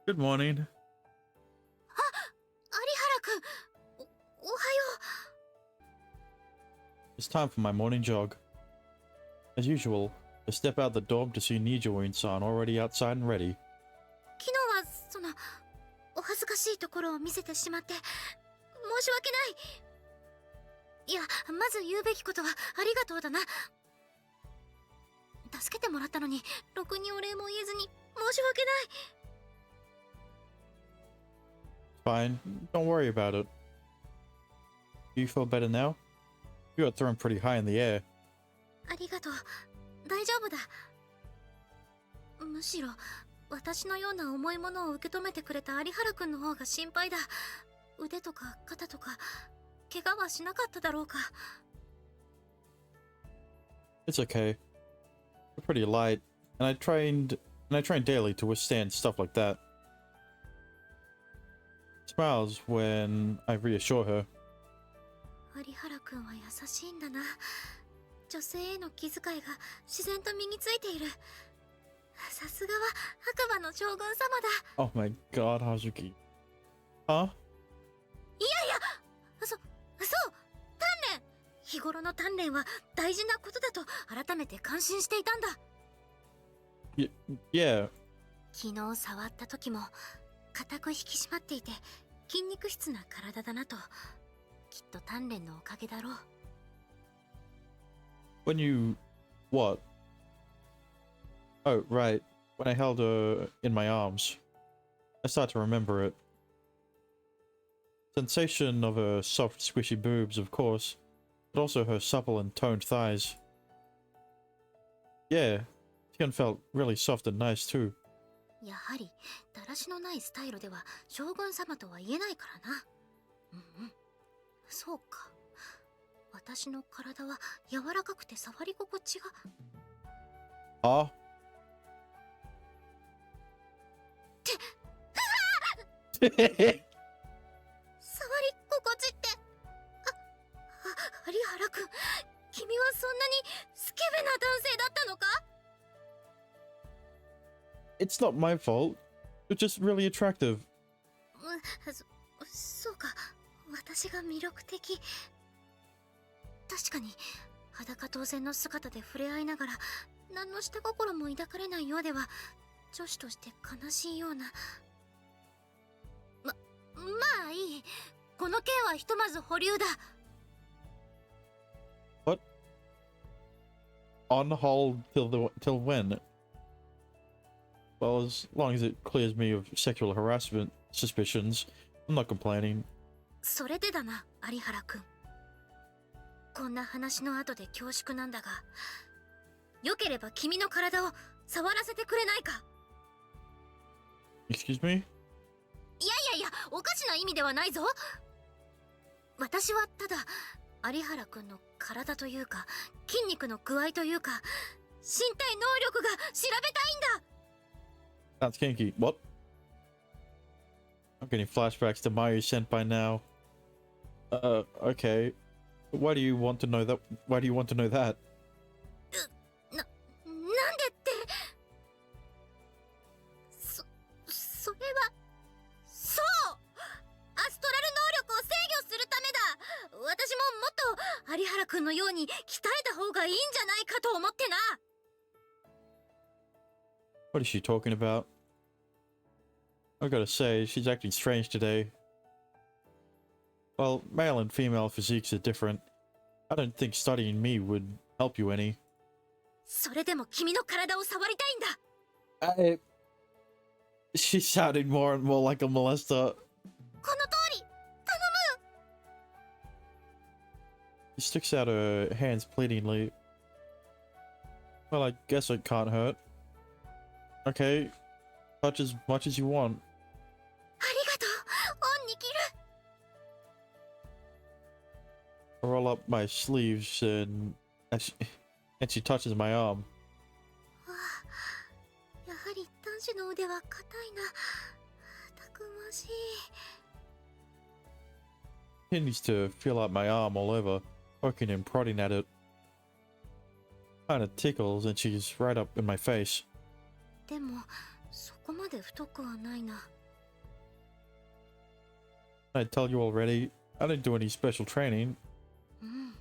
Good morning. 有原くん、おはよ It's time for my morning jog. As usual, I step out the dorm to see Nijo-san already outside and ready. う。昨日はお恥ずかしいところを見せてしまって申し訳ない。いや、まず言うべきことはありがとうだな。助けてもらったのにろくにお礼も言えずに申し訳ない。 Fine, don't worry about it. Do you feel better now? You got thrown pretty high in the air. ありがとう。大丈夫だ。むしろ私のような重いものを受け止めてくれた有原くんの方が心配だ。腕とか肩とか怪我はしなかっただろうか。 It's okay. You're pretty light, and I trained daily to withstand stuff like that. Smiles when I reassure her. 有原くんは優しいんだな。女性への気遣いが自然と身についている。さすがは白馬の将軍様だ。 Oh my god, Hazuki. Huh? いやいや、そう鍛錬。日頃の鍛錬は大事なことだと改めて感心していたんだ。 Yeah. 昨日触った時も固く引き締まっていて筋肉質な体だなと。きっと鍛錬のおかげだろう。 When you... what? Oh, right. When I held her in my arms. I start to remember it. Sensation of her soft, squishy boobs, of course, but also her supple and toned thighs. Yeah, skin felt really soft and nice too. やはりだらしのないスタイルでは将軍様とは言えないからな。うんうん、そうか。私の体は柔らかくて触り心地が。 Ah? 触り心地って、有原くん、君はそんなにスケベな男性だったのか？ It's not my fault. You're just really attractive. そうか。私が魅力的。確かに裸同然の姿で触れ合いながら何の下心も抱かれないようでは女子として悲しいような。まあいい。この件はひとまず保留だ。 What? On hold till when? Well, as long as it clears me of sexual harassment suspicions, I'm not complaining. それでだな、有原くん。こんな話の後で恐縮なんだが、よければ君の体を触らせてくれないか？ Excuse me? いや、おかしな意味ではないぞ。私はただ有原くんの体というか筋肉の具合というか身体能力が調べたいんだ。 That's kinky. What? I'm getting flashbacks to Mayu Senpai now. Okay. Why do you want to know that? Why do you want to know that? なんでって。それはそうアストラル能力を制御するためだ。私ももっと有原くんのように鍛えた方がいいんじゃないかと思ってな。 What is she talking about? I gotta say, she's acting strange today. Well, male and female physiques are different. I don't think studying me would help you any. それでも君の体を触りたいんだ。She sounded more and more like a molester. この通り頼む。 She sticks out her hands pleadingly. Well, I guess it can't hurt. Okay, touch as much as you want. ありがとう。恩に着る。 I roll up my sleeves and she touches my arm. わあ、やはり男子の腕は硬いな。たくましい。 Continues to feel out my arm all over, poking and prodding at it. Kinda tickles and she's right up in my face. でもそこまで太くはないな。I tell you already, I didn't do any special training. うん。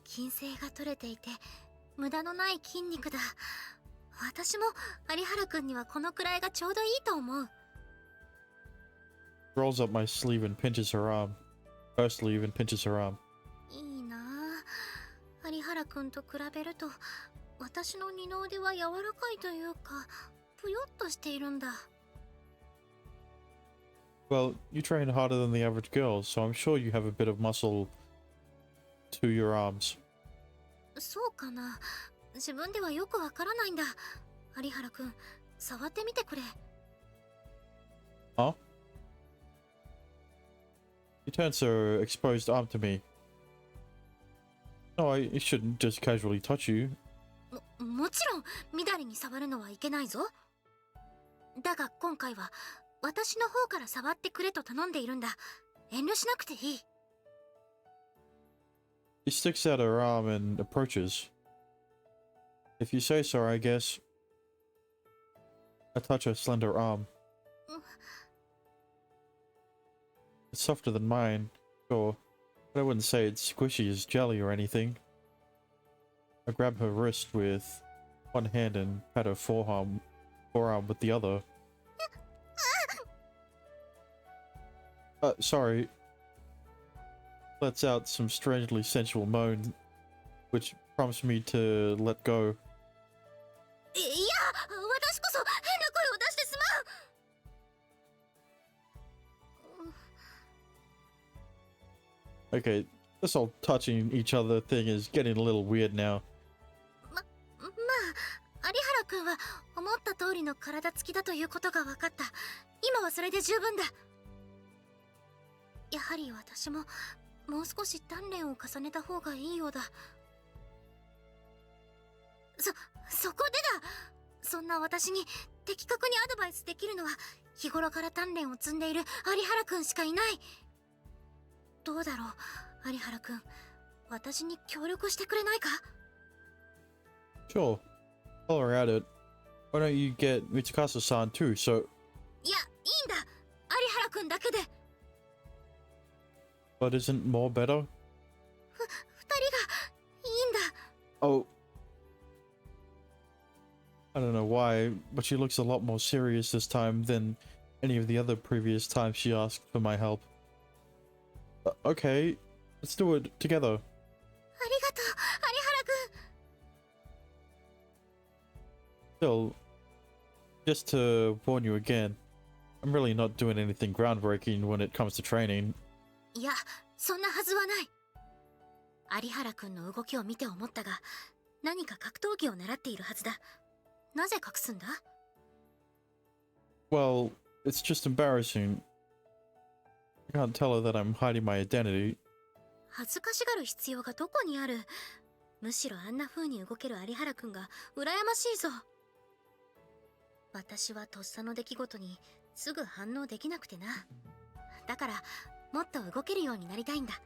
筋性が取れていて、無駄のない筋肉だ。私も有原くんにはこのくらいがちょうどいいと思う。Rolls up my sleeve and pinches her arm. Her sleeve and pinches her arm. いいなあ。有原くんと比べると、私の二の腕は柔らかいというか、ぷよっとしているんだ。Well, you train harder than the average girl, so I'm sure you have a bit of muscle to your arms. そうかな。自分ではよくわからないんだ。有原くん、触ってみてくれ。Huh? He turns her exposed arm to me. No, I shouldn't just casually touch you. もちろん、みだりに触るのはいけないぞ。だが今回は、私の方から触ってくれと頼んでいるんだ。遠慮しなくていい。He sticks out her arm and approaches. If you say so, I guess. I touch her slender arm. It's softer than mine, sure, but I wouldn't say it's squishy as jelly or anything. I grab her wrist with one hand and pat her forearm with the other. Sorry. Lets out some strangely sensual moan, which prompts me to let go. いや、私こそ変な声を出してしまう。Okay, this whole touching each other thing is getting a little weird now. まあ、有原くんは思った通りの体つきだということが分かった。今はそれで十分だ。やはり私ももう少し鍛錬を重ねた方がいいようだ。そこでだ。そんな私に的確にアドバイスできるのは日頃から鍛錬を積んでいる有原くんしかいない。どうだろう、有原くん、私に協力してくれないか？ Sure, while we're at it, why don't you get Mitsukasa-san too, so... いや、いいんだ。有原くんだけで。But isn't more better? 二人がいいんだ。Oh. I don't know why, but she looks a lot more serious this time than any of the other previous times she asked for my help. Okay, let's do it together. ありがとう、有原くん。 Still, just to warn you again, I'm really not doing anything groundbreaking when it comes to training. いや、そんなはずはない。有原くんの動きを見て思ったが、何か格闘技を習っているはずだ。なぜ隠すんだ？ Well, it's just embarrassing. I can't tell her that I'm hiding my identity. 恥ずかしがる必要がどこにある？むしろあんな風に動ける有原くんが羨ましいぞ。私はとっさの出来事にすぐ反応できなくてな。だからもっと動けるようになりたいんだ。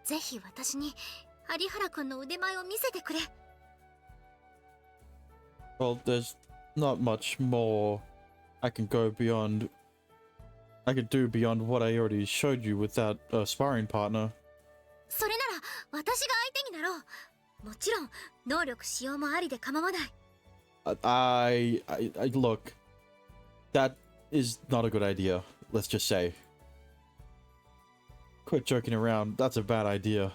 ぜひ私に有原くんの腕前を見せてくれ。Well, there's not much more I can do beyond what I already showed you with that sparring partner. それなら私が相手になろう。もちろん能力使用もありで構わない。I look, that is not a good idea, let's just say. Quit joking around, that's a bad idea.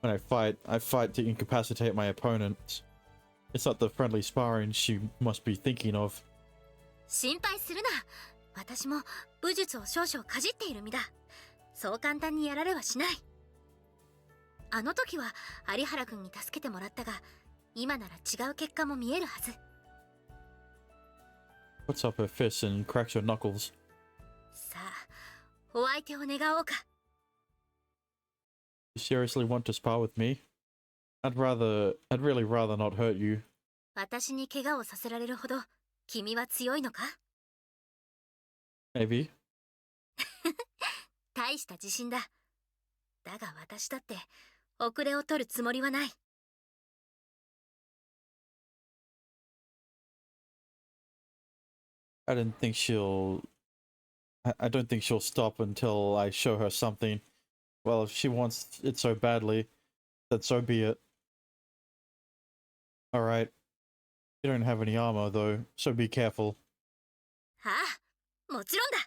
When I fight to incapacitate my opponents. It's not the friendly sparring she must be thinking of. 心配するな。私も武術を少々かじっている身だ。そう簡単にやられはしない。あの時は有原くんに助けてもらったが、今なら違う結果も見えるはず。Puts up her fists and cracks her knuckles. さあ、お相手を願おうか。You seriously want to spar with me? I'd really rather not hurt you. 私に怪我をさせられるほど君は強いのか？ Maybe. 大した自信だ。だが私だって遅れを取るつもりはない。I didn't think she'll... I don't think she'll stop until I show her something. Well, if she wants it so badly, then so be it. Alright. You don't have any armor, though, so be careful. ああ、もちろんだ。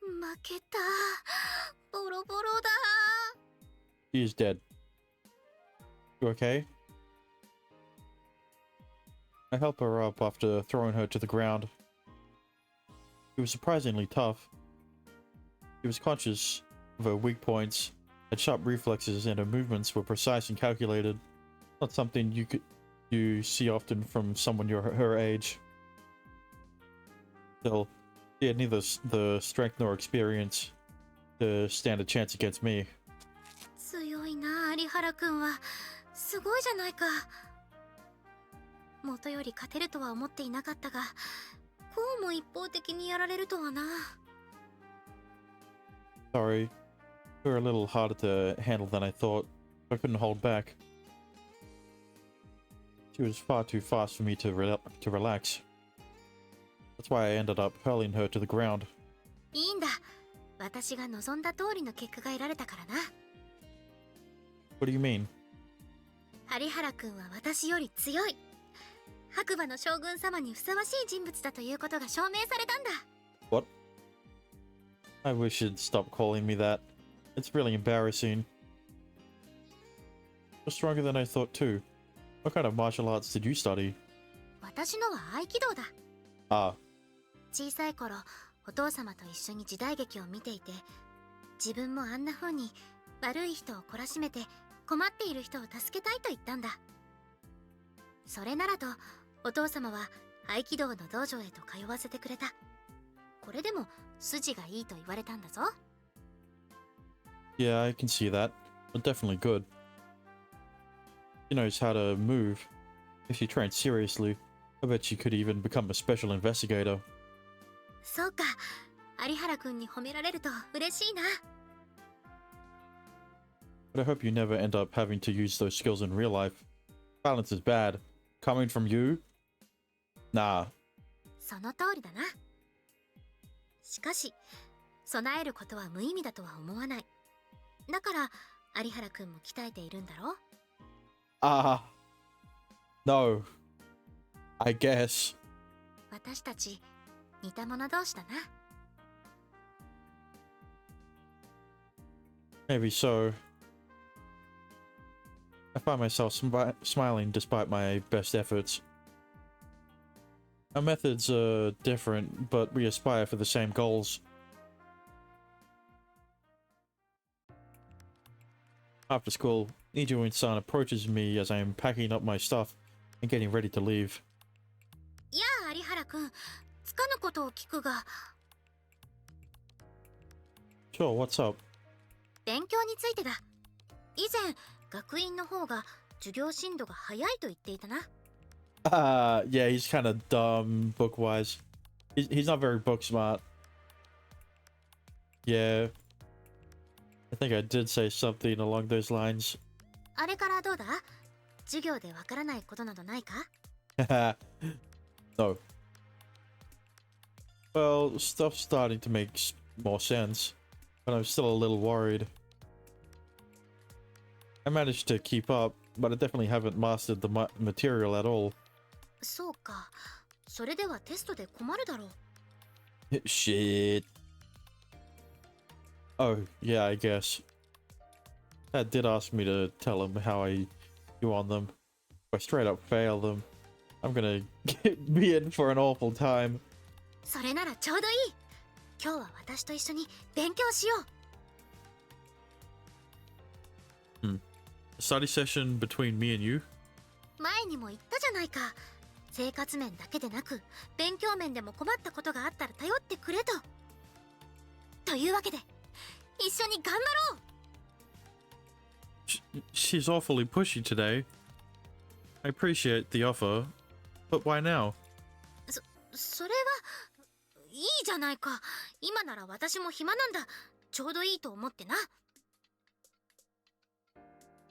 負けた。ボロボロだ。She is dead. You okay? I help her up after throwing her to the ground. She was surprisingly tough. She was conscious of her weak points, had sharp reflexes, and her movements were precise and calculated. Not something you see often from someone her age. Still, she had neither the strength nor experience to stand a chance against me. 強いな、有原くんは。すごいじゃないか。元より勝てるとは思っていなかったが、こうも一方的にやられるとはな。Sorry, you were a little harder to handle than I thought. I couldn't hold back. She was far too fast for me to relax. That's why I ended up hurling her to the ground. いいんだ。私が望んだ通りの結果が得られたからな。What do you mean? 有原くんは私より強い。白馬の将軍様にふさわしい人物だということが証明されたんだ。What? I wish you'd stop calling me that. It's really embarrassing. You're stronger than I thought too. What kind of martial arts did you study? 私のは合気道だ。Ah, 小さい頃、お父様と一緒に時代劇を見ていて、自分もあんな風に悪い人を懲らしめて困っている人を助けたいと言ったんだ。それならと、お父様は合気道の道場へと通わせてくれた。これでも筋がいいと言われたんだぞ。yeah, I can see that. But definitely good. She knows how to move. If she trained seriously, I bet she could even become a special investigator. そうか、有原くんに褒められると嬉しいな。But I hope you never end up having to use those skills in real life. Violence is bad. Coming from you? Nah. その通りだな。しかし、備えることは無意味だとは思わない。だから、有原くんも鍛えているんだろ？ No. I guess. 私たち、似た者同士だな。Maybe so. I find myself smiling despite my best efforts. Our methods are different, but we aspire for the same goals. After school, Ijuin-san approaches me as I am packing up my stuff and getting ready to leave. やあ、有原くん。つかぬことを聞くが、 Sure, what's up? 勉強についてだ。以前、学院の方が授業進度が早いと言っていたな。Yeah, he's kind of dumb book-wise. He's not very book smart. Yeah. I think I did say something along those lines. あれからどうだ？授業でわからないことなどないか？ No. Well, stuff's starting to make more sense, but I'm still a little worried. I managed to keep up, but I definitely haven't mastered the material at all. そうか。それではテストで困るだろう。Shit. Oh, yeah, I guess. Dad did ask me to tell him how I do on them. If I straight up fail them, I'm gonna be in for an awful time. それならちょうどいい。今日は私と一緒に勉強しよう。A study session between me and you? 前にも言ったじゃないか。生活面だけでなく、勉強面でも困ったことがあったら頼ってくれと。というわけで、一緒に頑張ろう。She's awfully pushy today. I appreciate the offer, but why now? それは、いいじゃないか。今なら私も暇なんだ。ちょうどいいと思ってな。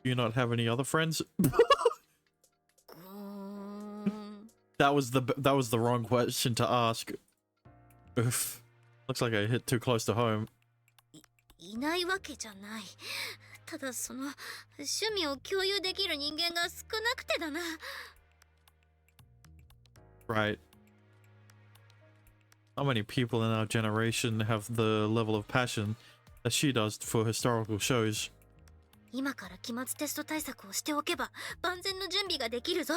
Do you not have any other friends? うーん That was the wrong question to ask. Oof. Looks like I hit too close to home. いないわけじゃない。ただその趣味を共有できる人間が少なくてだな。Right. Not many people in our generation have the level of passion that she does for historical shows. 今から期末テスト対策をしておけば万全の準備ができるぞ。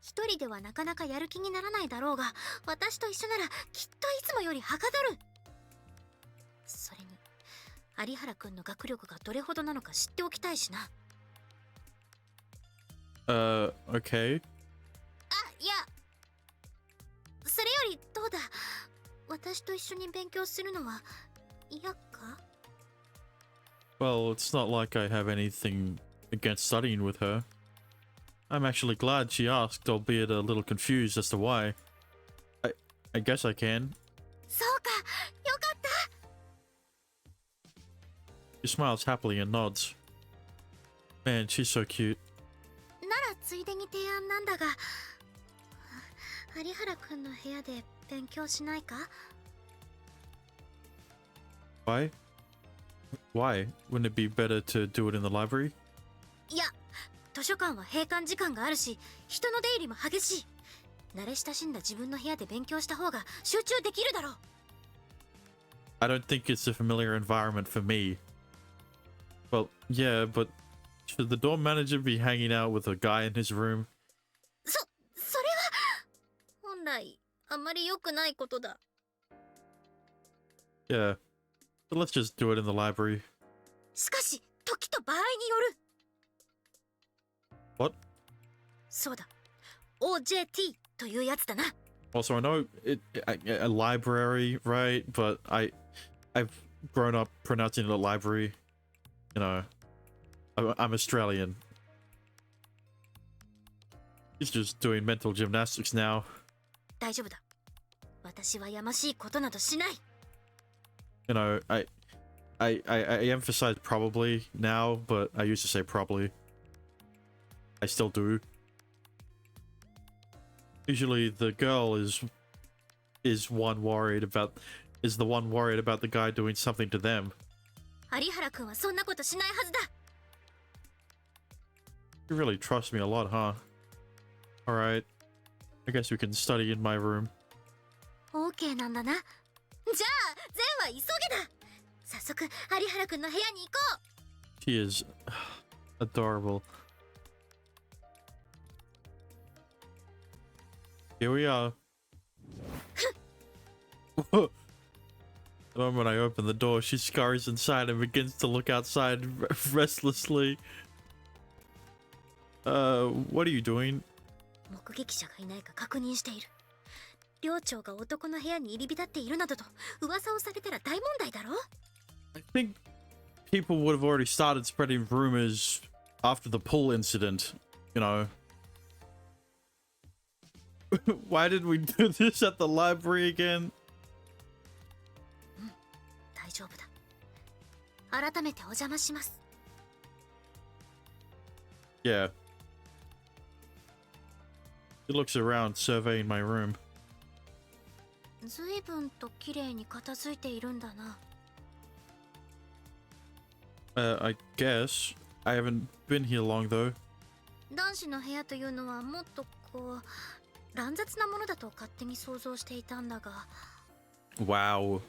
一人ではなかなかやる気にならないだろうが、私と一緒ならきっといつもよりはかどる。それに有原くんの学力がどれほどなのか知っておきたいしな。Okay. いや、それよりどうだ、私と一緒に勉強するのは嫌か？ Well, it's not like I have anything against studying with her. I'm actually glad she asked, albeit a little confused as to why. I guess I can. そうか、よかった。 She smiles happily and nods. Man, she's so cute. ならついでに提案なんだが、有原くんの部屋で勉強しないか？ Why? Why? Wouldn't it be better to do it in the library? いや、図書館は閉館時間があるし、人の出入りも激しい。慣れ親しんだ自分の部屋で勉強した方が集中できるだろう。 I don't think it's a familiar environment for me. Well, yeah, but should the dorm manager be hanging out with a guy in his room? それは本来あまり良くないことだ。 Yeah. But let's just do it in the library. しかし時と場合による。 What? そうだ、 OJT というやつだな。 Also, I know a library, right? But I've grown up pronouncing it a library. You know, I'm Australian. He's just doing mental gymnastics now. 大丈夫だ。私はやましいことなどしない。 You know, I emphasize probably now, but I used to say probably. I still do. Usually the girl is the one worried about the guy doing something to them. 有原くんはそんなことしないはずだ。 You really trust me a lot, huh? Alright. I guess we can study in my room. OK なんだな。じゃあ善は急げだ。早速有原くんの部屋に行こう。 She is adorable. Here we are. The moment I open the door, she scurries inside and begins to look outside restlessly. What are you doing? 目撃者がいないか確認している。寮長が男の部屋に入り浸っているなどと噂をされたら大問題だろ。 I think people would have already started spreading rumors after the pool incident, you know. Why did we do this at the library again? 大丈夫だ。改めてお邪魔します。 Yeah. He looks around, surveying my room. ずいぶんと綺麗に片付いているんだな。 I guess. I haven't been here long though. 男子の部屋というのはもっとこう乱雑なものだと勝手に想像していたんだが。 Wow.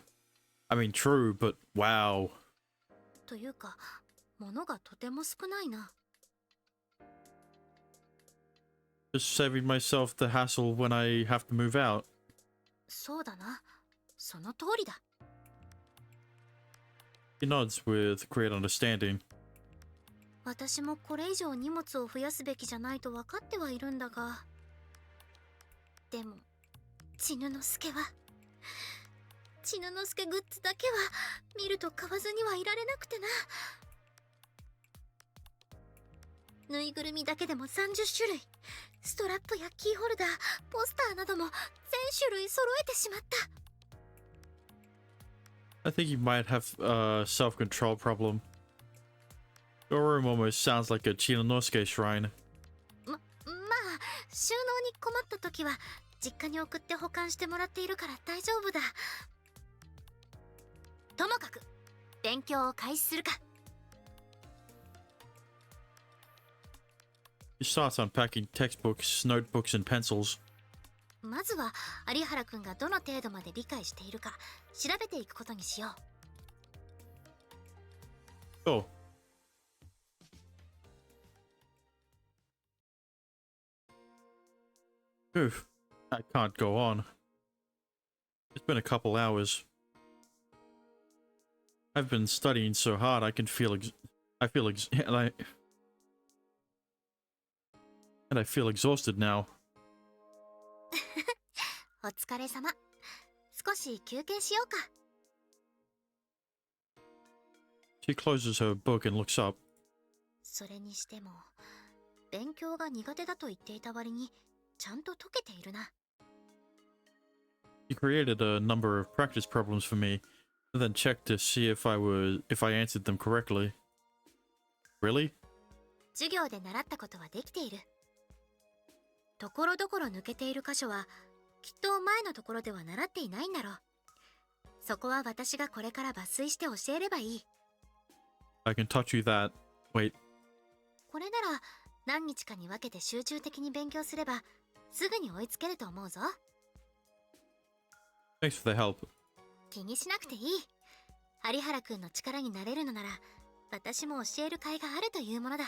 I mean, true, but wow. というか、物がとても少ないな。 Just saving myself the hassle when I have to move out. そうだな。その通りだ。 He nods with great understanding. 私もこれ以上荷物を増やすべきじゃないと分かってはいるんだが。でも、ちぬのすけは。ちぬのすけグッズだけは見ると買わずにはいられなくてな。ぬいぐるみだけでも30種類。ストラップやキーホルダー、ポスターなども全種類揃えてしまった。 I think he might have a self-control problem. Your room almost sounds like a Chinanosuke shrine. まあ収納に困った時は実家に送って保管してもらっているから大丈夫だ。ともかく勉強を開始するか。He starts unpacking textbooks, notebooks, and pencils. まずは有原くんがどの程度まで理解しているか調べていくことにしよう。Oh. Oof, I can't go on. It's been a couple hours. I've been studying so hard I can feel I feel exhausted now. お疲れ様。少し休憩しようか。She closes her book and looks up. それにしても勉強が苦手だと言っていた割にちゃんと解けているな。He created a number of practice problems for me, and then checked to see if I answered them correctly. Really? 授業で習ったことはできている。ところどころ抜けている箇所はきっと前のところでは習っていないんだろう。そこは私がこれから抜粋して教えればいい。I can touch you that. Wait. これなら何日かに分けて集中的に勉強すればすぐに追いつけると思うぞ。Thanks for the help. 気にしなくていい。有原くんの力になれるのなら私も教える甲斐があるというものだ。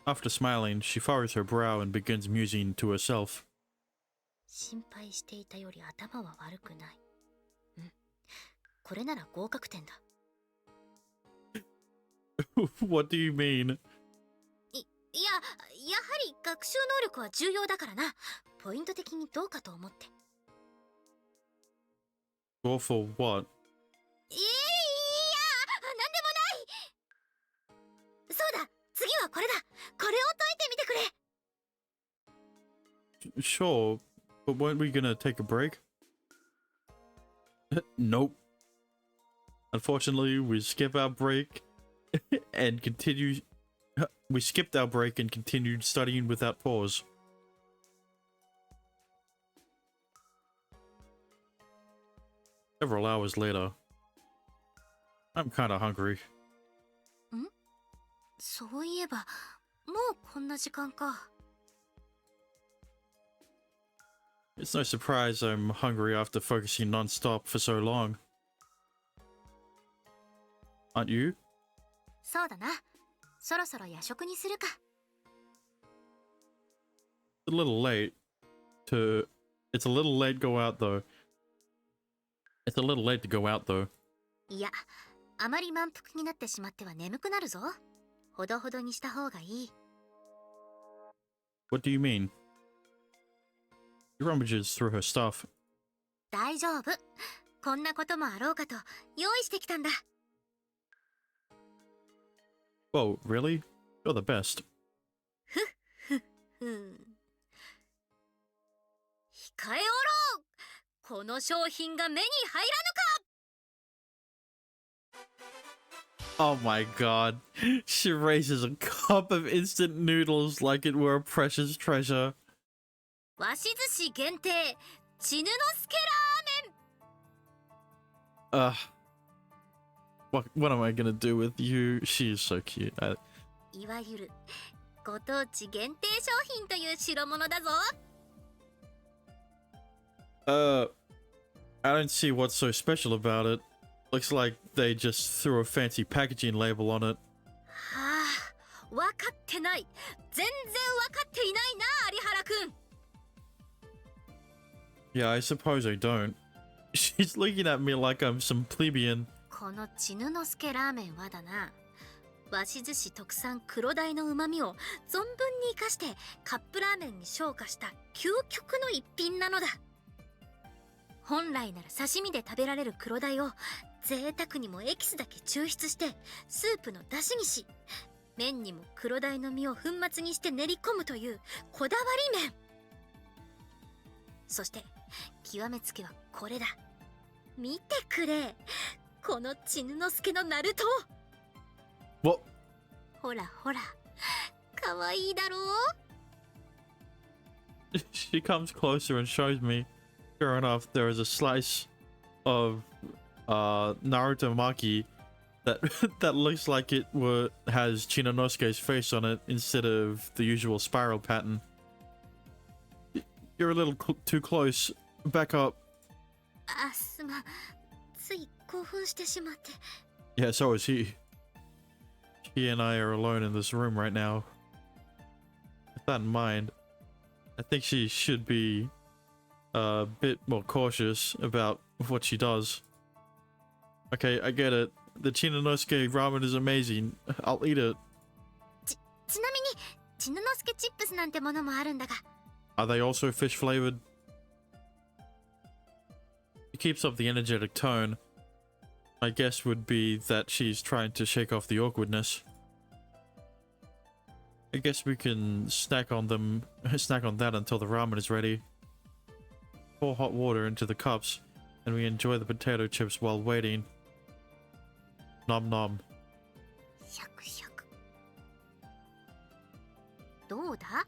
After smiling, she furrows her brow and begins musing to herself. 心配していたより頭は悪くない。これなら合格点だ。What do you mean? やはり学習能力は重要だからな。ポイント的にどうかと思って。Go for what? なんでもない。そうだ、次はこれだ。これを解いてみてくれ。 Sure, but weren't we gonna take a break? Nope. Unfortunately, we skip our break and continue. We skipped our break and continued studying without pause. Several hours later, I'm kinda hungry. そういえばもうこんな時間か。 It's no surprise I'm hungry after focusing non-stop for so long. Aren't you? そうだな。そろそろ夜食にするか。 It's a little late to go out though. It's a little late to go out though. いや、あまり満腹になってしまっては眠くなるぞ。ほどほどにした方がいい。 What do you mean? She rummages through her stuff. 大丈夫。こんなこともあろうかと用意してきたんだ。 Whoa, really? You're the best. 控えおろう。この商品が目に入らぬか。 Oh my god. She raises a cup of instant noodles like it were a precious treasure. わし寿司限定ちぬのすけラーメン。 What am I gonna do with you? She is so cute. いわゆるご当地限定商品という代物だぞ。 I don't see what's so special about it. Looks like they just threw a fancy packaging label on it. はあ、分かってない。全然分かっていないな、有原くん。 Yeah, I suppose I don't. She's looking at me like I'm some plebeian. このちぬのすけラーメンはだな、わし寿司特産黒鯛の旨味を存分に生かしてカップラーメンに昇華した究極の一品なのだ。本来なら刺身で食べられる黒鯛を贅沢にもエキスだけ抽出してスープの出汁にし、麺にも黒鯛の身を粉末にして練り込むというこだわり麺。そして極めつけはこれだ。見てくれ、このちぬのすけのナルト。What? ほらほら、かわいいだろう。 She comes closer and shows me. Sure enough, there is a slice of Naruto Maki that that looks like it has Chinanosuke's face on it instead of the usual spiral pattern. You're a little too close. Back up. あ、すまん。つい興奮してしまって。 Yeah, so is he. He and I are alone in this room right now. With that in mind, I think she should be a bit more cautious about what she does. Okay, I get it. The Chinanosuke ramen is amazing. I'll eat it. ちなみに、ちぬのすけチップスなんてものもあるんだが。 Are they also fish flavored? She keeps up the energetic tone. My guess would be that she's trying to shake off the awkwardness. I guess we can snack on that until the ramen is ready. Pour hot water into the cups, and we enjoy the potato chips while waiting. Nom nom. シャクシャク。どうだ？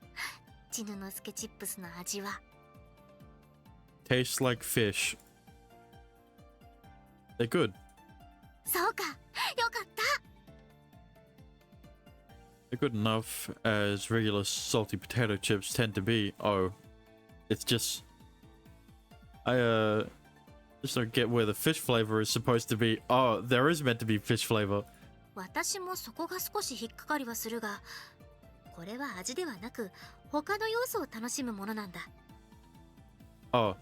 ちぬのすけチップスの味は。 Tastes like fish. They're good. そうか、よかった。 They're good enough as regular salty potato chips tend to be. Oh, it's just... I just don't get where the fish flavor is supposed to be. Oh, there is meant to be fish flavor. 私もそこが少し引っかかりはするが、これは味ではなく他の要素を楽しむものなんだ。 Oh.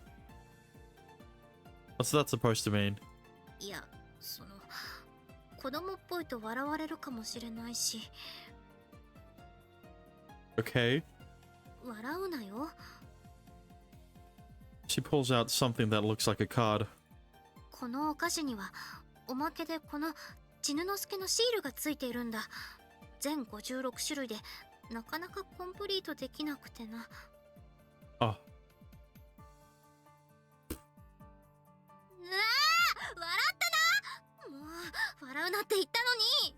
What's that supposed to mean? いや、その子供っぽいと笑われるかもしれないし。 Okay. 笑うなよ。 She pulls out something that looks like a card. このお菓子にはおまけでこのちぬのすけのシールがついているんだ。全56種類でなかなかコンプリートできなくてな。 Oh. うわー、笑ったな。もう笑うなって言ったのに。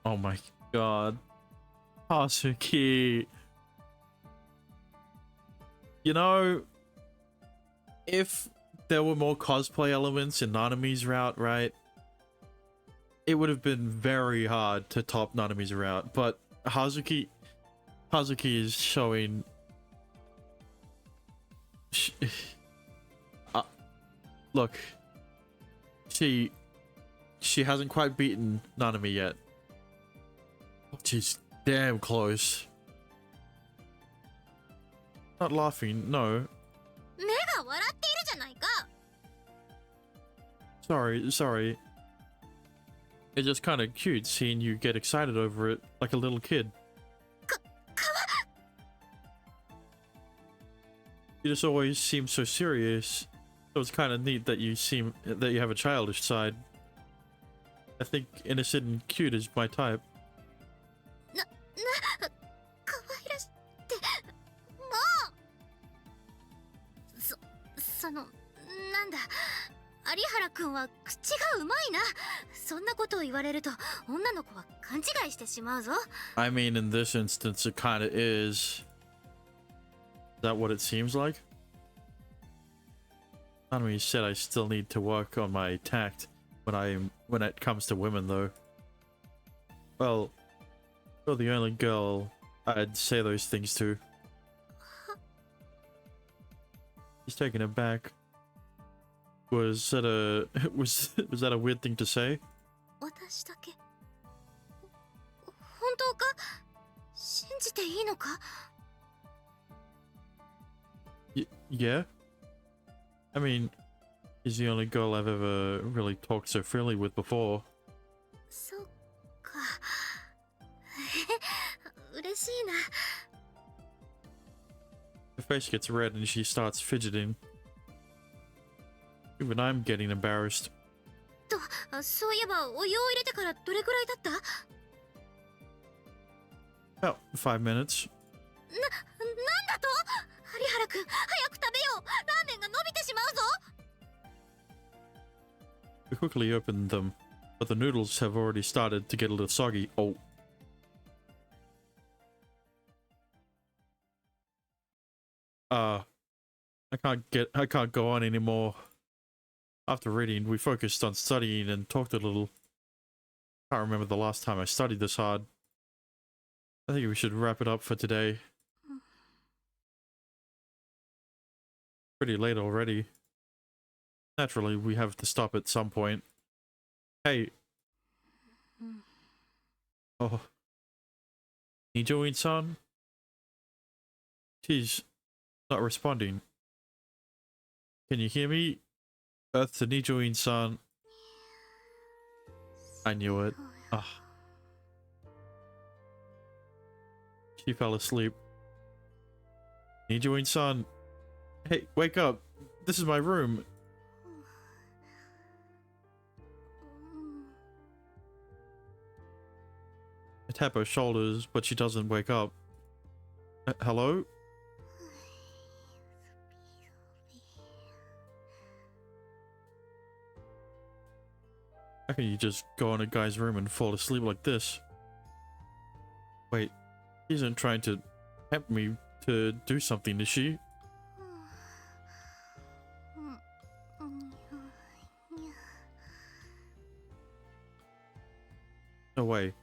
Oh my god. Hasuki. You know, if there were more cosplay elements in Nanami's route, right? It would have been very hard to top Nanami's route, but Hazuki is showing... look, she hasn't quite beaten Nanami yet. She's damn close. Not laughing, no. 目が笑っているじゃないか。 Sorry. It's just kind of cute seeing you get excited over it like a little kid. You just always seem so serious. So it's kind of neat that you have a childish side. I think innocent and cute is my type. 可愛らしってもう。そのなんだ、有原くんは口がうまいな。そんなことを言われると女の子は勘違いしてしまうぞ。 I mean, in this instance, it kind of is. Is that what it seems like? Nanami said I still need to work on my tact when it comes to women, though. Well, you're the only girl I'd say those things to. He's taken aback. Was that a weird thing to say? 私だけ本当か？信じていいのか？ Yeah? I mean, he's the only girl I've ever really talked so freely with before. そうか。嬉しいな。 Her face gets red and she starts fidgeting. Even I'm getting embarrassed. そういえばお湯を入れてからどれくらい経った？ About 5 minutes. なんだと？有原くん、早く食べよう。ラーメンが伸びてしまうぞ。 We quickly opened them. but the noodles have already started to get a little soggy. Oh. I can't go on anymore. After reading, we focused on studying and talked a little. Can't remember the last time I studied this hard. I think we should wrap it up for today. Pretty late already. Naturally, we have to stop at some point. Hey. Oh. Nijo-in-san? She's not responding. Can you hear me? Earth to Nijo-in-san. I knew it. Ah. She fell asleep. Nijo-in-san. Hey, wake up. This is my room. I tap her shoulders, but she doesn't wake up. Hello? How can you just go in a guy's room and fall asleep like this? Wait, she isn't trying to tempt me to do something, is she? No way.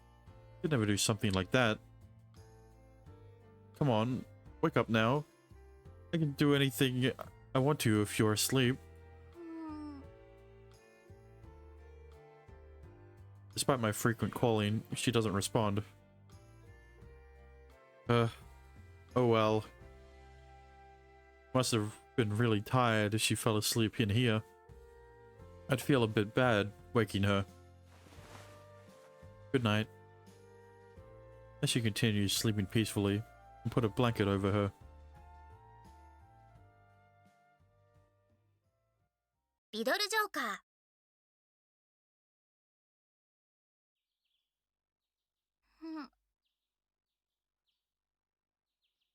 You'd never do something like that. Come on, wake up now. I can do anything I want to if you're asleep. Despite my frequent calling, she doesn't respond. Oh well. Must have been really tired if she fell asleep in here. I'd feel a bit bad waking her. Good night. As she continues sleeping peacefully, and put a blanket over her. Riddle Joker.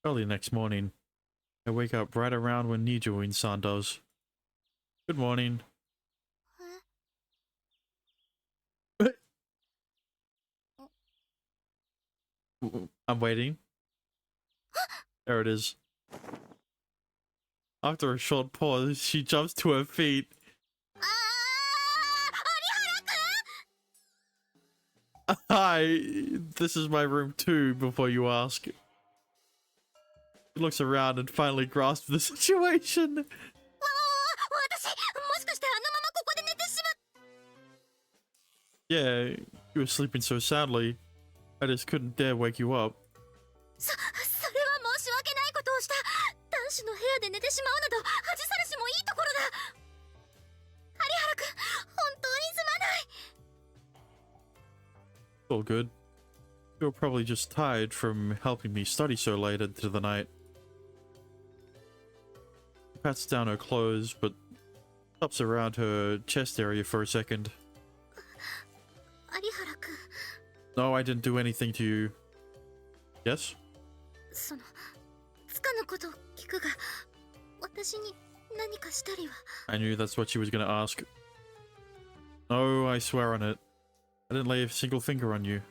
Early next morning, I wake up right around when Nijo-in-san does. Good morning. I'm waiting. There it is. After a short pause, she jumps to her feet. Hi, this is my room too, before you ask. She looks around and finally grasps the situation. Yeah, you were sleeping so soundly. I just couldn't dare wake you up. All good. You're probably just tired from helping me study so late into the night. Pats down her clothes, but stops around her chest area for a second. No, I didn't do anything to you. Yes? I knew that's what she was gonna ask. No, I swear on it. I didn't lay a single finger on you.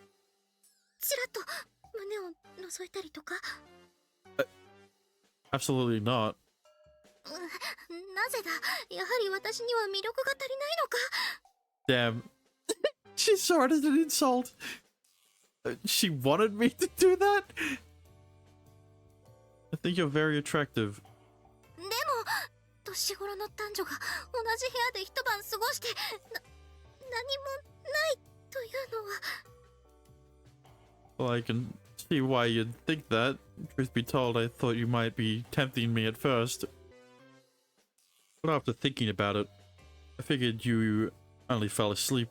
Absolutely not. Damn. She saw it as an insult. She wanted me to do that? I think you're very attractive. Well, I can see why you'd think that. Truth be told, I thought you might be tempting me at first. But after thinking about it, I figured you only fell asleep.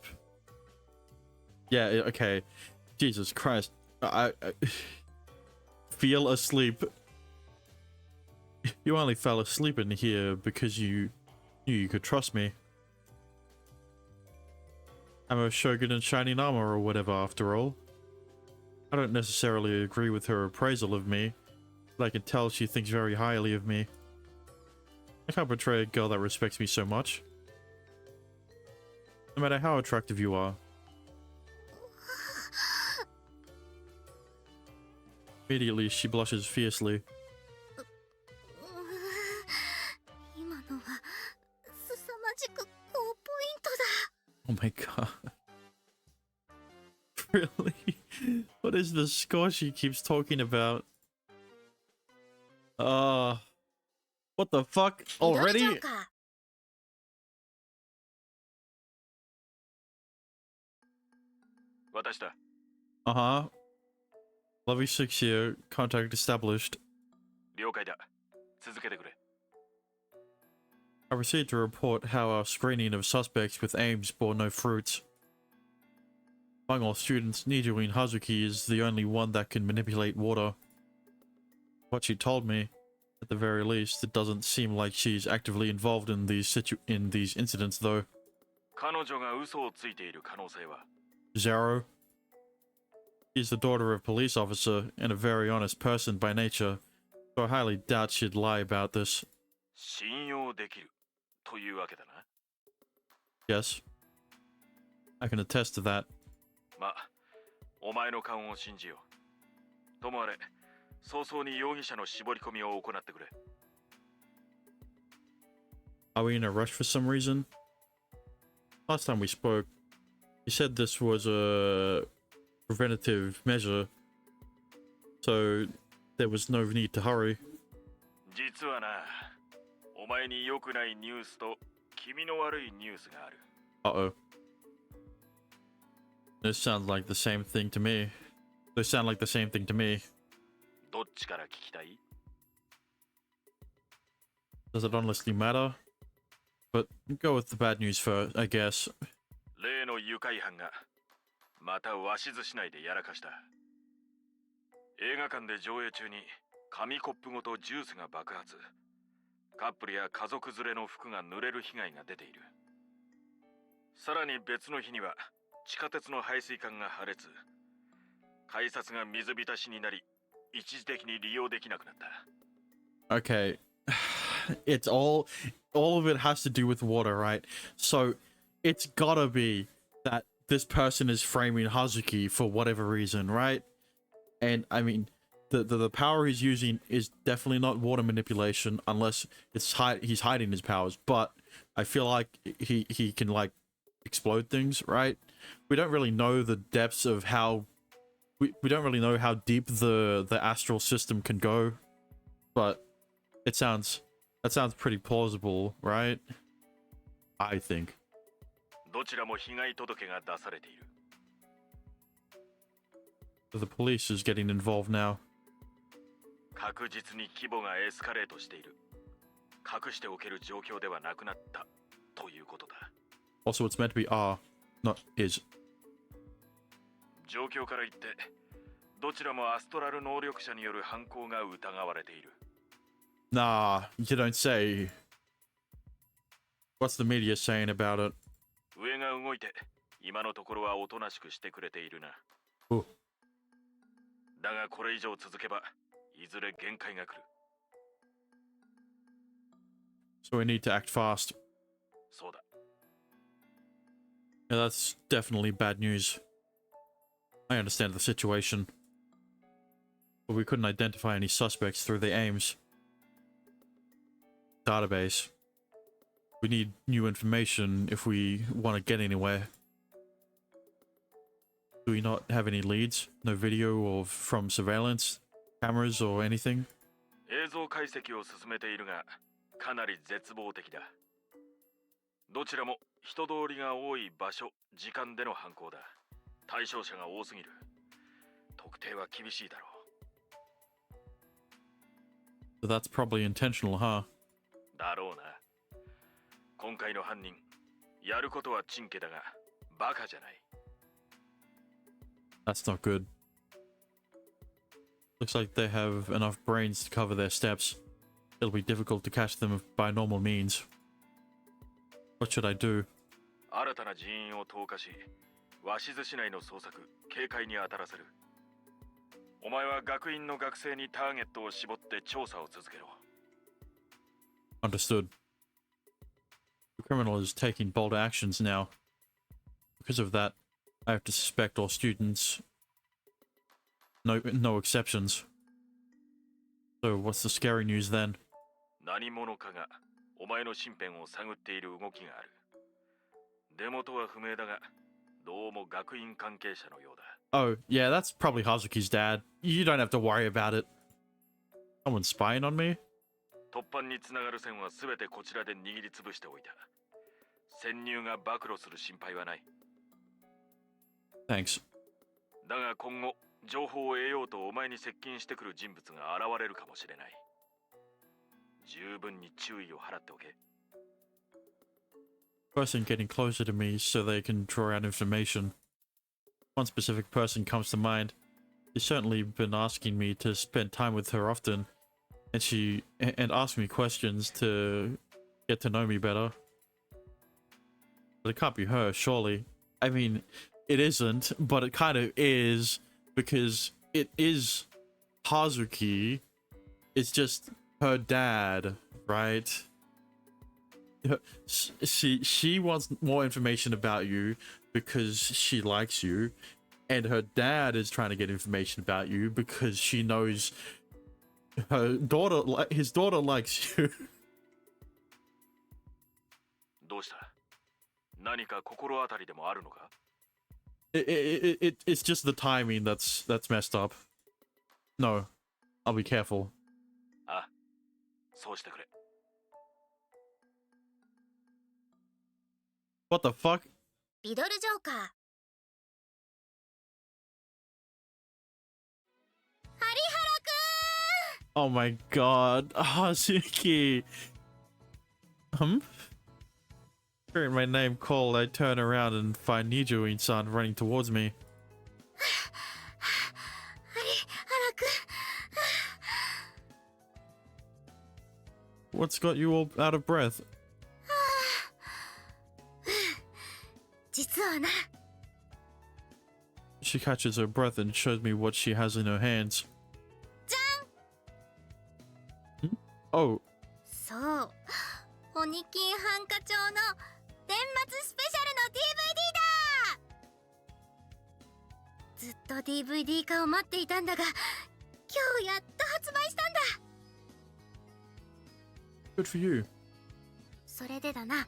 Yeah, okay. Jesus Christ. I feel asleep. You only fell asleep in here because you knew you could trust me. I'm a shogun in shining armor or whatever, after all. I don't necessarily agree with her appraisal of me, but I can tell she thinks very highly of me. I can't betray a girl that respects me so much. No matter how attractive you are, Immediately, she blushes fiercely. 今のは凄まじく高ポイントだ。 Oh my god. Really? What is the score she keeps talking about? What the fuck? Already? 私だ。 Uh-huh. Level 6 here. Contact established. 了解だ。続けてくれ。 I received a report how our screening of suspects with aims bore no fruits. Among all students, Nijuin Hazuki is the only one that can manipulate water. What she told me, at the very least, it doesn't seem like she's actively involved in these incidents, though. 彼女が嘘をついている可能性は Zero. She's the daughter of a police officer and a very honest person by nature, so I highly doubt she'd lie about this. 信用できるというわけだな。 Yes. I can attest to that. まあ、お前の勘を信じよう。ともあれ、早々に容疑者の絞り込みを行ってくれ。 Are we in a rush for some reason? Last time we spoke, you said this was a preventative measure, so there was no need to hurry. 実はな、お前に良くないニュースと気味の悪いニュースがある。 Uh-oh. This sounds like the same thing to me. They sound like the same thing to me. どっちから聞きたい？ Does it honestly matter? But go with the bad news first, I guess. 例の愉快犯がまた鷲津市内でやらかした。映画館で上映中に紙コップごとジュースが爆発。カップルや家族連れの服が濡れる被害が出ている。さらに別の日には地下鉄の排水管が破裂。改札が水浸しになり、一時的に利用できなくなった。 Okay. It's all of it has to do with water, right? So it's gotta be that this person is framing Hazuki for whatever reason, right? And I mean, the power he's using is definitely not water manipulation unless he's hiding his powers. But I feel like he can like explode things, right? We don't really know the depths of how we don't really know how deep the astral system can go, but that sounds pretty plausible, right? I think. どちらも被害届が出されている。 The police is getting involved now. 確実に規模がエスカレートしている。隠しておける状況ではなくなったということだ。 Also, it's meant to be are, not is. 状況から言って、どちらもアストラル能力者による犯行が疑われている。 Nah, you don't say. What's the media saying about it? 上が動いて、今のところはおとなしくしてくれているな。 Oh. だがこれ以上続けば、いずれ限界が来る。 So we need to act fast. そうだ。 Yeah, that's definitely bad news. I understand the situation. But we couldn't identify any suspects through the aims database. We need new information if we want to get anywhere. Do we not have any leads? No video or from surveillance cameras or anything? 映像解析を進めているが、かなり絶望的だ。どちらも人通りが多い場所、時間での犯行だ。対象者が多すぎる。特定は厳しいだろう。 So that's probably intentional, huh? だろうな。今回の犯人、やることはチンケだが、バカじゃない。 That's not good. Looks like they have enough brains to cover their steps. It'll be difficult to catch them by normal means. What should I do? 新たな人員を投下し、鷲津市内の捜索、警戒に当たらせる。お前は学院の学生にターゲットを絞って調査を続けろ。 Understood. The criminal is taking bold actions now. Because of that, I have to suspect all students. No exceptions. So what's the scary news then? 何者かがお前の身辺を探っている動きがある。出元は不明だが、どうも学院関係者のようだ。Oh, yeah, that's probably Hazuki's dad. You don't have to worry about it. Someone's spying on me? 突破につながる線は全てこちらで握りつぶしておいた。潜入が暴露する心配はない。Thanks. だが今後、情報を得ようとお前に接近してくる人物が現れるかもしれない。十分に注意を払っておけ。Person getting closer to me so they can draw out information. One specific person comes to mind. She's certainly been asking me to spend time with her often, and ask me questions to get to know me better. But it can't be her, surely. I mean, it isn't, but it kind of is, because it is Hazuki. It's just her dad, right? She wants more information about you because she likes you, and her dad is trying to get information about you because she knows his daughter likes you. どうした？何か心当たりでもあるのか？ It's just the timing that's messed up. No, I'll be careful. あ、そうしてくれ。What the fuck? リドルジョーカー。ハリハラくん。 Oh my god, Hazuki. Hearing my name called, I turn around and find Nijuin-san running towards me. ハリハラくん。 What's got you all out of breath? 実はな。 She catches her breath and shows me what she has in her hands. じゃん。 Oh, そう。鬼金ハンカ帳の年末スペシャルの DVD だ。ずっと DVD 化を待っていたんだが、今日やっと発売したんだ。 good for you. それでだな。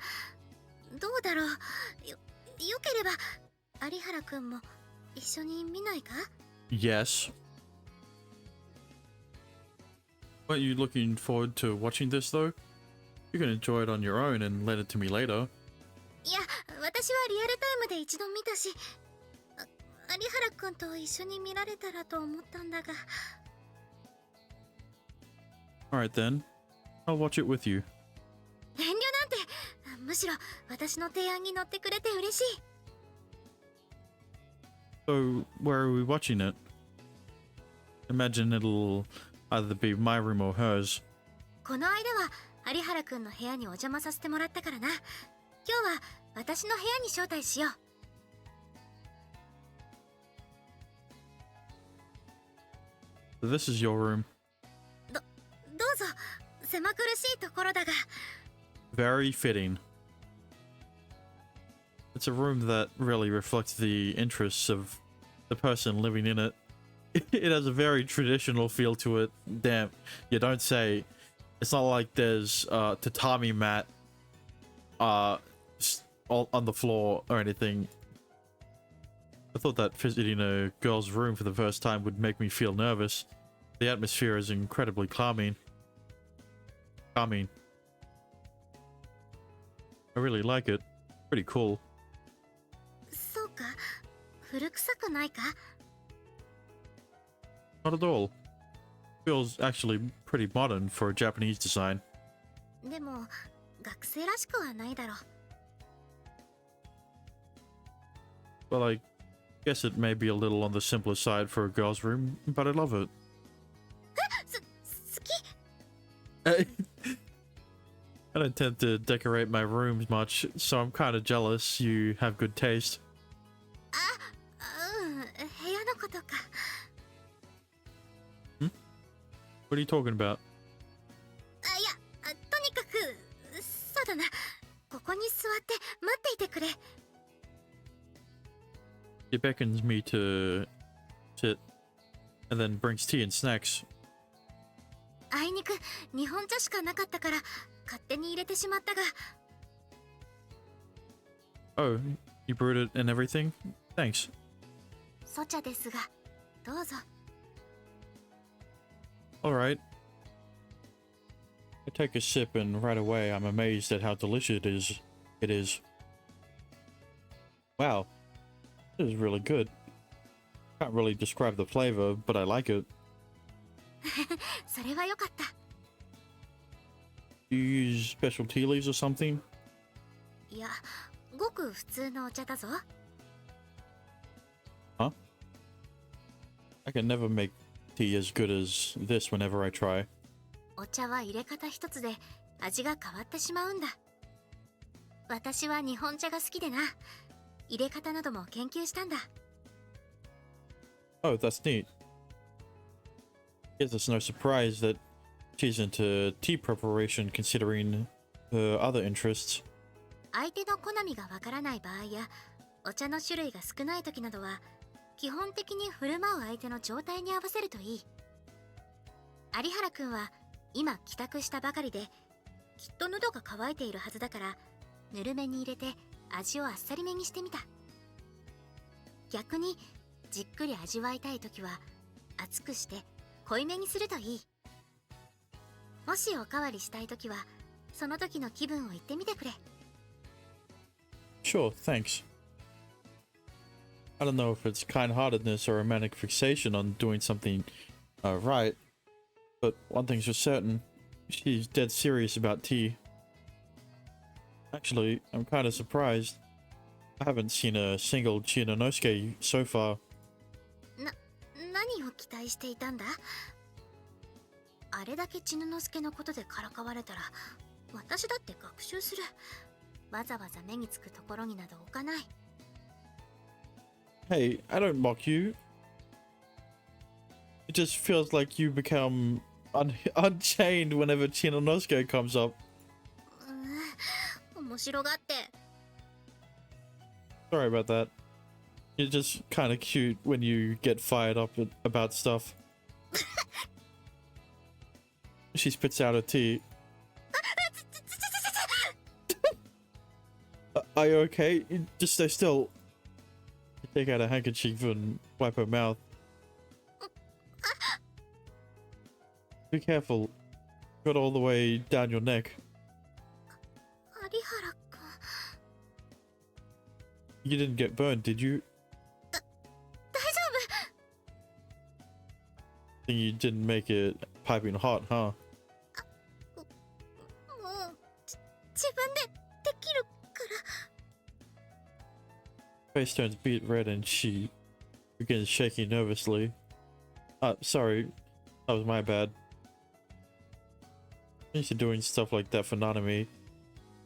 どうだろう。よければ有原くんも一緒に見ないか？ Yes. Aren't you looking forward to watching this though? You can enjoy it on your own and lend it to me later. いや、私はリアルタイムで一度見たし、有原くんと一緒に見られたらと思ったんだが。 Alright then. I'll watch it with you. 遠慮なんて、むしろ私の提案に乗ってくれて嬉しい。 So, where are we watching it? Imagine it'll either be my room or hers. この間は有原くんの部屋にお邪魔させてもらったからな。今日は私の部屋に招待しよう。 This is your room. どうぞ。狭苦しいところだが。 Very fitting. It's a room that really reflects the interests of the person living in it. It has a very traditional feel to it. Damn, you don't say. It's not like there's tatami mat on the floor or anything. I thought that visiting a girl's room for the first time would make me feel nervous. The atmosphere is incredibly calming. I really like it. Pretty cool. そうか。古臭くないか？ Not at all. Feels actually pretty modern for a Japanese design. でも学生らしくはないだろう。 Well, I guess it may be a little on the simpler side for a girl's room, but I love it. 好き？ I don't tend to decorate my rooms much, so I'm kind of jealous you have good taste. あ、うん、部屋のことか。 What are you talking about? あ、いや、とにかく、そうだな。ここに座って待っていてくれ。 He beckons me to sit, and then brings tea and snacks. あいにく日本茶しかなかったから勝手に入れてしまったが。 Oh, you brewed it and everything? Thanks. ソ茶ですが、どうぞ。 Alright. I take a sip and right away I'm amazed at how delicious it is. Wow. This is really good. Can't really describe the flavor, but I like it. それはよかった。 Do you use special tea leaves or something? いや、ごく普通のお茶だぞ。 Huh? I can never make tea as good as this whenever I try. お茶は入れ方一つで味が変わってしまうんだ。私は日本茶が好きでな。入れ方なども研究したんだ。 Oh, that's neat. Guess it's no surprise that she's into tea preparation considering her other interests. 相手の好みがわからない場合やお茶の種類が少ない時などは基本的に振る舞う相手の状態に合わせるといい。有原くんは今帰宅したばかりできっと喉が渇いているはずだからぬるめに入れて味をあっさりめにしてみた。逆にじっくり味わいたい時は熱くして濃いめにするといい。もしおかわりしたい時はその時の気分を言ってみてくれ。 Sure, thanks. I don't know if it's kind-heartedness or romantic fixation on doing something right, but one thing's for certain, she's dead serious about tea. Actually, I'm kind of surprised. I haven't seen a single Chinanosuke so far. 何を期待していたんだ？あれだけ千之助のことでからかわれたら私だって学習する。わざわざ目につくところになど置かない。 Hey, I don't mock you. It just feels like you become unchained whenever Chinanosuke comes up. 面白がって。 Sorry about that. You're just kind of cute when you get fired up about stuff. She spits out her tea. Are you okay? Just stay still. You take out a handkerchief and wipe her mouth. Be careful. Got all the way down your neck. 有原くん。 You didn't get burned, did you? 大丈 Think you didn't make it piping hot, huh? 夫。もう自分でできるから。 Face turns beet red and she begins shaking nervously. Sorry. That was my bad. I'm used to doing stuff like that for Nanami,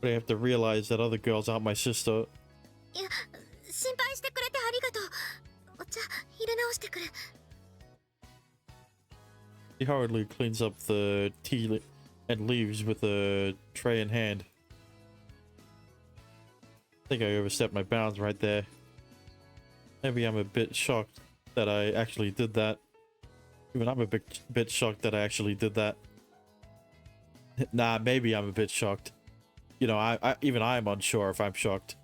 but I have to realize that other girls aren't my sister. いや、心配してくれてありがとう。お茶入れ直してくれ。 He hurriedly cleans up the tea and leaves with a tray in hand. I think I overstepped my bounds right there. Maybe I'm a bit shocked that I actually did that. Even I'm a bit shocked that I actually did that. Nah, maybe I'm a bit shocked. You know, even I'm unsure if I'm shocked.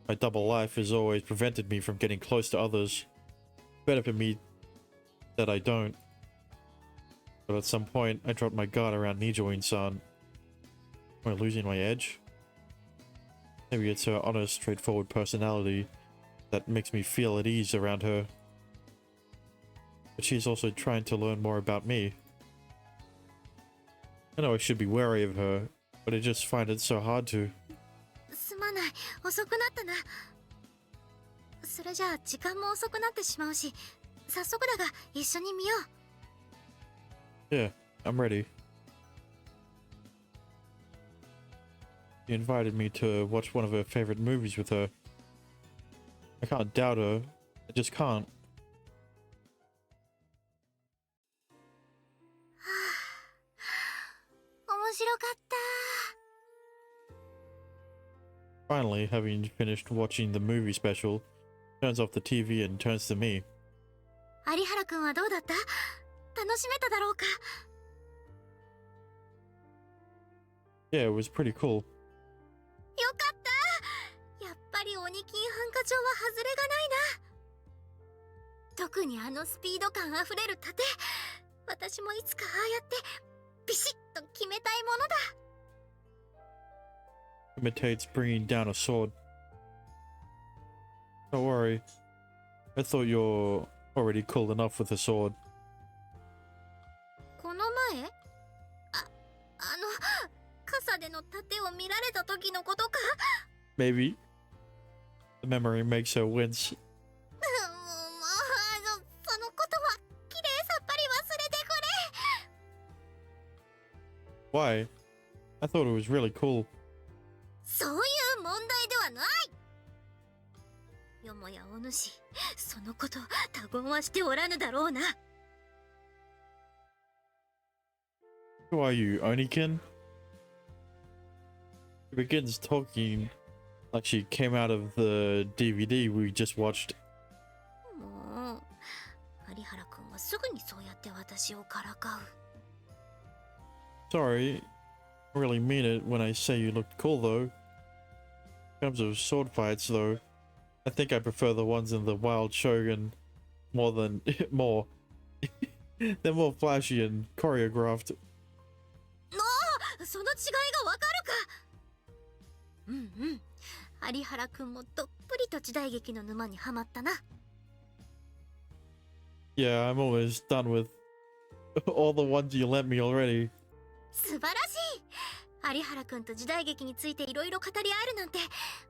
My double life has always prevented me from getting close to others. Better for me that I don't. But at some point, I dropped my guard around Nijoin-san. Am I losing my edge? Maybe it's her honest, straightforward personality that makes me feel at ease around her. But she's also trying to learn more about me. I know I should be wary of her, but I just find it so hard to. すまない、遅くなったな。それじゃあ時間も遅くなってしまうし、早速だが一緒に見よう。 Yeah, I'm ready. She invited me to watch one of her favorite movies with her. I can't doubt her. I just can't. 面白かった。 Finally, having finished watching the movie special, turns off the TV and turns to me. 有原くんはどうだった？楽しめただろうか？ Yeah, it was pretty cool. よかった。やっぱり鬼金ハンカチョウは外れがないな。特にあのスピード感あふれる盾、私もいつかああやってビシッと決めたいものだ。Imitates bringing down a sword. Don't worry. I thought you're already cool enough with a sword. この前、傘での盾を見られた時のことか。Maybe. The memory makes her wince. そのことはきれいさっぱり忘れてくれ。 Why? I thought it was really cool. そういう問題ではない。よもやお主、そのこと他言はしておらぬだろうな。Who are you, Onikin? She begins talking like she came out of the DVD we just watched. もう、有原くんはすぐにそうやって私をからかう。 Sorry, I really mean it when I say you looked cool though. In terms of sword fights though, I think I prefer the ones in the Wild Shogun more than more. They're more flashy and choreographed. その違いがわかるか。うんうん、有原くんもどっぷりと時代劇の沼にはまったな。 Yeah, I'm almost done with all the ones you lent me already. 素晴らしい。有原くんと時代劇についていろいろ語り合えるなんて、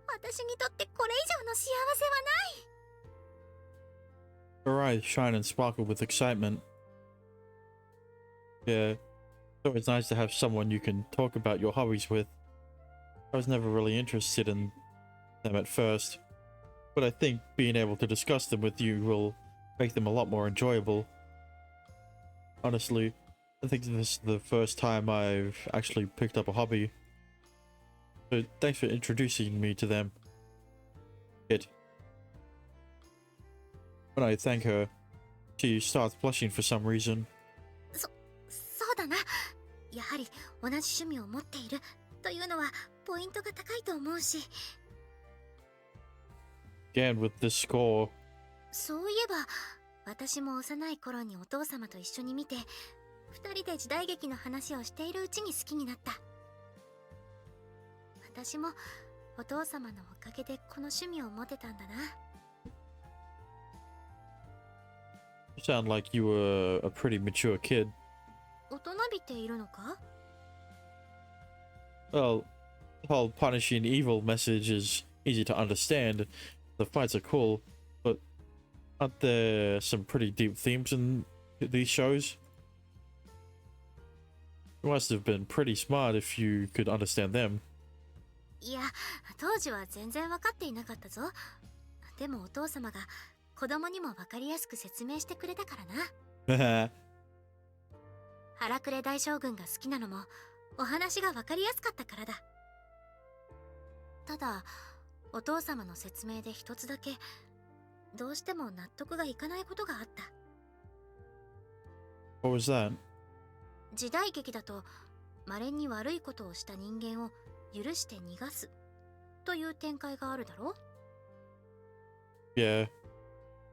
私にとってこれ以上の幸せはない。 Her eyes shine and sparkle with excitement. Yeah, so it's nice to have someone you can talk about your hobbies with. I was never really interested in them at first, but I think being able to discuss them with you will make them a lot more enjoyable. Honestly, I think this is the first time I've actually picked up a hobby. So thanks for introducing me to them. When I thank her, she starts blushing for some reason. そうだな。やはり同じ趣味を持っているというのはポイントが高いと思うし。 Again with this score. そういえば、私も幼い頃にお父様と一緒に見て、二人で時代劇の話をしているうちに好きになった。私もお父様のおかげでこの趣味を持てたんだな。 You sound like you were a pretty mature kid. 大人びているのか？ Well, the whole punishing evil message is easy to understand. The fights are cool, but aren't there some pretty deep themes in these shows? You must have been pretty smart if you could understand them. いや、当時は全然分かっていなかったぞ。でもお父様が子供にも分かりやすく説明してくれたからな。荒くれ大将軍が好きなのもお話が分かりやすかったからだ。ただ、お父様の説明で一つだけどうしても納得がいかないことがあった。 What was that? 時代劇だと稀に悪いことをした人間を許して逃がすという展開があるだろう。 Yeah,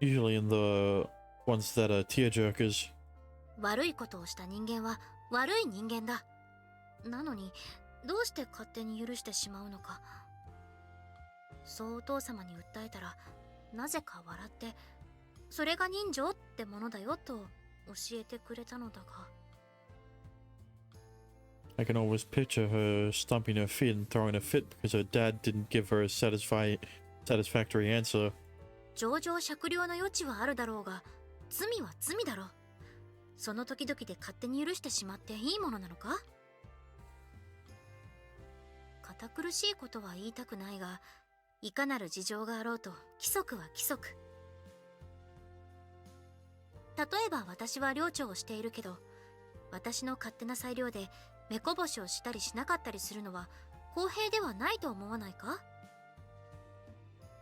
usually in the ones that are tearjerkers. 悪いことをした人間は悪い人間だ。なのにどうして勝手に許してしまうのか。そうお父様に訴えたら、なぜか笑ってそれが人情ってものだよと教えてくれたのだが。 I can always picture her stomping her feet and throwing a fit because her dad didn't give her a satisfactory answer. 情状酌量の余地はあるだろうが、罪は罪だろう。その時々で勝手に許してしまっていいものなのか？堅苦しいことは言いたくないが、いかなる事情があろうと規則は規則。例えば私は寮長をしているけど、私の勝手な裁量で目こぼしをしたりしなかったりするのは公平ではないと思わないか？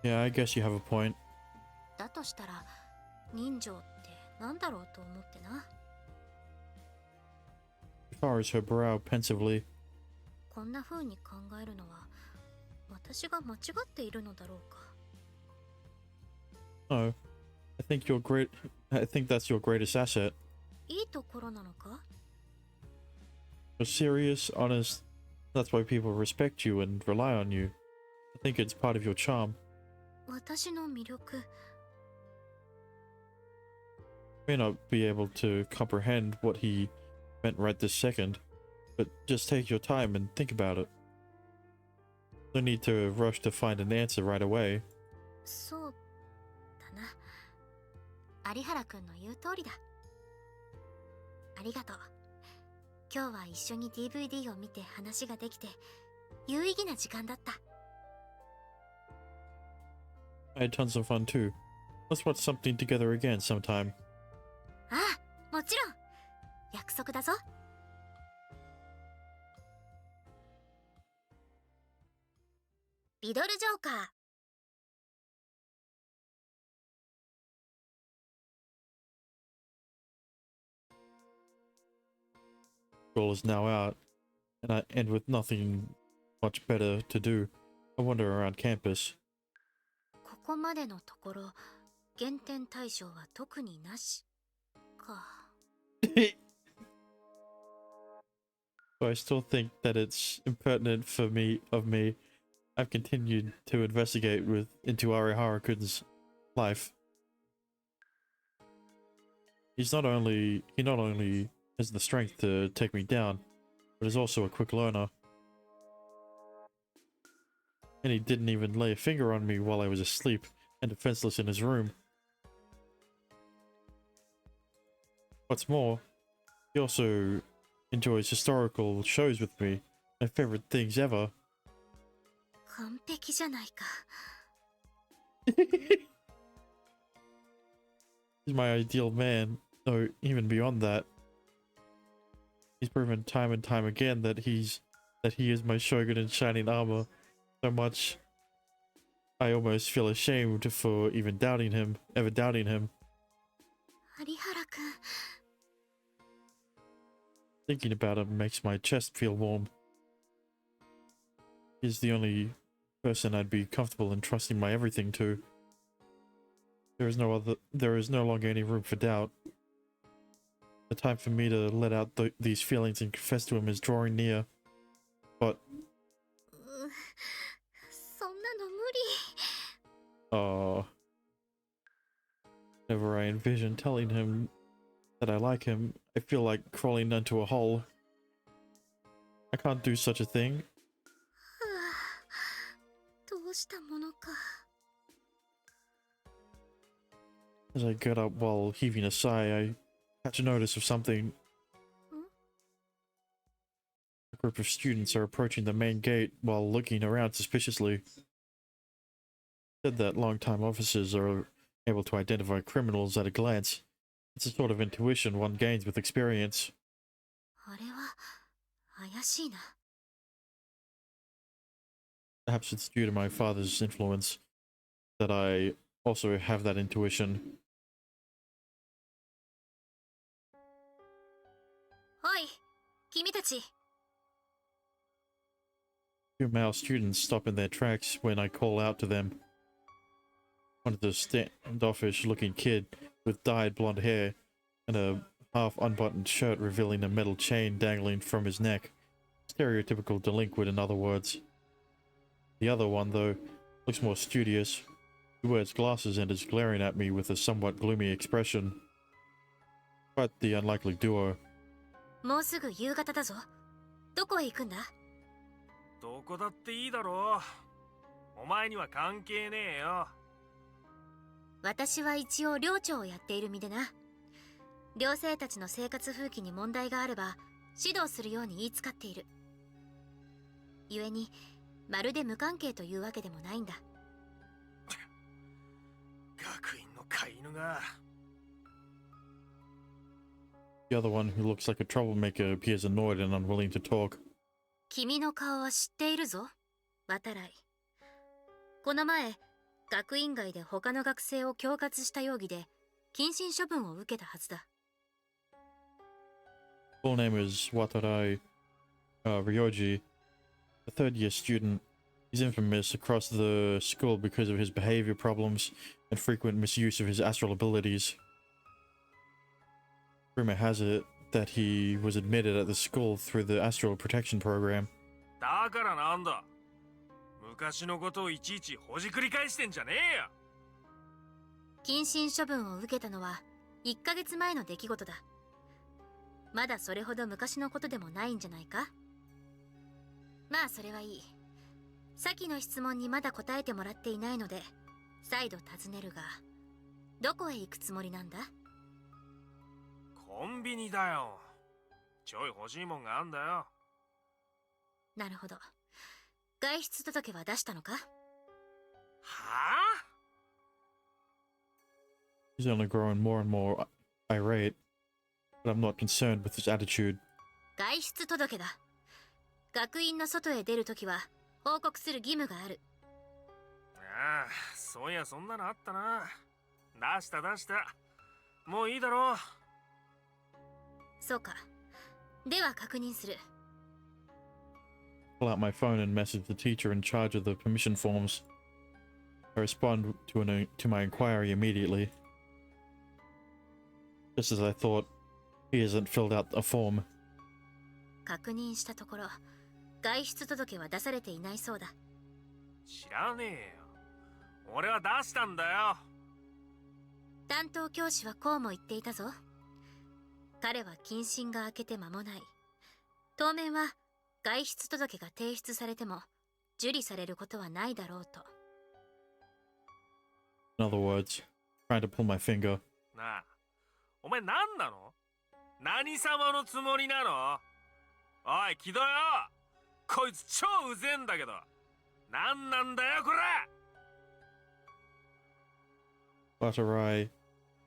Yeah, I guess you have a point. だとしたら人情って何だろうと思ってな。 She furrows her brow pensively. こんな風に考えるのは私が間違っているのだろうか。 No, I think that's your greatest asset. いいところなのか？ You're serious, honest. That's why people respect you and rely on you. I think it's part of your charm. 私の魅力。 You may not be able to comprehend what he meant right this second, but just take your time and think about it. No need to rush to find an answer right away. そうだな。有原くんの言う通りだ。ありがとう。今日は一緒に DVD を見て話ができて有意義な時間だった。 I had tons of fun too. Let's watch something together again sometime. ああ、もちろん。約束だぞ。リドルジョーカー。School is now out, and I end with nothing much better to do. I wander around campus. ここまでのところ減点対象は特になしか。 But I still think that it's impertinent of me. I've continued to investigate into Arihara-kun's life. He not only has the strength to take me down, but is also a quick learner. And he didn't even lay a finger on me while I was asleep and defenseless in his room. What's more, he also enjoys historical shows with me, my favorite things ever. 完璧じゃないか。 He's my ideal man, though even beyond that. He's proven time and time again that he is my shogun in shining armor, so much I almost feel ashamed for ever doubting him. 有原くん。 Thinking about him makes my chest feel warm. He's the only person I'd be comfortable entrusting my everything to. There is no longer any room for doubt. The time for me to let out these feelings and confess to him is drawing near. But そんなの無理。 whenever I envision telling him that I like him, I feel like crawling into a hole. I can't do such a thing. どうしたものか。 As I get up while heaving a sigh, I catch notice of something. A group of students are approaching the main gate while looking around suspiciously. Said that long-time officers are able to identify criminals at a glance. It's a sort of intuition one gains with experience. あれは怪しいな。 Perhaps it's due to my father's influence that I also have that intuition. おい、君たち。 Two male students stop in their tracks when I call out to them. One is a standoffish-looking kid with dyed blonde hair and a half-unbuttoned shirt revealing a metal chain dangling from his neck. Stereotypical delinquent, in other words. The other one, though, looks more studious. He wears glasses and is glaring at me with a somewhat gloomy expression. Quite the unlikely duo. もうすぐ夕方だぞ。どこへ行くんだ？どこだっていいだろう。お前には関係ねえよ。私は一応寮長をやっている身でな。寮生たちの生活風紀に問題があれば指導するように言いつかっている。故にまるで無関係というわけでもないんだ。学院の飼い犬が。The other one, who looks like a troublemaker, appears annoyed and unwilling to talk. 君の顔は知っているぞ、渡来。この前、学院外で他の学生を恐喝した容疑で謹慎処分を受けたはずだ。Full name is Watarai Ryoji. a third-year student. He's infamous across the school because of his behavior problems and frequent misuse of his astral abilities. Rumor has it that he was admitted at the school through the astral protection program. だからなんだ。昔のことをいちいちほじくり返してんじゃねえよ。謹慎処分を受けたのは1ヶ月前の出来事だ。まだそれほど昔のことでもないんじゃないか。まあそれはいい。先の質問にまだ答えてもらっていないので再度尋ねるが、どこへ行くつもりなんだ？コンビニだよ。ちょい欲しいもんがあんだよ。なるほど。外出届は出したのか？はあ？ He's only growing more and more irate, but I'm not concerned with his attitude. 外出届だ。学院の外へ出るときは報告する義務がある。ああ、そういやそんなのあったな。出した出した。もういいだろう。そうか。では確認する。Pull out my phone and message the teacher in charge of the permission forms. I respond to my inquiry immediately. Just as I thought, he hasn't filled out a form. 確認したところ、外出届は出されていないそうだ。知らねえよ。俺は出したんだよ。担当教師はこうも言っていたぞ。彼は謹慎が明けて間もない。当面は外出届が提出されても受理されることはないだろうと。In other words, trying to pull my finger. なあ、お前何なの？何様のつもりなの？おい、木戸よ！こいつ超うぜえんだけど。何なんだよ、これ！ After I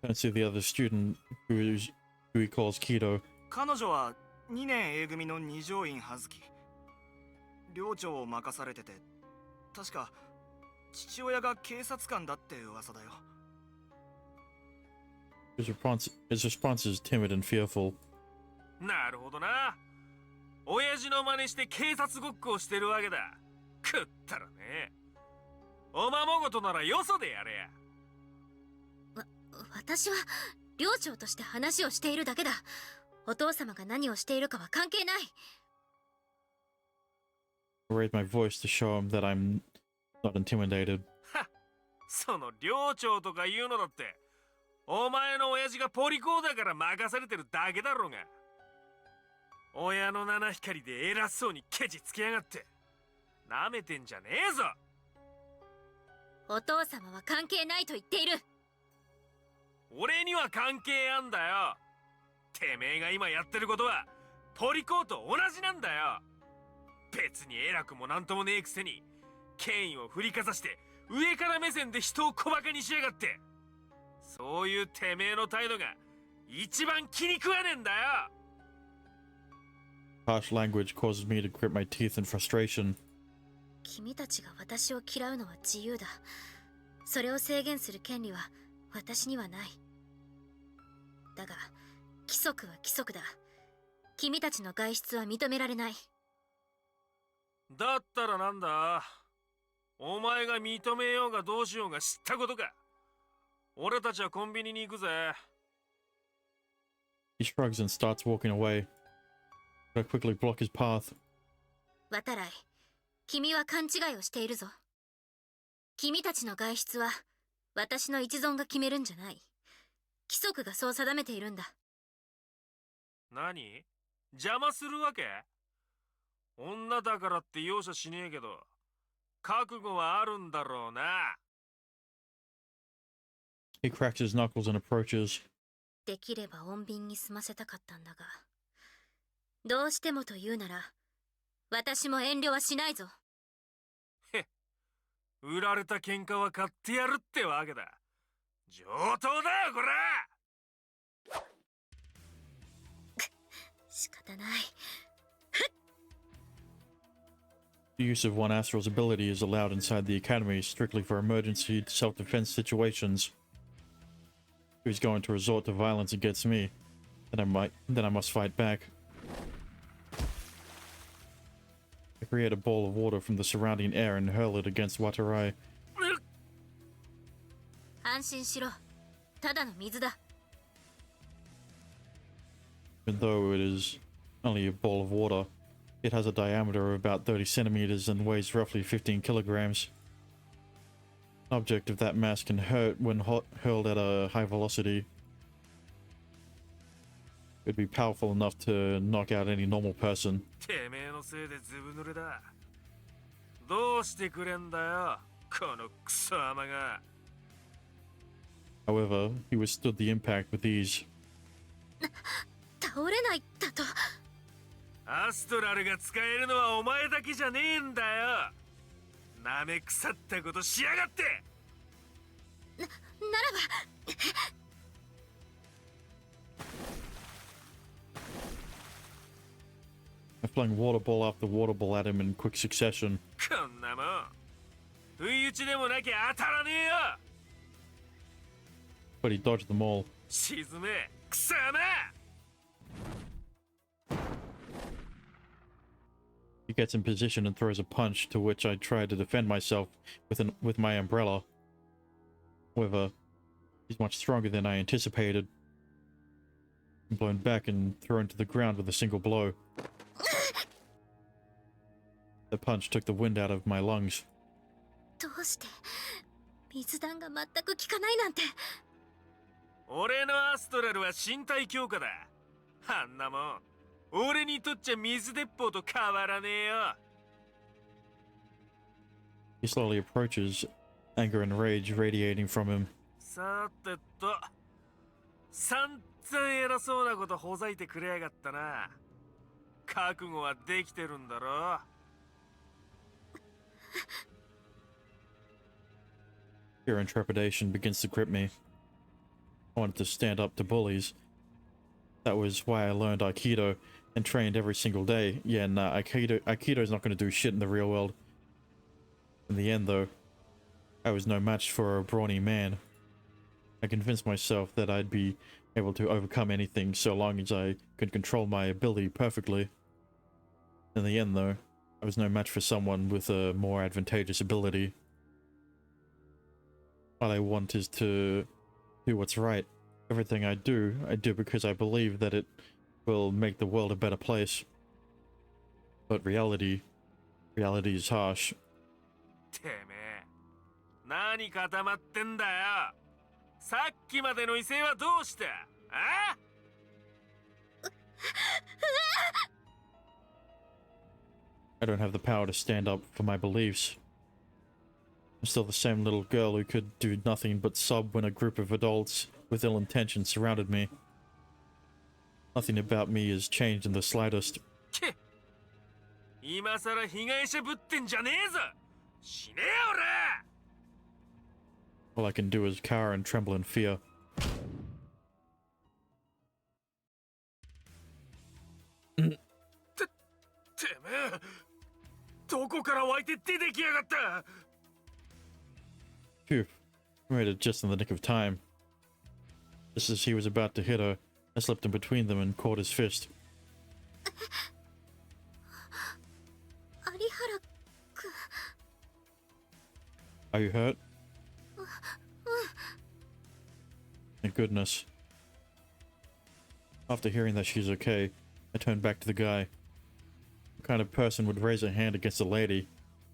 turn to the other student who he calls Kido. 彼女は2年 A 組の二条院葉月。寮長を任されてて、確か父親が警察官だって噂だよ。His response is timid and fearful. なるほどな。親父の真似して警察ごっこをしてるわけだ。食ったらね。おままごとならよそでやれや。私は寮長として話をしているだけだ。お父様が何をしているかは関係ない。I raise my voice to show him that I'm not intimidated. その寮長とか言うのだって、お前の親父がポリコーだから任されてるだけだろうが。親の七光で偉そうにケチつけやがって。なめてんじゃねえぞ。お父様は関係ないと言っている。俺には関係あんだよ。てめえが今やってることはポリコーと同じなんだよ。別に偉くもなんともねえくせに権威を振りかざして上から目線で人を小馬鹿にしやがって。そういうてめえの態度が一番気に食わねえんだよ。 Harsh language causes me to grip my teeth in frustration. 君たちが私を嫌うのは自由だ。それを制限する権利は私にはない。だが規則は規則だ。君たちの外出は認められない。だったらなんだ。お前が認めようがどうしようが知ったことか。俺たちはコンビニに行くぜ。 He shrugs and starts walking away. But I quickly block his path. 渡来、君は勘違いをしているぞ。君たちの外出は私の一存が決めるんじゃない。規則がそう定めているんだ。何？邪魔するわけ？女だからって容赦しねえけど、覚悟はあるんだろうな。He cracks his knuckles and approaches. できれば穏便に済ませたかったんだが、どうしてもと言うなら私も遠慮はしないぞ。へっ、売られた喧嘩は買ってやるってわけだ。上等だよこれ。仕方ない。 The use of one astral's ability is allowed inside the academy strictly for emergency self-defense situations. If he's going to resort to violence against me, then I must fight back. I create a ball of water from the surrounding air and hurl it against Watarai. 安心しろ。ただの水だ。 Even though it is only a ball of water, it has a diameter of about 30 centimeters and weighs roughly 15 kilograms. An object of that mass can hurt when hurled at a high velocity. It would be powerful enough to knock out any normal person. てめえのせいでずぶ濡れだ。どうしてくれんだよ、このクソ甘が。 However, he withstood the impact with ease. 倒れないだと。アストラルが使えるのはお前だけじゃねえんだよ。なめ腐ったことしやがって。ならば。 I flung water ball after water ball at him in quick succession. こんなもん不意打ちでもなきゃ当たらねえよ。 But he dodged them all. 沈めクソ甘。 He gets in position and throws a punch, to which I try to defend myself with my umbrella. However, he's much stronger than I anticipated. I'm blown back and thrown to the ground with a single blow. The punch took the wind out of my lungs. どうして水弾が全く効かないなんて。 俺のアストラルは身体強化だ。あんなもん俺にとっちゃ水鉄砲と変わらねえよ。 He slowly approaches, anger and rage radiating from him. さてと散々偉そうなことほざいてくれやがったな。覚悟はできてるんだろ。 Fear and trepidation begins to grip me. I wanted to stand up to bullies. That was why I learned Aikido and trained every single day. Yeah, nah, Aikido's not going to do shit in the real world. In the end, though, I was no match for a brawny man. I convinced myself that I'd be able to overcome anything so long as I could control my ability perfectly. In the end, though, I was no match for someone with a more advantageous ability. All I want is to do what's right. Everything I do because I believe that it will make the world a better place. But reality is harsh. てめえ何固まってんだよ。さっきまでの威勢はどうした？あ？ I don't have the power to stand up for my beliefs. I'm still the same little girl who could do nothing but sob when a group of adults with ill intention surrounded me. Nothing about me has changed in the slightest. 今さら被害者ぶってんじゃねえぞ。死ねえ俺。 All I can do is cower and tremble in fear. てめえどこから湧いて出てきやがった。 Phew, I made it just in the nick of time. Just as he was about to hit her, I slipped in between them and caught his fist. 有原君。 Are you hurt? Thank goodness. After hearing that she's okay, I turned back to the guy. What kind of person would raise a hand against a lady?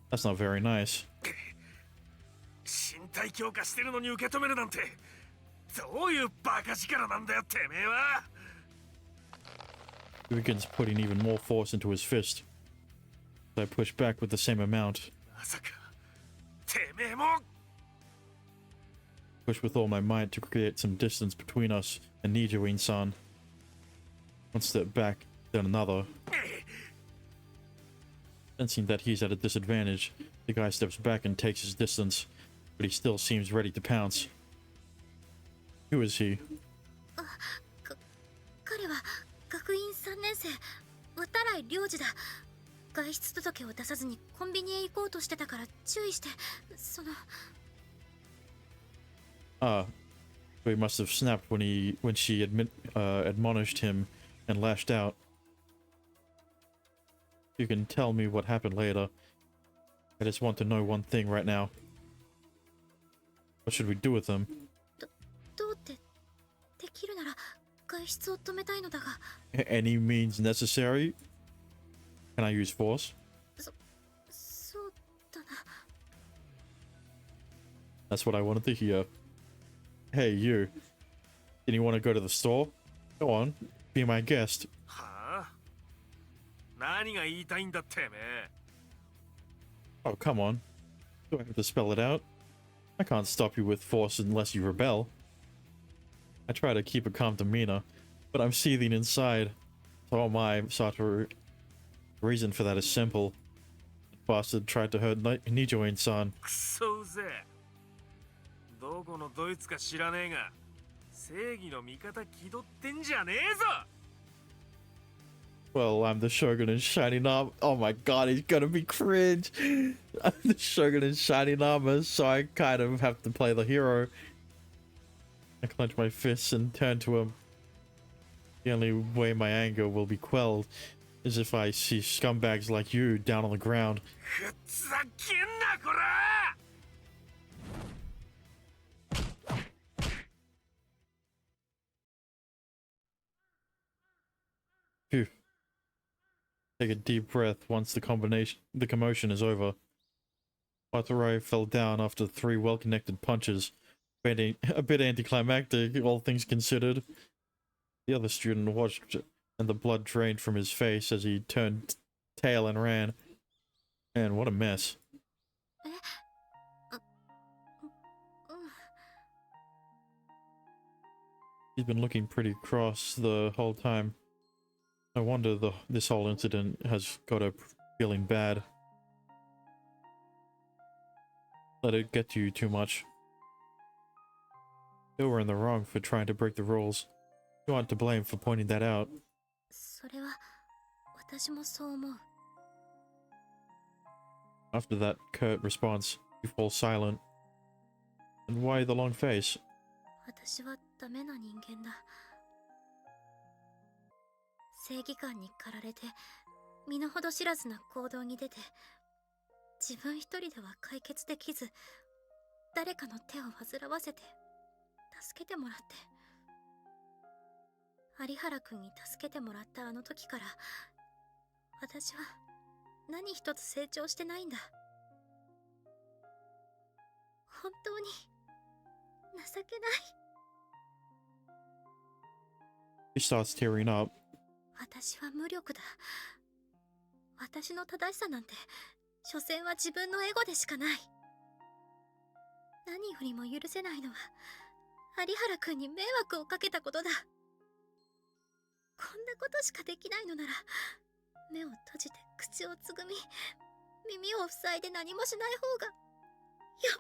That's not very nice. 身体強化してるのに受け止めるなんてどういうバカ力なんだよてめえは。 He begins putting even more force into his fist. I push back with the same amount. まさかてめえも。 Push with all my might to create some distance between us and Nijuin-san. One step back, then another. Sensing that he's at a disadvantage, the guy steps back and takes his distance, but he still seems ready to pounce. Who is he? 彼は学院3年生渡来良二だ。外出届を出さずにコンビニへ行こうとしてたから注意して。その Ah, so he must have snapped when she admonished him and lashed out. You can tell me what happened later. I just want to know one thing right now. What should we do with them? どうってできるなら外出を止めたいのだが。 Any means necessary? Can I use force? そうだな。 That's what I wanted to hear. Hey, you. Didn't you want to go to the store? Go on, be my guest. はあ、何が言いたいんだってめえ。 Oh, come on. Do I have to spell it out? I can't stop you with force unless you rebel. I try to keep a calm demeanor, but I'm seething inside. So am I, Satoru. The reason for that is simple. The bastard tried to hurt Nijoin-san. くそうぜ。どこのドイツか知らねえが、正義の味方気取ってんじゃねえぞ。 Well, I'm the Shogun in shining armor. Oh my god, he's gonna be cringe. I'm the Shogun in shining armor, so I kind of have to play the hero. I clench my fists and turn to him. The only way my anger will be quelled is if I see scumbags like you down on the ground. ふざけんなこら。 Phew. Take a deep breath once the commotion is over. Watarai fell down after 3 well-connected punches. A bit anticlimactic, all things considered. The other student watched, and the blood drained from his face as he turned tail and ran. Man, what a mess. He's been looking pretty cross the whole time. No wonder this whole incident has got her feeling bad. Let it get to you too much. You were in the wrong for trying to break the rules. You aren't to blame for pointing that out. それは私もそう思う。 After that curt response, you fall silent. And why the long face? 私はダメな人間だ。正義感に駆られて身の程知らずな行動に出て、自分一人では解決できず、誰かの手を煩わせて助けてもらって、有原くんに助けてもらったあの時から私は何一つ成長してないんだ。本当に情けない。 He starts tearing up. 私は無力だ。私の正しさなんて所詮は自分のエゴでしかない。何よりも許せないのは有原くんに迷惑をかけたことだ。こんなことしかできないのなら目を閉じて口をつぐみ、耳を塞いで何もしない方がよっ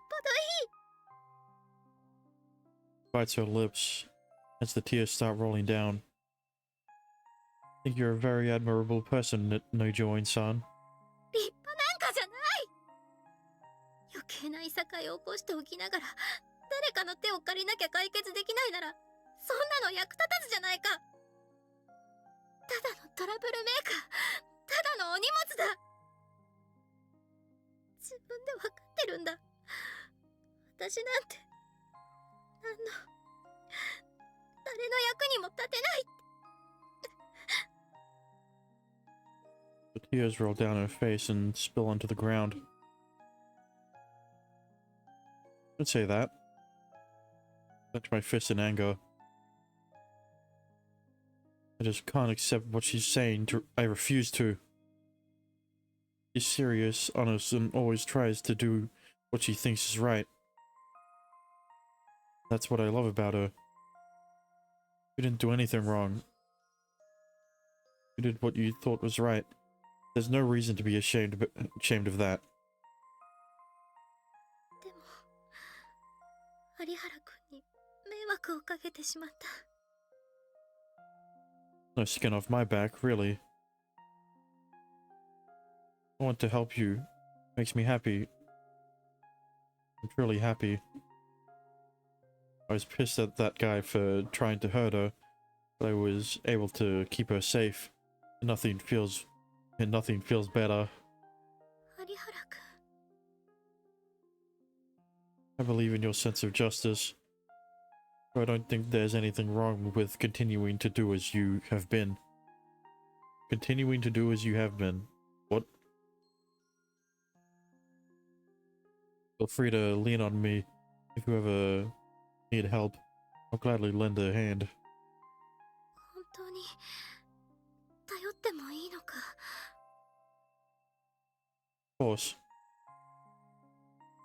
ぽどいい。 Bites her lips as the tears start rolling down. I think you're a very admirable person, Nojoin-san. 立派なんかじゃない。余計ないさかいを起こしておきながら誰かの手を借りなきゃ解決できないならそんなの役立たずじゃないか。ただのトラブルメーカー、ただのお荷物だ。自分で分かってるんだ。私なんて誰の役にも立てないって。 The tears roll down her face and spill onto the ground. Don't say that. Clench my fist in anger. I just can't accept what she's saying. I refuse to. She's serious, honest, and always tries to do what she thinks is right. That's what I love about her. You didn't do anything wrong. You did what you thought was right. There's no reason to be ashamed of that. でも有原くんに迷惑をかけてしまった。 No skin off my back, really. I want to help you. Makes me happy. I'm truly happy. I was pissed at that guy for trying to hurt her, but I was able to keep her safe. Nothing feels and nothing feels better. 有原くん I believe in your sense of justice. I don't think there's anything wrong with continuing to do as you have been. Continuing to do as you have been. What? Feel free to lean on me if you ever need help. I'll gladly lend a hand. 本当に頼ってもいいのか Of course.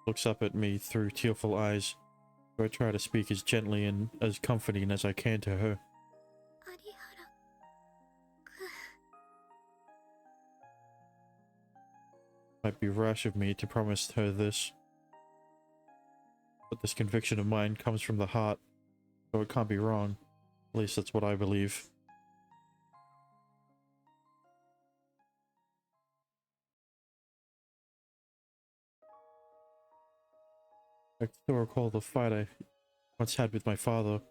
Looks up at me through tearful eyes. I try to speak as gently and as comforting as I can to her. 有原くん Might be rash of me to promise her this, but this conviction of mine comes from the heart, so it can't be wrong. At least that's what I believe. I still recall the fight I once had with my father.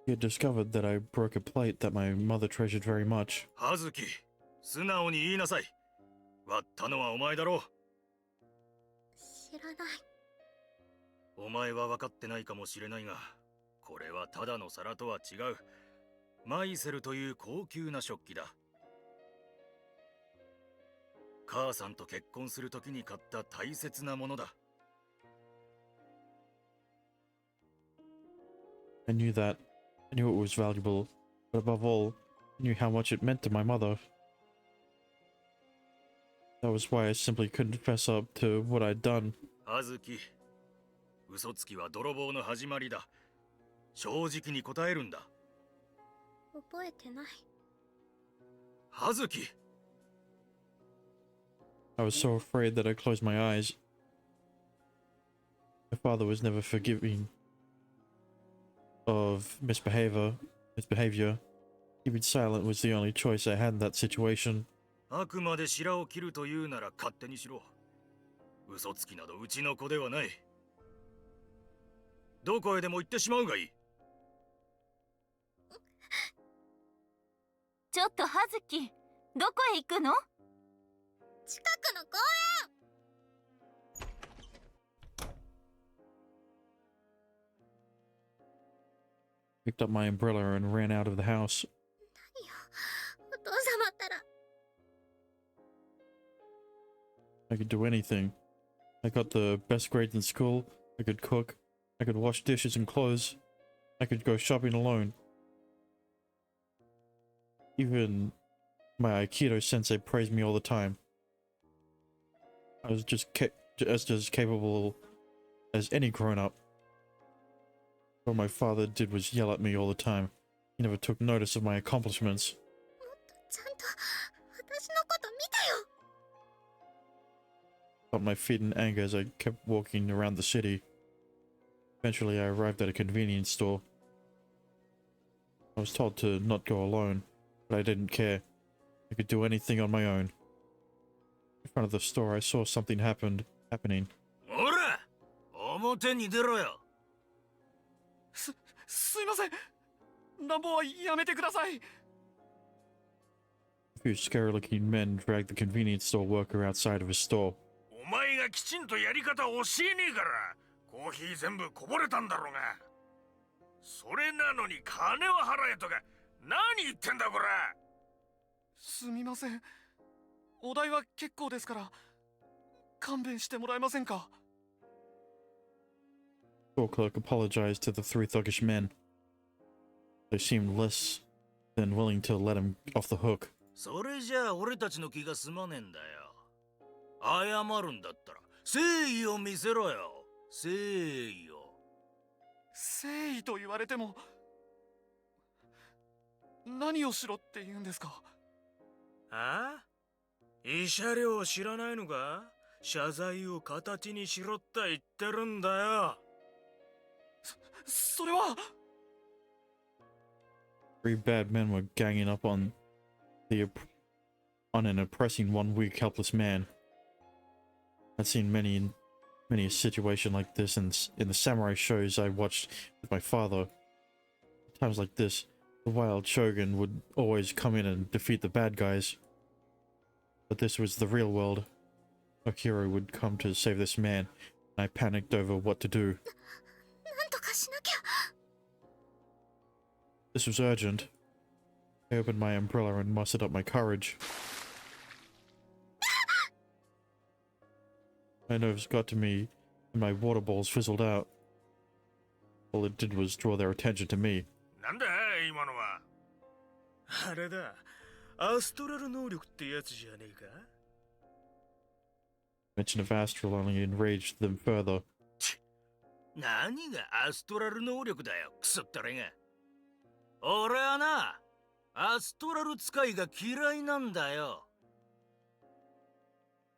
He had discovered that I broke a plate that my mother treasured very much. 葉月、素直に言いなさい。割ったのはお前だろう。知らないお前は分かってないかもしれないが、これはただの皿とは違う。マイセルという高級な食器だ。母さんと結婚するときに買った大切なものだ。I knew that. I knew it was valuable, but above all, I knew how much it meant to my mother. That was why I simply couldn't fess up to what I'd done. 葉月、嘘つきは泥棒の始まりだ。正直に答えるんだ。覚えてない葉月 I was so afraid that I closed my eyes. My father was never forgiving of misbehavior. Keeping silent was the only choice I had in that situation. あくまで白を切るというなら勝手にしろ。嘘つきなどうちの子ではない。どこへでも行ってしまうがいい。ちょっと葉月、どこへ行くの？近くの公園 Picked up my umbrella and ran out of the house. 何よお父様ったら I could do anything. I got the best grades in school. I could cook. I could wash dishes and clothes. I could go shopping alone. Even my Aikido sensei praised me all the time. I was just as capable as any grown-up. All my father did was yell at me all the time. He never took notice of my accomplishments. もっとちゃんと私のこと見てよ Felt my feet in anger as I kept walking around the city. Eventually, I arrived at a convenience store. I was told to not go alone, but I didn't care. I could do anything on my own. In front of the store, I saw something happening. ほら、表に出ろよ。すいません。乱暴はやめてください。A few scary-looking men dragged the convenience store worker outside of his store. お前がきちんとやり方を教えねえからコーヒー全部こぼれたんだろうが。それなのに金は払えとか何言ってんだこら。すみません。お代は結構ですから勘弁してもらえませんか。The store clerk apologized to the three thuggish men. They seemed less than willing to let him off the hook. それじゃあ俺たちの気が済まねえんだよ。謝るんだったら誠意を見せろよ。誠意を。誠意と言われても何をしろって言うんですか。ああ慰謝料を知らないのか。謝罪を形にしろって言ってるんだよ。それは。Three bad men were ganging up on an oppressing one weak helpless man. I'd seen many a situation like this in the samurai shows I watched with my father. Times like this, the wild shogun would always come in and defeat the bad guys. But this was the real world. A hero would come to save this man, and I panicked over what to do. なんとかしなきゃ。 This was urgent. I opened my umbrella and mustered up my courage. My nerves got to me, and my water balls fizzled out. All it did was draw their attention to me. なんだ今のは。あれだ、アストラル能力ってやつじゃねえか。 Mention of astral only enraged them further. 何がアストラル能力だよ、クソったれが。俺はな、アストラル使いが嫌いなんだよ。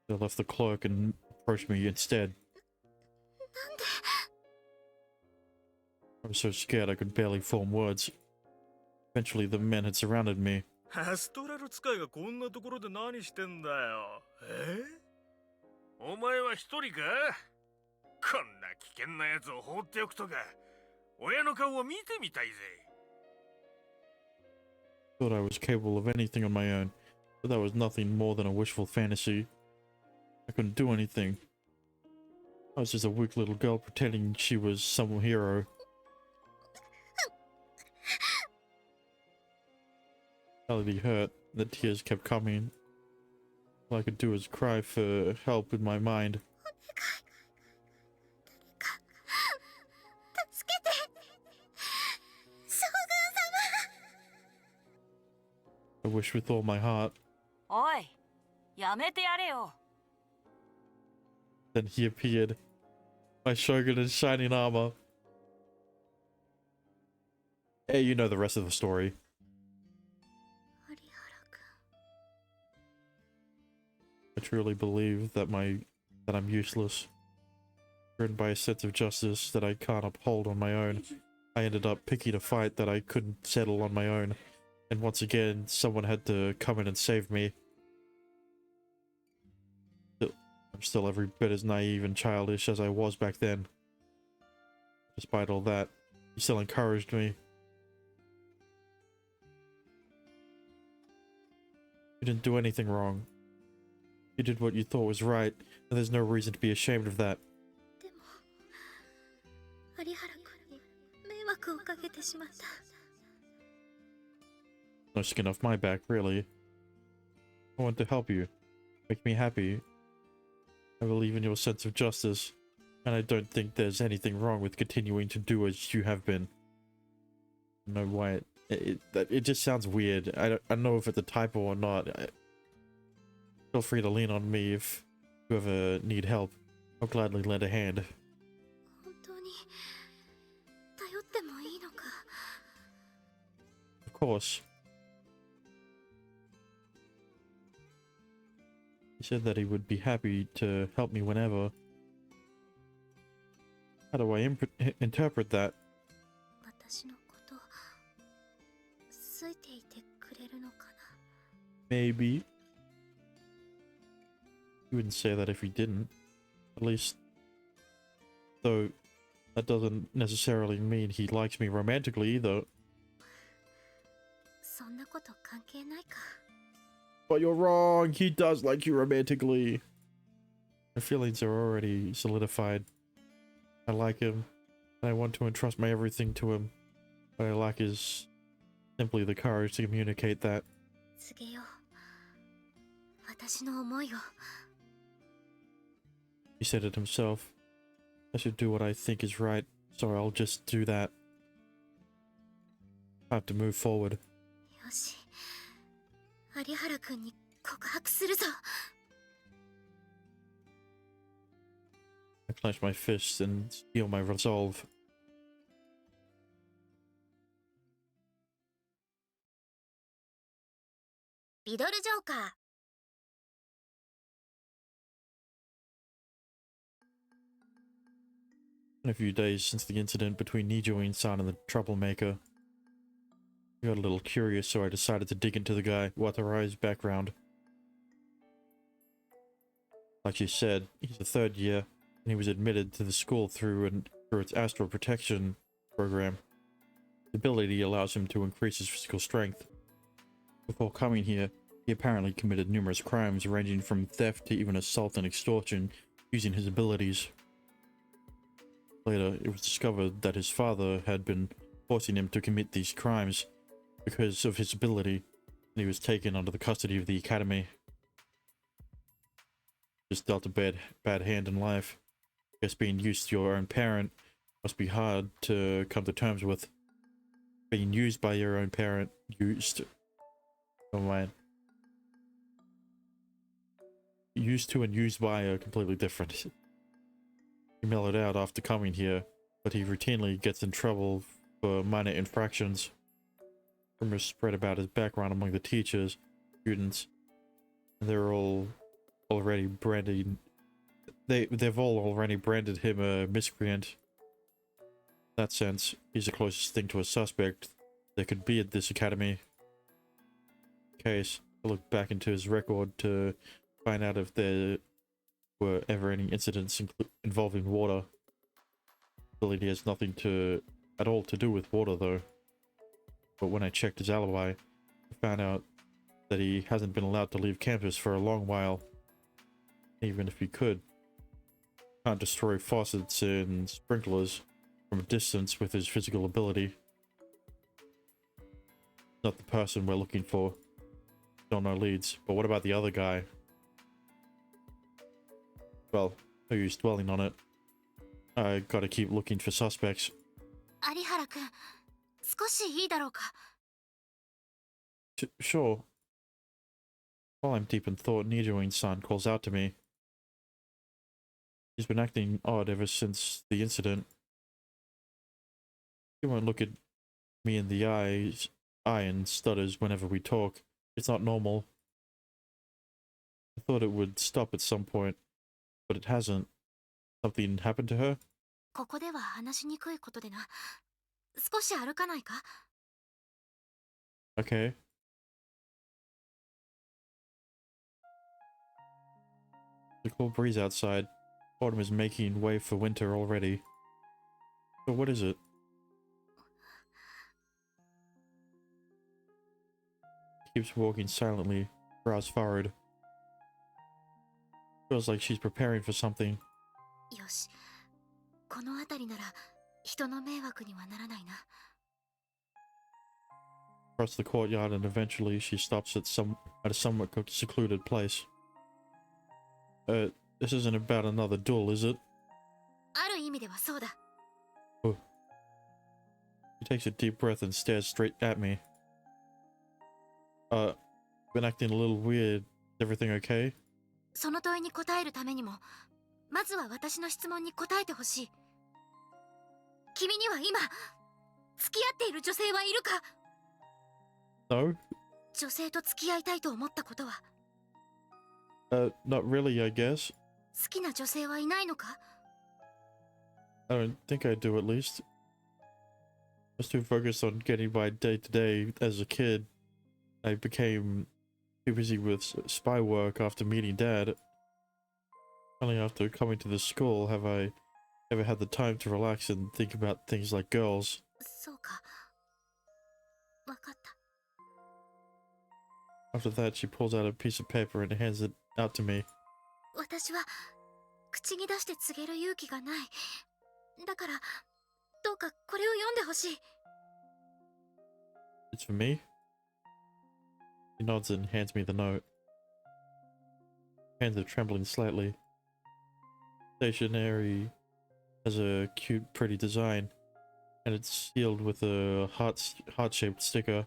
They left the cloak and approached me instead. なんで。 I was so scared I could barely form words. Eventually the men had surrounded me. アストラル使いがこんなところで何してんだよ。お前は一人か？こんな危険なやつを放っておくとか、親の顔を見てみたいぜ。 Thought I was capable of anything on my own, but that was nothing more than a wishful fantasy. I couldn't do anything. I was just a weak little girl pretending she was some hero. Melody hurt. The tears kept coming. All I could do was cry for help in my mind. 助けて。将軍様。 I wish with all my heart. おい、やめてやれよ。 Then he appeared. My shogun in shining armor. Hey, you know the rest of the story. 有原君。 I truly believe that I'm useless. Driven by a sense of justice that I can't uphold on my own, I ended up picking a fight that I couldn't settle on my own, and once again, someone had to come in and save me. I'm still every bit as naive and childish as I was back then. Despite all that, he still encouraged me. You didn't do anything wrong. You did what you thought was right, and there's no reason to be ashamed of that. でも有原君に迷惑をかけてしまった。 No skin off my back, really. I want to help you. Make me happy. I believe in your sense of justice, and I don't think there's anything wrong with continuing to do as you have been. I don't know why it just sounds weird. I don't know if it's a typo or not. Feel free to lean on me if you ever need help. I'll gladly lend a hand. 本当に頼ってもいいのか。 Of course. He said that he would be happy to help me whenever. How do I interpret that? 私のこと好いていてくれるのかな。 Maybe. He wouldn't say that if he didn't. At least. Though, that doesn't necessarily mean he likes me romantically either. そんなこと関係ないか。 But you're wrong! He does like you romantically! My feelings are already solidified. I like him, and I want to entrust my everything to him. What I lack is simply the courage to communicate that. 告げよう。私の思いを。 He said it himself. I should do what I think is right, so I'll just do that. I have to move forward. よし。有原君に告白するぞ。 I clench my fists and steel my resolve. リドルジョーカー。 In a few days since the incident between Nijo-san and the troublemaker, I got a little curious, so I decided to dig into the guy Watarai's background. Like she said, he's a third year, and he was admitted to the school through its astral protection program. The ability allows him to increase his physical strength. Before coming here, He apparently committed numerous crimes ranging from theft to even assault and extortion using his abilities. Later, it was discovered that his father had been forcing him to commit these crimes because of his ability, and he was taken under the custody of the academy. Just dealt a bad hand in life. Guess being used to your own parent must be hard to come to terms with. Being used by your own parent. Used. Oh man. Used to and used by are completely different. He mellowed out after coming here, but he routinely gets in trouble for minor infractions. Rumors spread about his background among the teachers, students, and they're all already branding. They've all already branded him a miscreant. In that sense, he's the closest thing to a suspect there could be at this academy. Case, I looked back into his record to find out if there were ever any incidents involving water. Ability has nothing at all to do with water though. But when I checked his alibi, I found out that he hasn't been allowed to leave campus for a long while. Even if he could, can't destroy faucets and sprinklers from a distance with his physical ability. Not the person we're looking for. Don't know leads, but what about the other guy? Well, no use dwelling on it. I gotta keep looking for suspects. 有原くん、少しいいだろうか。Sure. While I'm deep in thought, Nidoing-san calls out to me. He's been acting odd ever since the incident. He won't look at me in the eye and stutters whenever we talk. It's not normal. I thought it would stop at some point, but it hasn't. Something happened to her? ここでは話しにくいことでな。少し歩かないか？ Okay. The cool breeze outside. Autumn is making way for winter already. So what is it? Keeps walking silently, brows furrowed. Feels like she's preparing for something. よし。この辺りなら人の迷惑にはならないな。Across the courtyard, and eventually she stops at a somewhat secluded place. This isn't about another duel, is it? ある意味ではそうだ。Oh. She takes a deep breath and stares straight at me. Been acting a little weird. Is everything okay? その問いに答えるためにも、まずは私の質問に答えてほしい。君には今、付き合っている女性はいるか？ No? 女性と付き合いたいと思ったことは？ Not really, I guess. 好きな女性はいないのか？ I don't think I do, at least. I was too focused on getting by day to day as a kid. I became too busy with spy work after meeting Dad. Only after coming to this school have I ever had the time to relax and think about things like girls. そうか。わかった。 After that, she pulls out a piece of paper and hands it out to me. 私は口に出して告げる勇気がない。だからどうかこれを読んでほしい。 It's for me? He nods and hands me the note. Hands are trembling slightly. Stationery has a cute, pretty design, and it's sealed with a heart-shaped sticker.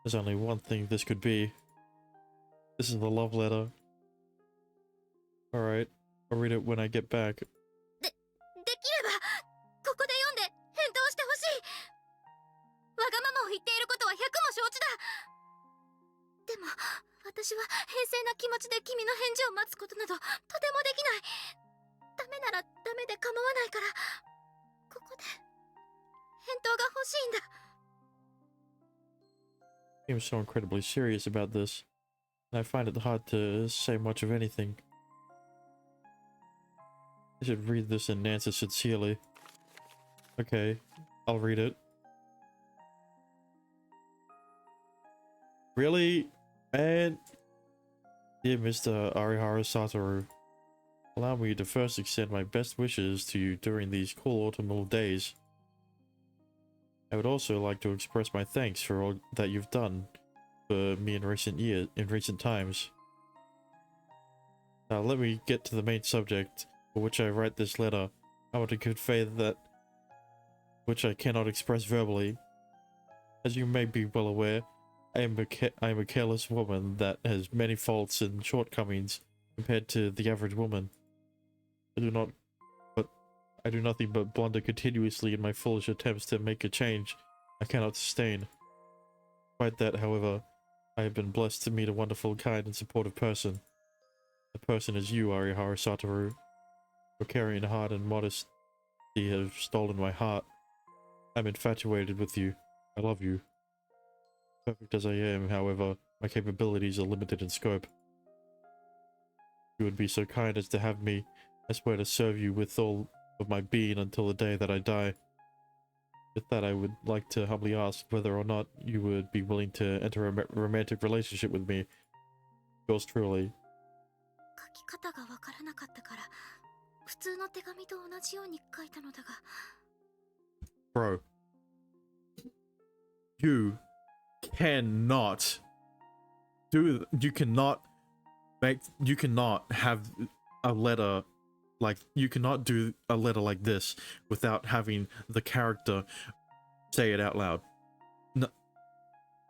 There's only one thing this could be. This is the love letter. Alright, I'll read it when I get back. できればここで読んで返答してほしい。わがままを言っていることは百も承知だ。でも私は平静な気持ちで君の返事を待つことなどとてもできない。ダメならダメで構わないから、ここで返答が欲しいんだ。He was so incredibly serious about this, and I find it hard to say much of anything. I should read this and answer sincerely. Okay, I'll read it. Really? And dear Mr. Arihara Satoru, allow me to first extend my best wishes to you during these cool autumnal days. I would also like to express my thanks for all that you've done for me in recent times. Now let me get to the main subject for which I write this letter. I want to convey that which I cannot express verbally. As you may be well aware, I am a careless woman that has many faults and shortcomings compared to the average woman. I do nothing but blunder continuously in my foolish attempts to make a change I cannot sustain. Despite that, however, I have been blessed to meet a wonderful, kind, and supportive person. The person is you, Arihara Satoru. Your caring heart and modesty have stolen my heart. I'm infatuated with you. I love you. Perfect as I am, however, my capabilities are limited in scope. You would be so kind as to have me. I swear to serve you with all of my being until the day that I die. With that, I would like to humbly ask whether or not you would be willing to enter a romantic relationship with me. Yours truly. 書き方がわからなかったから、普通の手紙と同じように書いたのだが。Bro. You cannot have a letter like, you cannot do a letter like this without having the character say it out loud.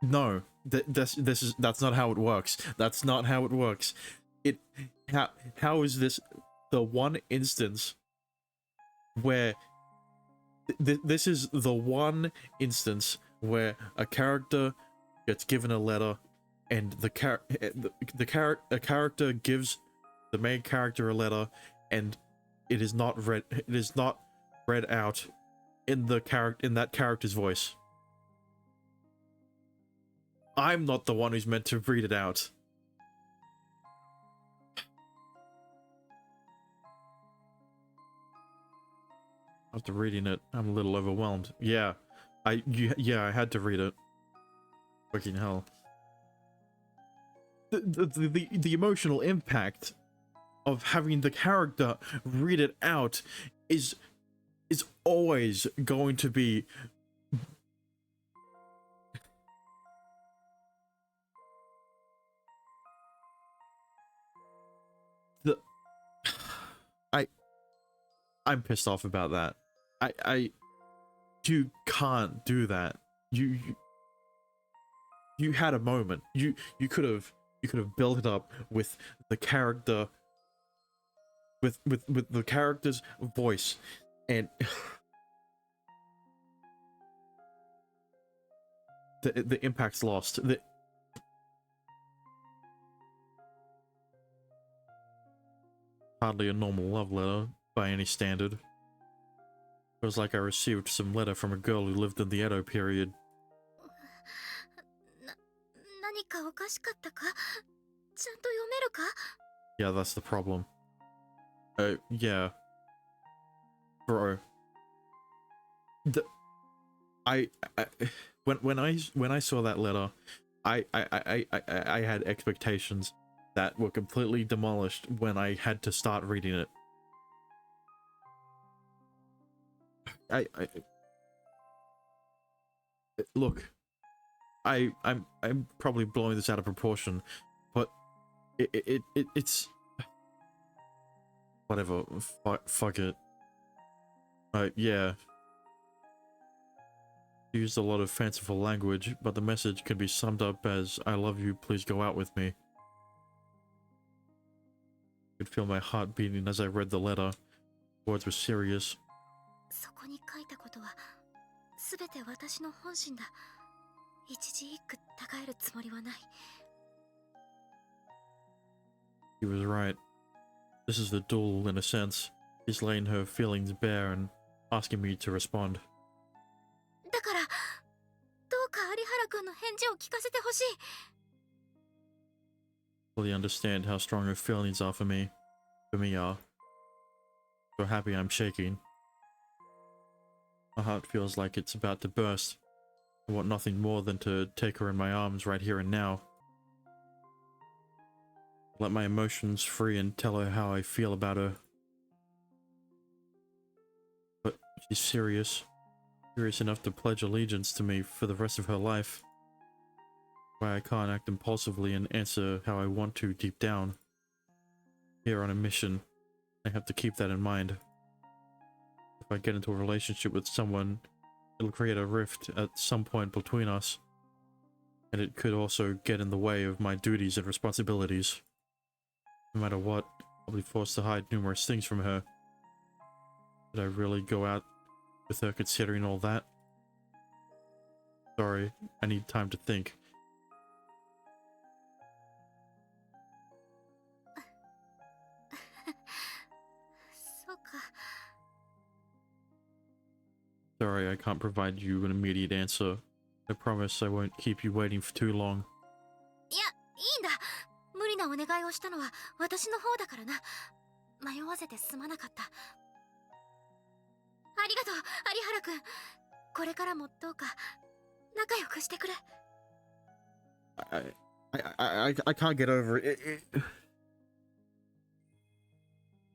No, that's not how it works. That's not how it works. How is this the one instance where this is the one instance where a character gets given a letter and a character gives the main character a letter and it is not read out in that character's voice. I'm not the one who's meant to read it out. After reading it, I'm a little overwhelmed. Yeah, I had to read it. Fucking hell. The emotional impact of having the character read it out is always going to be I'm pissed off about that. You can't do that. You had a moment. You could have built it up with the character, with the character's voice, and the impact's lost. Hardly a normal love letter by any standard. It was like I received some letter from a girl who lived in the Edo period. 何かおかしかったか？ちゃんと読めるか？ Yeah, that's the problem. Yeah. Bro. When I saw that letter, I had expectations that were completely demolished when I had to start reading it. Look, I'm probably blowing this out of proportion, but it's whatever. Fuck it. Yeah. Used a lot of fanciful language, but the message can be summed up as, I love you, please go out with me. I could feel my heart beating as I read the letter. Words were serious. そこに書いたことは全て私の本心だ。一字一句たがえるつもりはない。He was right. This is the duel, in a sense. He's laying her feelings bare and asking me to respond. だからどうか有原君の返事を聞かせてほしい。Fully understand how strong her feelings are for me. So happy I'm shaking. My heart feels like it's about to burst. I want nothing more than to take her in my arms right here and now. let my emotions free and tell her how I feel about her. But she's serious enough to pledge allegiance to me for the rest of her life. Why I can't act impulsively and answer how I want to deep down. Here on a mission, I have to keep that in mind. If I get into a relationship with someone, it'll create a rift at some point between us. And it could also get in the way of my duties and responsibilities. No matter what, I'll be forced to hide numerous things from her. Did I really go out with her considering all that? Sorry, I need time to think. Sorry, I can't provide you an immediate answer. I promise I won't keep you waiting for too long. いや、いいんだ。無理なお願いをしたのは私の方だからな。迷わせてすまなかった。ありがとう、有原くん。これからもどうか仲良くしてくれ。I can't get over it.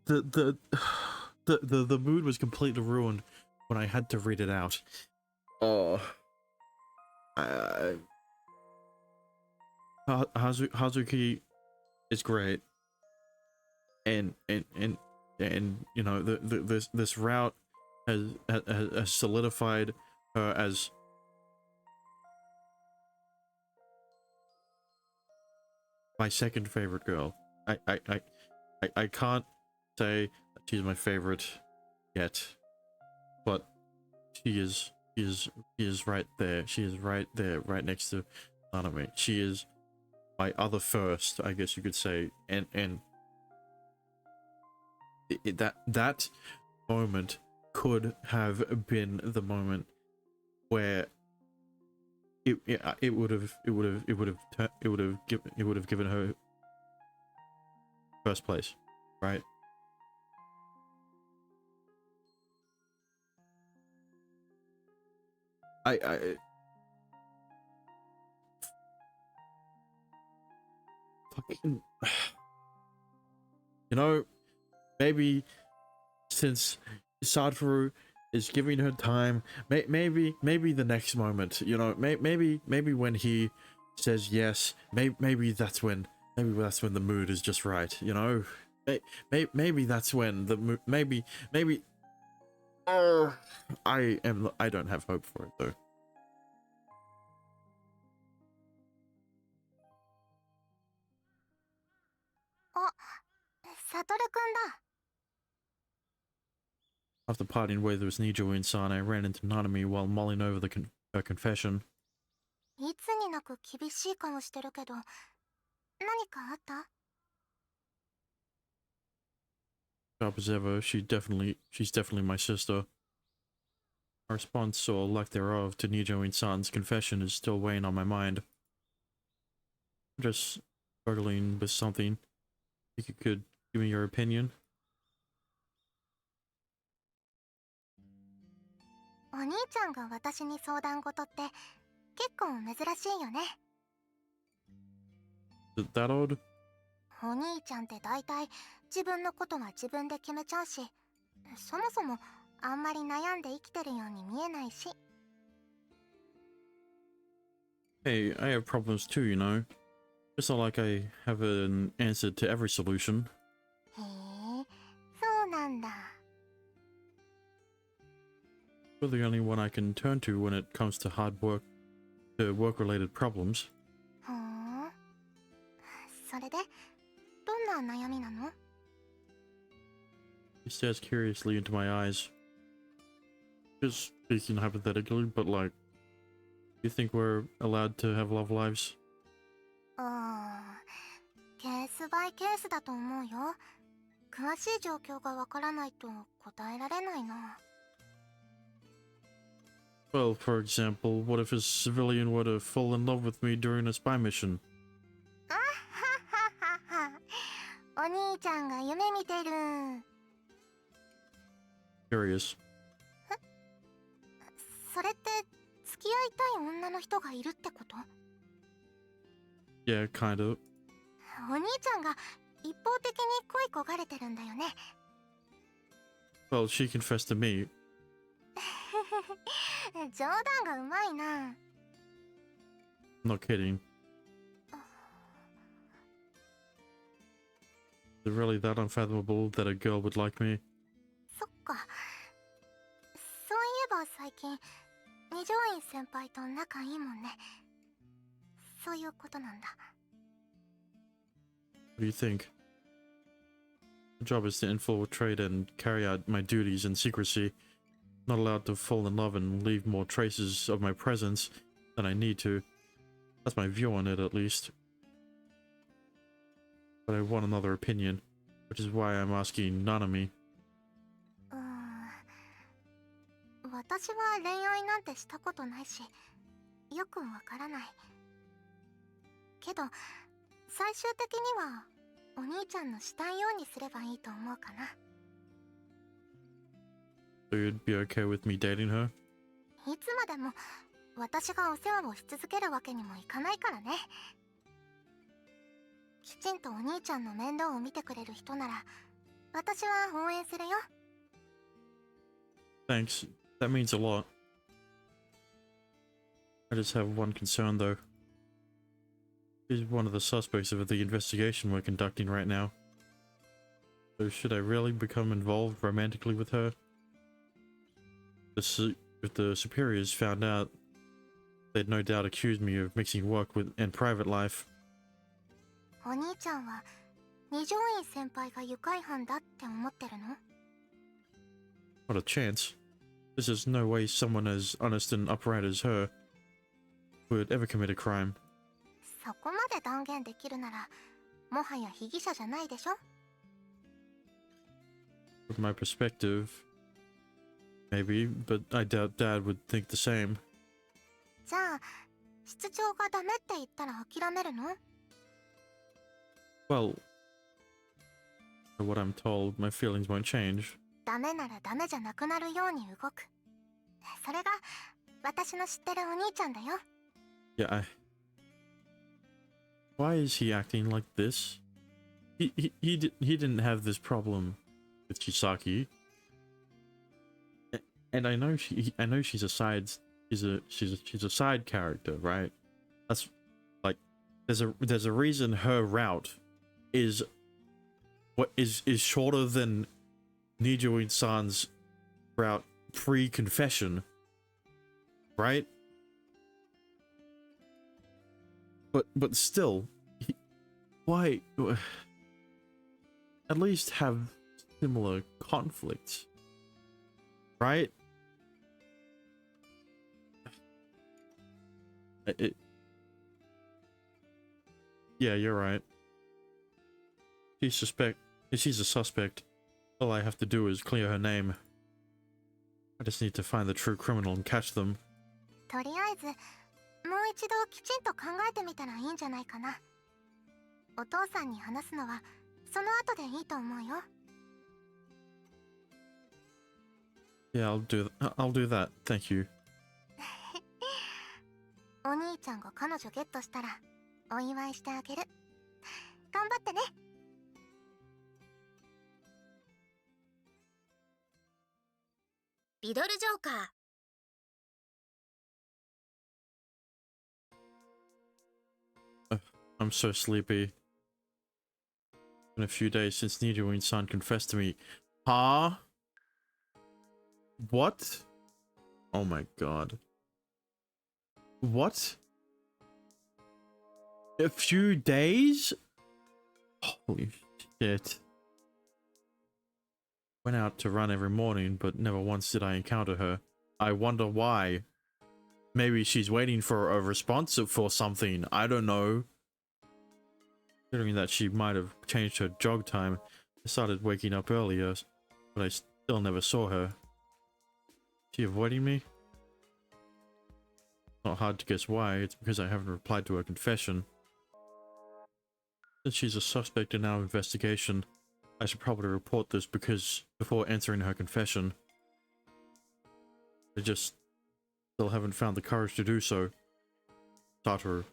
The mood was completely ruined when I had to read it out. Oh. Hazuki is great. And you know, this route has solidified her as my second favorite girl. I can't say that she's my favorite yet, but she is right there. She is right there, right next to Nanami. She is my other first, I guess you could say, and that moment could have been the moment where it would have given her first place, right? I fucking, you know, maybe since Sadhuru is giving her time, maybe the next moment, you know, maybe when he says yes, maybe that's when the mood is just right, you know. Maybe that's when the maybe I don't have hope for it though. After parting ways with Nijo-san, I ran into Nanami while mulling over her confession. いつになく厳しい顔してるけど、何かあった？ Sharp as ever, she's definitely my sister. My response, or lack thereof, to Nijo-san's confession is still weighing on my mind. I'm just struggling with something. Think you could give me your opinion? お兄ちゃんが私に相談事って結構珍しいよね。Is it that odd? お兄ちゃんって大体自分のことは自分で決めちゃうし、そもそもあんまり悩んで生きてるように見えないし。Hey, I have problems too, you know. It's not like I have an answer to every solution. へえ、そうなんだ。You're the only one I can turn to when it comes to work-related problems. ふん。それで、どんな悩みなの？ He stares curiously into my eyes. Just speaking hypothetically, but like, do you think we're allowed to have love lives? ケースバイケースだと思うよ。詳しい状況がわからないと答えられないな。Well, for example, what if a civilian were to fall in love with me during a spy mission? あはははは。お兄ちゃんが夢見てる。Curious. それって付き合いたい女の人がいるってこと？ Yeah, kind of. お兄ちゃんが一方的に恋焦がれてるんだよね。Well, she confessed to me. 冗談がうまいな。Not kidding. Is it really that unfathomable that a girl would like me? そっか。そういえば最近二条院先輩と仲いいもんね。そういうことなんだ。What do you think? My job is to infiltrate and carry out my duties in secrecy. Not allowed to fall in love and leave more traces of my presence than I need to. That's my view on it, at least. But I want another opinion, which is why I'm asking Nanami. 私は恋愛なんてしたことないし、よくわからない。けど、最終的にはお兄ちゃんのしたいようにすればいいと思うかな。So you'd be okay with me dating her? いつまでも私がお世話をし続けるわけにもいかないからね。きちんとお兄ちゃんの面倒を見てくれる人なら、私は応援するよ。Thanks. That means a lot. I just have one concern, though. She's one of the suspects of the investigation we're conducting right now. So should I really become involved romantically with her? If the superiors found out, they'd no doubt accuse me of mixing work with and private life. お兄ちゃんは二条院先輩が愉快犯だって思ってるの？ Not a chance. There's just no way someone as honest and upright as her would ever commit a crime. そこまで断言できるなら、もはや被疑者じゃないでしょ？ From my perspective, maybe, but I doubt Dad would think the same. じゃあ、室長がダメって言ったら諦めるの？ Well, from what I'm told, my feelings won't change. ダメならダメじゃなくなるように動く。それが私の知ってるお兄ちゃんだよ。Yeah, Why is he acting like this? He didn't have this problem with Chisaki. And I know she's a side character, right? That's like there's a reason her route is shorter than Nijo-san's route pre-confession, right? But still, why? At least have similar conflicts, right? Yeah, you're right. She's a suspect. All I have to do is clear her name. I just need to find the true criminal and catch them. とりあえず、もう一度きちんと考えてみたらいいんじゃないかな。お父さんに話すのはその後でいいと思うよ。Yeah, I'll do that. Thank you. お兄ちゃんが彼女ゲットしたらお祝いしてあげる。頑張ってね。リドルジョーカー。I'm so sleepy. Been a few days since Nijo-san confessed to me. Huh? What? Oh my god. What? A few days? Holy shit. Went out to run every morning, but never once did I encounter her. I wonder why. Maybe she's waiting for a response for something. I don't know. Considering that she might have changed her jog time, I started waking up earlier, but I still never saw her. Is she avoiding me? Not hard to guess why. It's because I haven't replied to her confession. Since she's a suspect in our investigation, I should probably report this before answering her confession. I just still haven't found the courage to do so. Satoru.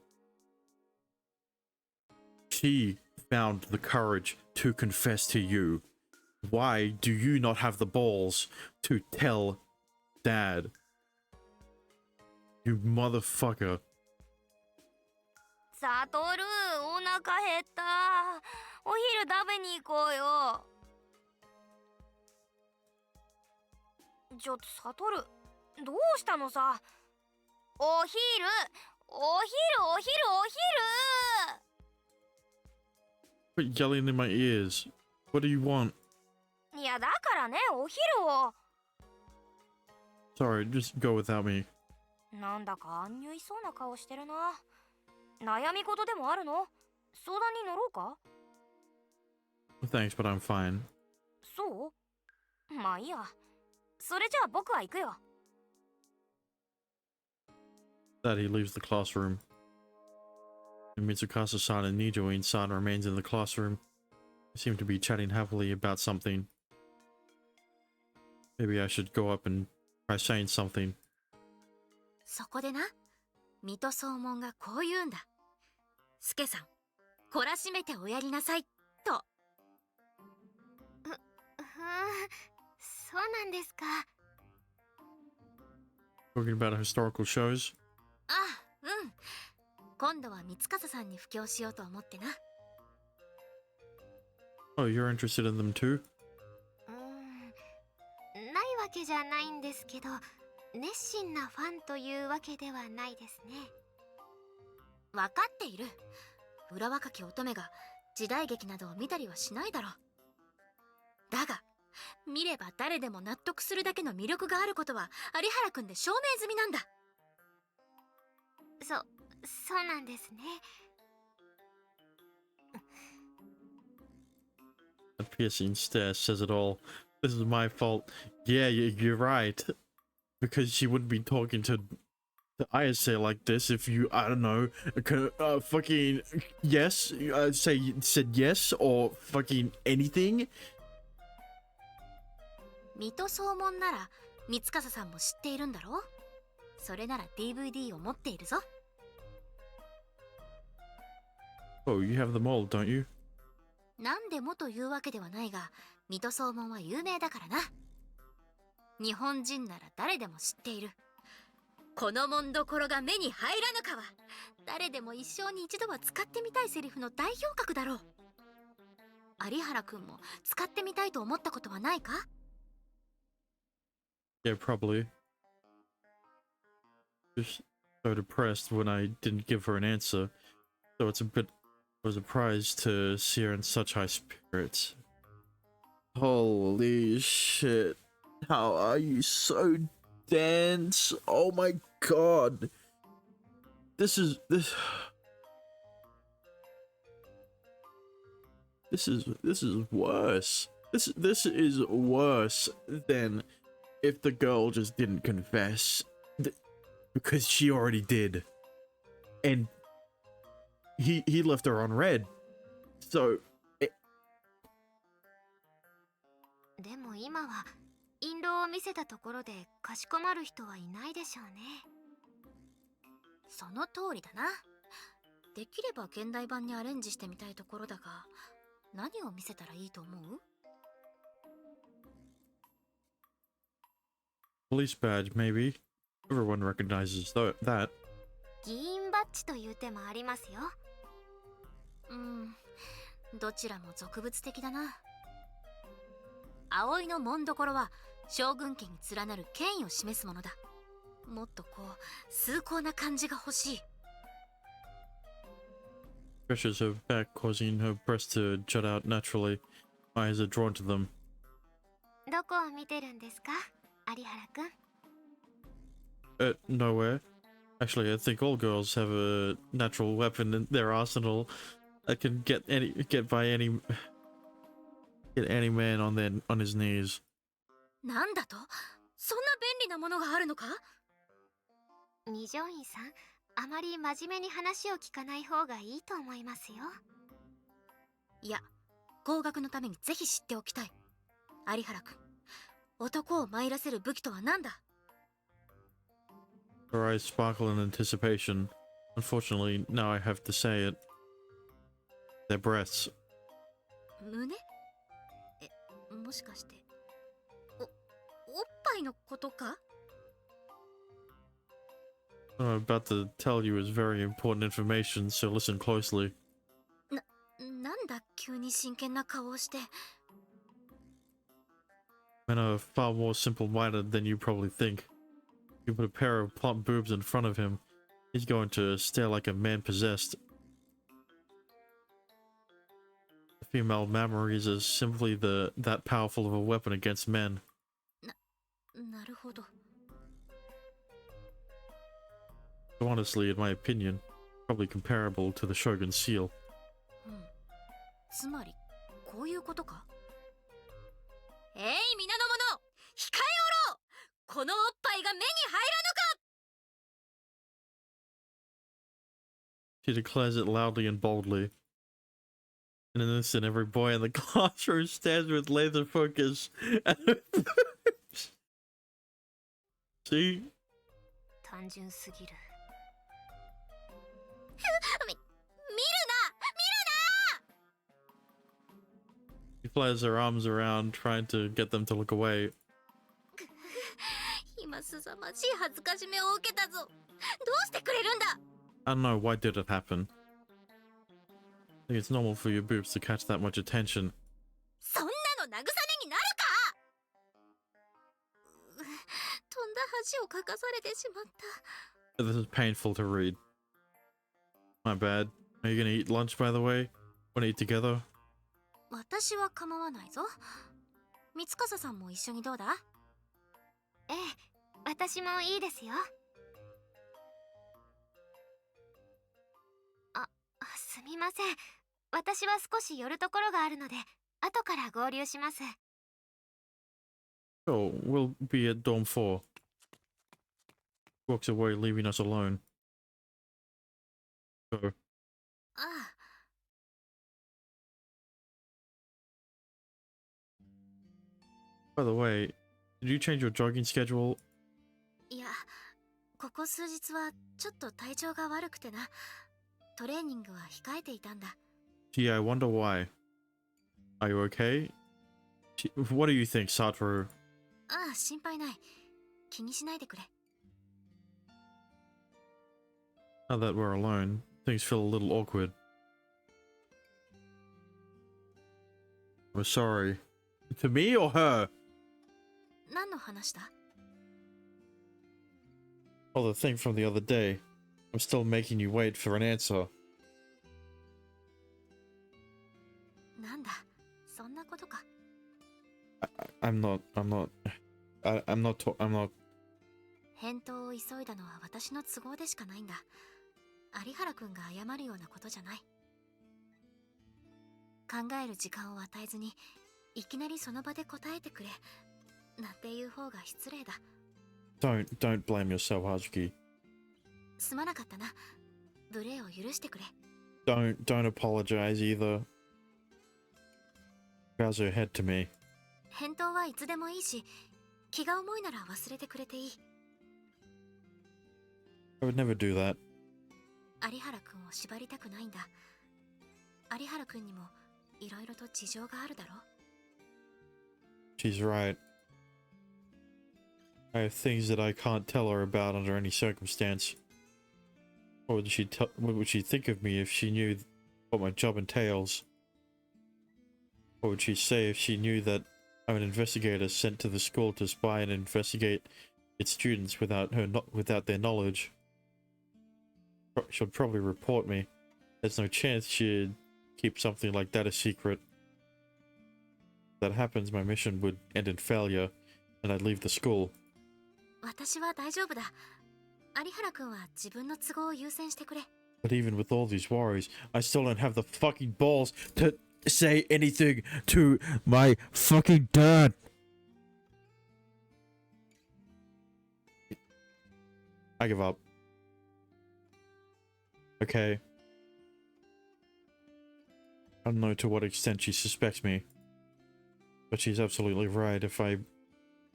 She found the courage to confess to you. Why do you not have the balls to tell Dad? You motherfucker. サトル、お腹減った。お昼食べに行こうよ。ちょっとサトル、どうしたのさ。お昼。 Quit yelling in my ears. What do you want? いやだからね、お昼を。 Sorry, just go without me. なんだか安入いそうな顔してるな。悩み事でもあるの？相談に乗ろうか？ Thanks, but I'm fine. そう？まあいいや。それじゃあ僕は行くよ。 That he leaves the classroom. And Mitsukasa-san and Nijoin-san remains in the classroom. They seem to be chatting happily about something. Maybe I should go up and try saying something. そこでな、水戸総門がこう言うんだ。スケさん、懲らしめておやりなさい、と。そうなんですか。 Talking about historical shows. あ、うん。今度は三笠さんに布教しようと思ってな。 Oh, you're interested in them too? ないわけじゃないんですけど、熱心なファンというわけではないですね。わかっている。裏若き乙女が時代劇などを見たりはしないだろう。だが、見れば誰でも納得するだけの魅力があることは有原くんで証明済みなんだ。そうなんですね。 A piercing stare says it all. This is my fault. Yeah, you're right. Because she wouldn't be talking to Ayase like this if you, I don't know, fucking yes, said yes or fucking anything. 水戸総門なら三笠さんも知っているんだろう。それなら DVD を持っているぞ。 Oh, you have them all, don't you? 何でもというわけではないが、水戸総門は有名だからな。日本人なら誰でも知っている。この門どころが目に入らぬかは、誰でも一生に一度は使ってみたいセリフの代表格だろう。有原くんも使ってみたいと思ったことはないか？ Yeah, probably. Just so depressed when I didn't give her an answer. So it's a bit of a surprise to see her in such high spirits. Holy shit. How are you so dense? Oh my god. This is worse. This is worse than if the girl just didn't confess, because she already did, and he left her on red. So でも今は印籠を見せたところでかしこまる人はいないでしょうね。その通りだな。できれば現代版にアレンジしてみたいところだが、何を見せたらいいと思う？ police badge, maybe. Everyone recognizes that. 議員バッジという手もありますよ。どちらも俗物的だな。葵の紋所は将軍家に連なる権威を示すものだ。もっとこう崇高な感じが欲しい。 Pressures her back, causing her breasts to jut out naturally. My eyes are drawn to them. どこを見てるんですか、有原くん。Nowhere. Actually, I think all girls have a natural weapon in their arsenal that can get any man on his knees. なんだと？そんな便利なものがあるのか？二条院さん、あまり真面目に話を聞かない方がいいと思いますよ。いや、後学のためにぜひ知っておきたい。有原くん、男を参らせる武器とは何だ？ Her eyes sparkle in anticipation. Unfortunately, now I have to say it. Their breasts. 胸？もしかしておっぱいのことか？ What I'm about to tell you is very important information, so listen closely. なんだ急に真剣な顔をして。 Men are far more simple-minded than you probably think. You put a pair of plump boobs in front of him, he's going to stare like a man possessed. The female mammaries is simply that powerful of a weapon against men. なるほど。 So honestly, in my opinion, probably comparable to the Shogun's seal. つまりこういうことか？皆の者、控えおろう！このおっぱいが目に入らぬか！ She declares it loudly and boldly. In an instant, every boy in the classroom stands with laser focus at her boobs. See? 単純すぎる。見るな！ She flares her arms around, trying to get them to look away. 今すさまじい恥ずかしめを受けたぞ。どうしてくれるんだ？ I don't know, why did it happen? I think it's normal for your boobs to catch that much attention. そんなの慰めになるか！飛んだ恥をかかされてしまった。 This is painful to read. My bad. Are you gonna eat lunch, by the way? Wanna eat together? 私は構わないぞ。三笠さんも一緒にどうだ？ええ、私もいいですよ。すみません。私は少し寄るところがあるので、後から合流します。 Oh, we'll be at dorm 4. Walks away, leaving us alone. So, ああ。 by the way, did you change your jogging schedule? いや、ここ数日はちょっと体調が悪くてな。トレーニングは控えていたんだ。 Gee, I wonder why. Are you okay? What do you think, Satoru? ああ、心配ない。気にしないでくれ。 Now that we're alone, things feel a little awkward. I'm sorry. To me or her? 何の話だ？ Oh, the thing from the other day. I'm still making you wait for an answer. なんだ、そんなことか。 I'm not. 返答を急いだのは私の都合でしかないんだ。有原くんが謝るようなことじゃない。考える時間を与えずに、いきなりその場で答えてくれ。なんていう方が失礼だ。 Don't blame yourself, Hazuki. すまなかったな。無礼を許してくれ。 Don't apologize either. Bows her head to me. 返答はいつでもいいし、気が重いなら忘れてくれていい。 I would never do that. 有原くんを縛りたくないんだ。有原くんにもいろいろと事情があるだろ。 She's right. I have things that I can't tell her about under any circumstance. What would she think of me if she knew what my job entails? What would she say if she knew that I'm an investigator sent to the school to spy and investigate its students without their knowledge? She'll probably report me. There's no chance she'd keep something like that a secret. If that happens, my mission would end in failure, and I'd leave the school. 私は大丈夫だ。有原くんは自分の都合を優先してくれ。 But even with all these worries, I still don't have the fucking balls to say anything to my fucking dad. I give up. Okay. I don't know to what extent she suspects me, but she's absolutely right. If I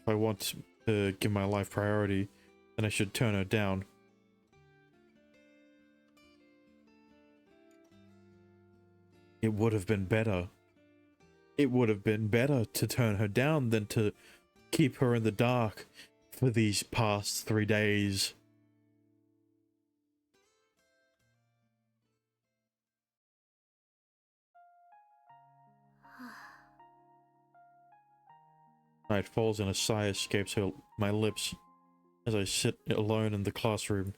want to give my life priority, then I should turn her down. It would have been better it would have been better to turn her down than to keep her in the dark for these past 3 days. Night falls and a sigh escapes my lips as I sit alone in the classroom.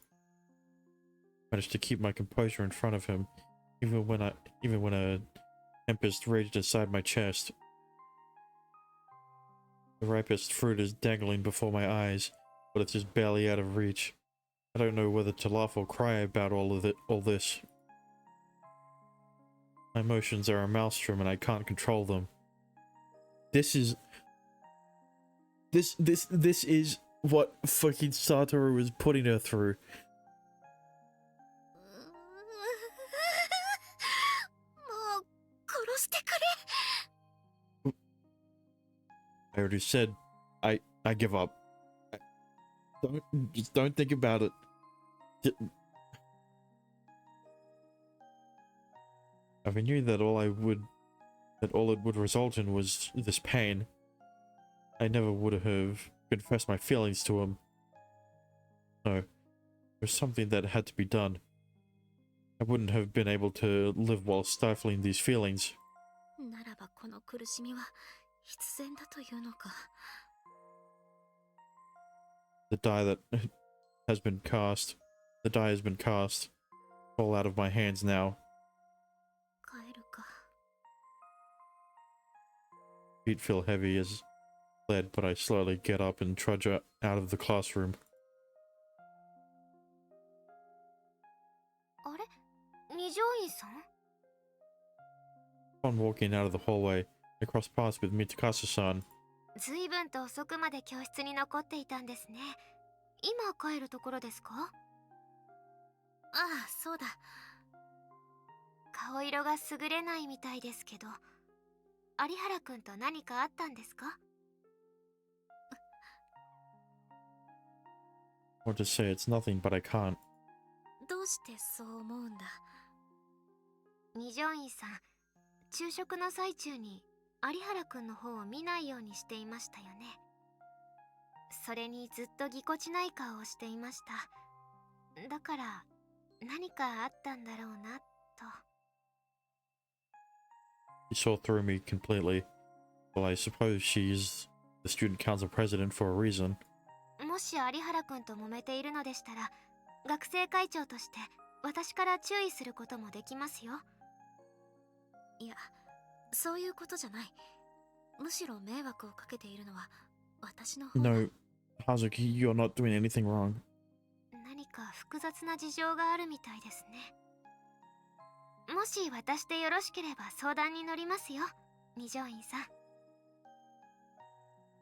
Managed to keep my composure in front of him, even when a tempest raged inside my chest. The ripest fruit is dangling before my eyes, but it's just barely out of reach. I don't know whether to laugh or cry about all this. My emotions are a maelstrom and I can't control them. This is what fucking Satoru was putting her through. I already said, I give up. Don't think about it. If I knew that all it would result in was this pain, I never would have confessed my feelings to him. No, it was something that had to be done. I wouldn't have been able to live while stifling these feelings. The die has been cast. The die has been cast. All out of my hands now. Feet feel heavy as lead, but I slowly get up and trudge out of the classroom. Upon walking out of the hallway, I cross paths with Mitakasu-san. 随分と遅くまで教室に残っていたんですね。今帰るところですか？ああ、そうだ。顔色が優れないみたいですけど、有原くんと何かあったんですか？ I want to say it's nothing, but I can't. どうしてそう思うんだ？二条院さん、昼食の最中に有原くんの方を見ないようにしていましたよね。それにずっとぎこちない顔をしていました。だから何かあったんだろうなと。He saw through me completely. Well, I suppose she's the student council president for a reason. もし有原くんと揉めているのでしたら、学生会長として私から注意することもできますよ。いや、そういうことじゃない。むしろ迷惑をかけているのは私の方だ。No, Hazuki, you're not doing anything wrong. 何か複雑な事情があるみたいですね。もし私でよろしければ相談に乗りますよ、二条院さん。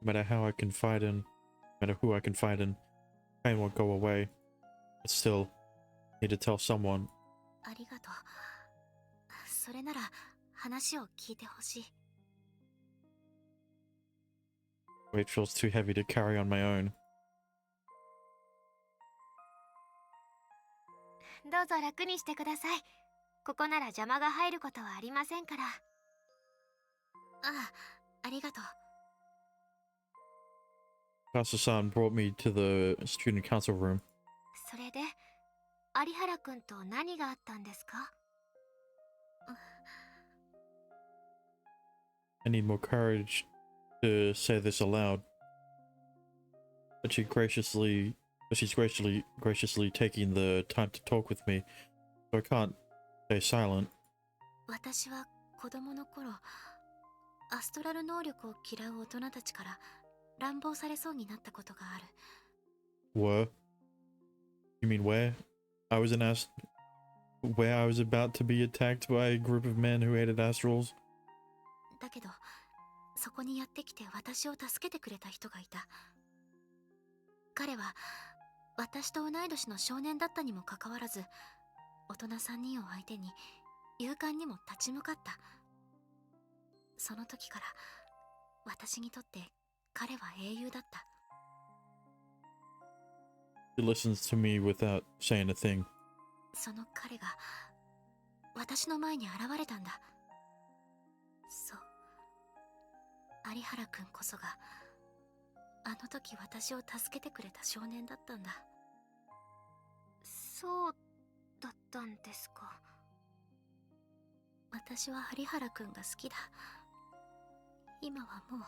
No matter how I confide in, no matter who I confide in, pain won't go away. But still, I need to tell someone. ありがとう。それなら話を聞いてほしい。Weight feels too heavy to carry on my own. どうぞ楽にしてください。ここなら邪魔が入ることはありませんから。ああ、ありがとう。Kasa-san brought me to the student council room. それで、有原くんと何があったんですか？ I need more courage to say this aloud. But she's graciously taking the time to talk with me, so I can't stay silent. 私は子供の頃、アストラル能力を嫌う大人たちから乱暴されそうになったことがある。Were? You mean where? I was where I was about to be attacked by a group of men who hated astrals? だけど、そこにやってきて私を助けてくれた人がいた。彼は私と同い年の少年だったにもかかわらず、大人3人を相手に勇敢にも立ち向かった。その時から私にとって彼は英雄だった。She listens to me without saying a thing. その彼が私の前に現れたんだ。そう、有原くんこそがあの時私を助けてくれた少年だったんだ。そうだったんですか。私は有原くんが好きだ。今はもう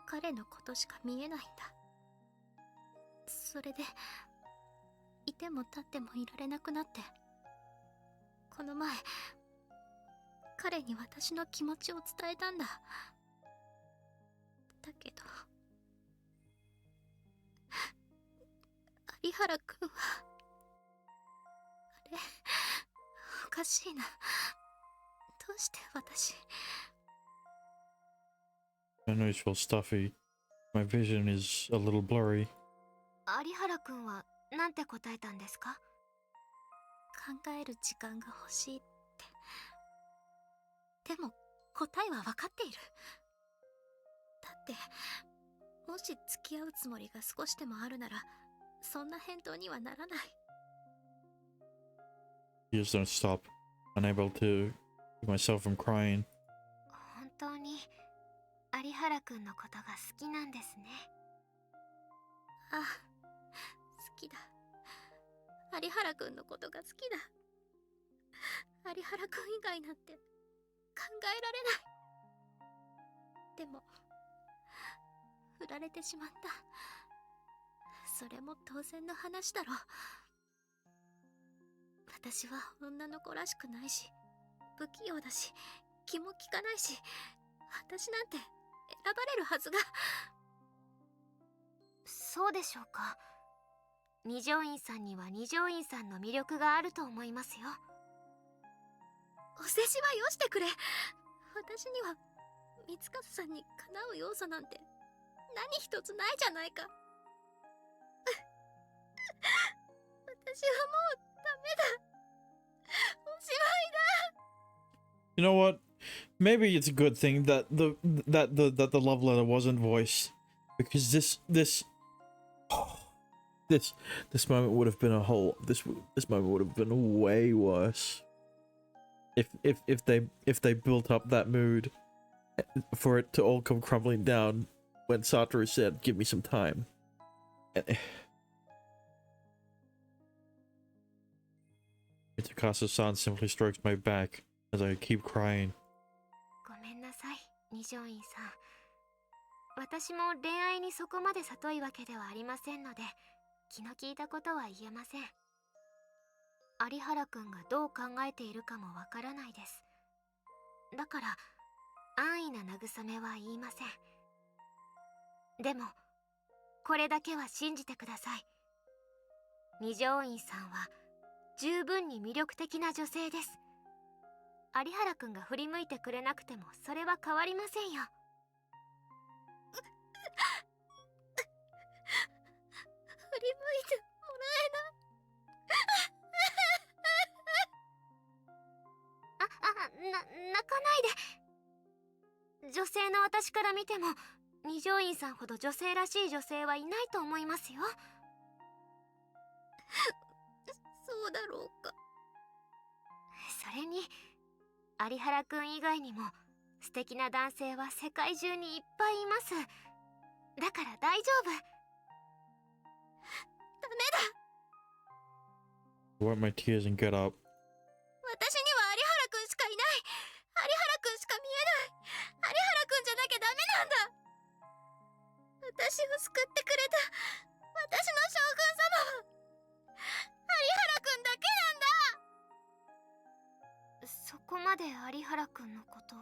彼のことしか見えないんだ。それでいても立ってもいられなくなって、この前彼に私の気持ちを伝えたんだ。だけど有原くんはあれ、おかしいな。どうして私。 My nose feels stuffy. My vision is a little blurry. 有原くんはなんて答えたんですか？考える時間が欲しいって。でも答えは分かっている。だってもし付き合うつもりが少しでもあるならそんな返答にはならない。 Tears don't stop. Unable to keep myself from crying. 本当に有原くんのことが好きなんですね。ああ、好きだ。有原くんのことが好きだ。有原くん以外なんて考えられない。でも振られてしまった。それも当然の話だろう。私は女の子らしくないし、不器用だし、気も利かないし、私なんて選ばれるはずが。そうでしょうか。二条院さんには二条院さんの魅力があると思いますよ。お世辞はよしてくれ。私には三和さんにかなう要素なんて何一つないじゃないか。私はもうダメだ。おしまいだ。 You know what? Maybe it's a good thing that the love letter wasn't voiced, because this moment would have been this moment would have been way worse if they built up that mood for it to all come crumbling down when Satoru said, "Give me some time." Tsukasa-san simply strokes my back as I keep crying. ごめんなさい、二条院さん。私も恋愛にそこまで疎いわけではありませんので、気の利いたことは言えません。有原くんがどう考えているかもわからないです。だから安易な慰めは言いません。でもこれだけは信じてください。二条院さんは十分に魅力的な女性です。有原くんが振り向いてくれなくてもそれは変わりませんよ。振り向いてもらえない。泣かないで。女性の私から見ても二条院さんほど女性らしい女性はいないと思いますよ。そうだろうか。それに有原くん以外にも素敵な男性は世界中にいっぱいいます。だから大丈夫。ダメだ。 I wipe my tears and get up. 私には有原くんしかいない。有原くんしか見えない。有原くんじゃなきゃダメなんだ。私を救ってくれた私の将軍様は有原くんだけなんだ。そこまで有原くんのことを。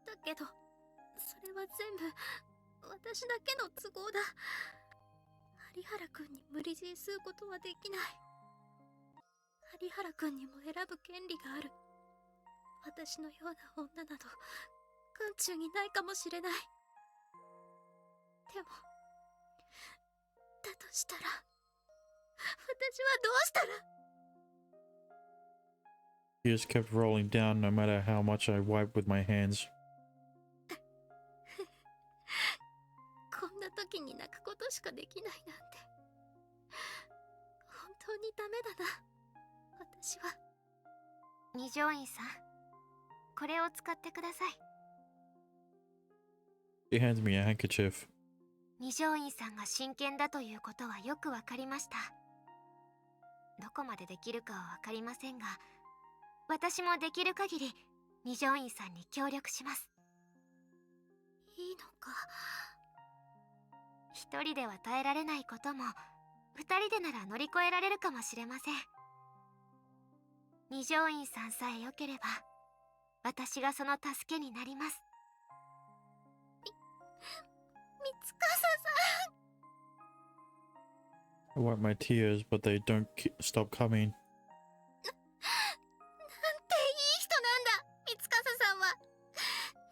だけどそれは全部私だけの都合だ。有原くんに無理強いすることはできない。有原くんにも選ぶ権利がある。私のような女など眼中にないかもしれない。でもだとしたら私はどうしたら。 Tears kept rolling down no matter how much I wiped with my hands. こんな時に泣くことしかできないなんて本当にダメだな。私は。二条院さん、これを使ってください。He hands me a handkerchief. 二条院さんが真剣だということはよくわかりました。どこまでできるかはわかりませんが、私もできる限り二条院さんに協力します。いいのか。一人では耐えられないことも二人でなら乗り越えられるかもしれません。二条院さんさえ良ければ私がその助けになります。三笠 I wipe my tears, but they don't stop coming. さんなんていい人なんだ。三笠さんは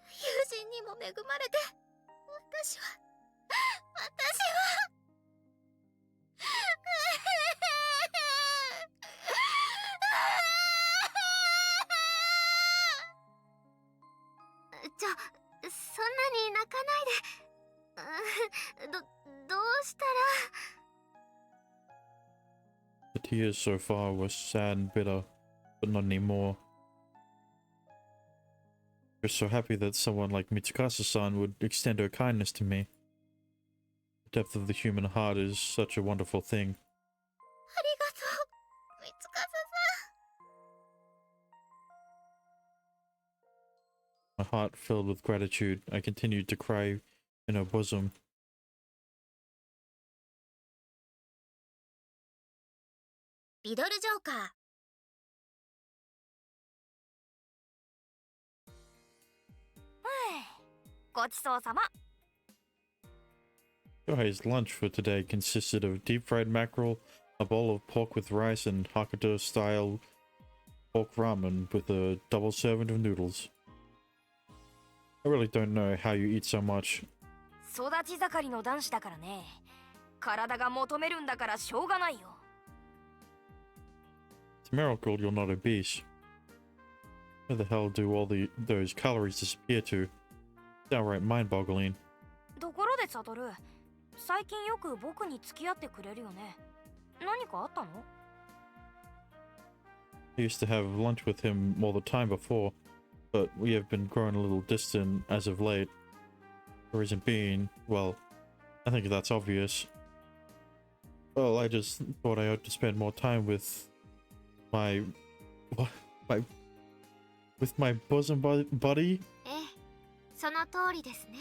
友人にも恵まれて、私はそんなに泣かないで。どうしたら。 The tears so far were sad and bitter, but not anymore. I was so happy that someone like Mitsukasa-san would extend her kindness to me. The depth of the human heart is such a wonderful thing. ありがとう、三笠さん。 My heart filled with gratitude, I continued to cry in her bosom. リドルジョーカー。ごちそうさま。 Yohei's lunch for today consisted of deep-fried mackerel, a bowl of pork with rice, and Hokkaido-style pork ramen with a double serving of noodles. I really don't know how you eat so much. 育ち盛りの男子だからね。体が求めるんだからしょうがないよ。 It's a miracle you're not obese. Where the hell do all those calories disappear to? Downright mind-boggling. ところでサトル、最近よく僕に付き合ってくれるよね。何かあったの？ I used to have lunch with him all the time before, but we have been growing a little distant as of late. The reason being, well, I think that's obvious. Well, I just thought I ought to spend more time with my bosom buddy. ええ、その通りですね。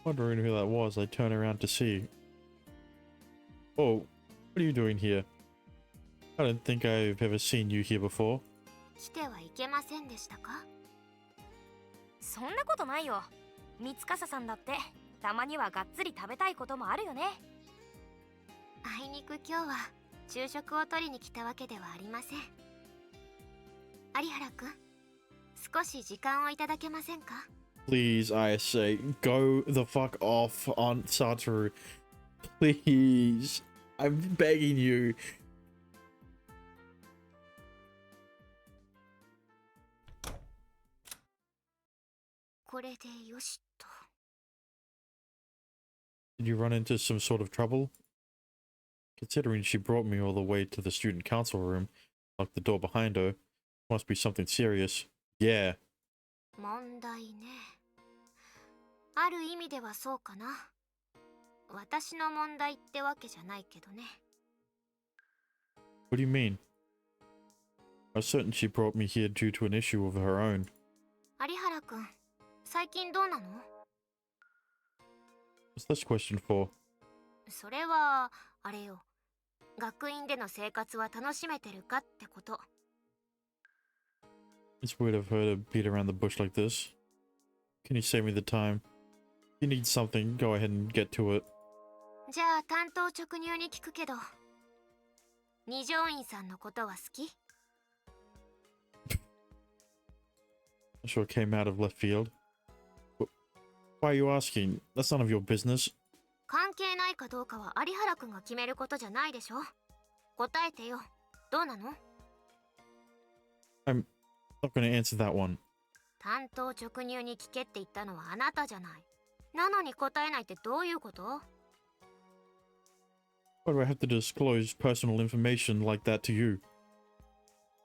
Wondering who that was, I turn around to see. Oh, what are you doing here? I don't think I've ever seen you here before. 来てはいけませんでしたか？そんなことないよ。三笠さんだってたまにはがっつり食べたいこともあるよね。あいにく今日は昼食を取りに来たわけではありません。有原くん、少し時間をいただけませんか？ Please, I say, go the fuck off on Satoru. Please. I'm begging you. これでよしと。 Did you run into some sort of trouble? Considering she brought me all the way to the student council room, locked the door behind her, must be something serious. Yeah. 問題ね。ある意味ではそうかな。私の問題ってわけじゃないけどね。 What do you mean? I was certain she brought me here due to an issue of her own. 有原くん、最近どうなの？ What's this question for? それはあれよ。学院での生活は楽しめてるかってこと。 It's weird of her to beat around the bush like this. Can you save me the time? If you need something, go ahead and get to it. じゃあ担当直入に聞くけど、二条院さんのことは好き？ That sure came out of left field. Why are you asking? That's none of your business. 関係ないかどうかは有原くんが決めることじゃないでしょ。答えてよ。どうなの？ I'm not going to answer that one. 担当直入に聞けって言ったのはあなたじゃない。なのに答えないってどういうこと？ Why do I have to disclose personal information like that to you?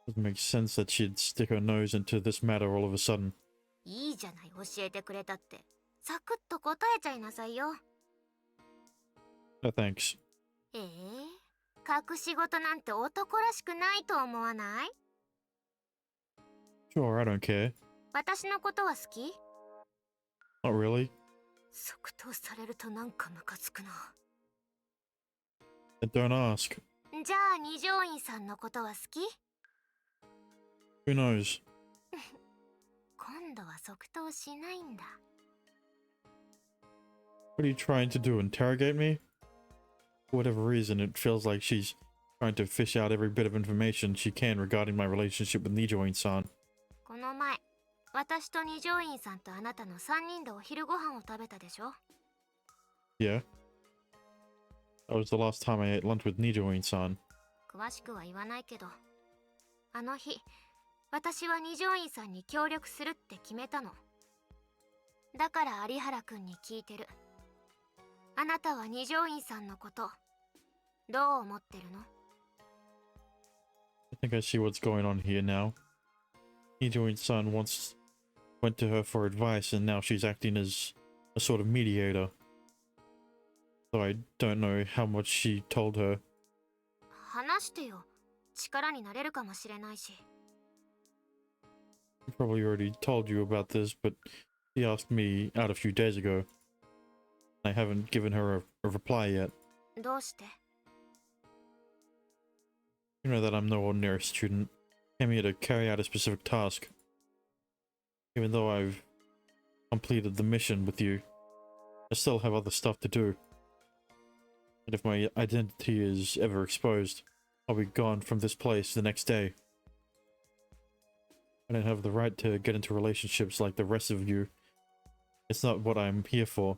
Doesn't make sense that she'd stick her nose into this matter all of a sudden. いいじゃない、教えてくれたって。サクッと答えちゃいなさいよ。No thanks. 隠し事なんて男らしくないと思わない？ Sure, I don't care. 私のことは好き？ Not really. 即答されるとなんかムカつくな。Then don't ask. じゃあ二条院さんのことは好き？ Who knows? 今度は即答しないんだ。What are you trying to do? Interrogate me? For whatever reason, it feels like she's trying to fish out every bit of information she can regarding my relationship with Nijoin-san. この前、私と二条院さんとあなたの3人でお昼ご飯を食べたでしょ？ Yeah. That was the last time I ate lunch with Nijoin-san. 詳しくは言わないけど、あの日、私は二条院さんに協力するって決めたの。だから有原くんに聞いてる。あなたは二条院さんのこと、どう思ってるの？ I think I see what's going on here now. Nijoin-san once went to her for advice and now she's acting as a sort of mediator. So I don't know how much she told her. 話してよ。力になれるかもしれないし。She probably already told you about this, but she asked me out a few days ago. I haven't given her a reply yet. どうして？ You know that I'm no ordinary student. I'm here to carry out a specific task. Even though I've completed the mission with you, I still have other stuff to do. And if my identity is ever exposed, I'll be gone from this place the next day. I don't have the right to get into relationships like the rest of you. It's not what I'm here for.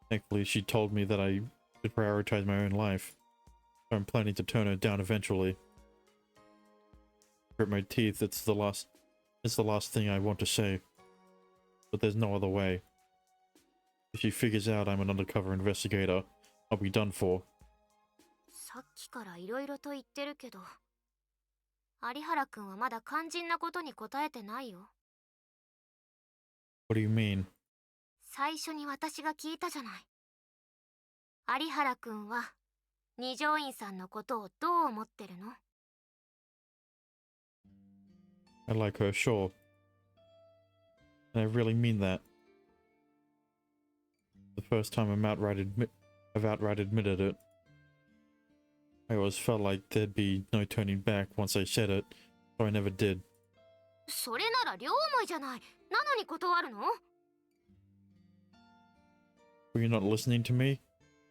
Thankfully, she told me that I should prioritize my own life. So I'm planning to turn her down eventually. Grit my teeth, it's the last thing I want to say. But there's no other way. If she figures out I'm an undercover investigator, I'll be done for. さっきからいろいろと言ってるけど、有原くんはまだ肝心なことに答えてないよ。What do you mean? 最初に私が聞いたじゃない。有原くんは二条院さんのことをどう思ってるの？ I like her, sure. And I really mean that. The first time I've outright admitted it. I always felt like there'd be no turning back once I said it, so I never did. それなら両思いじゃない。なのに断るの？ Were you not listening to me?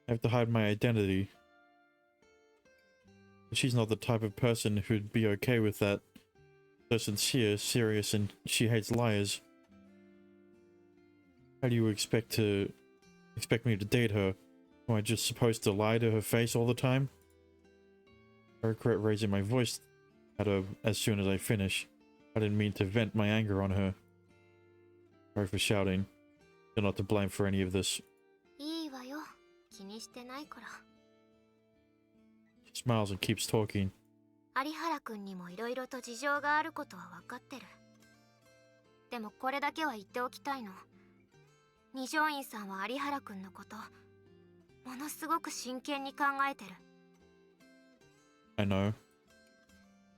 I have to hide my identity. But she's not the type of person who'd be okay with that. So sincere, serious, and she hates liars. How do you expect me to date her? Am I just supposed to lie to her face all the time? I regret raising my voice at her as soon as I finish. I didn't mean to vent my anger on her. Sorry for shouting. You're not to blame for any of this. いいわよ。気にしてないから。She smiles and keeps talking. 有原くんにもいろいろと事情があることは分かってる。でもこれだけは言っておきたいの。二条院さんは有原くんのこと、ものすごく真剣に考えてる。I know.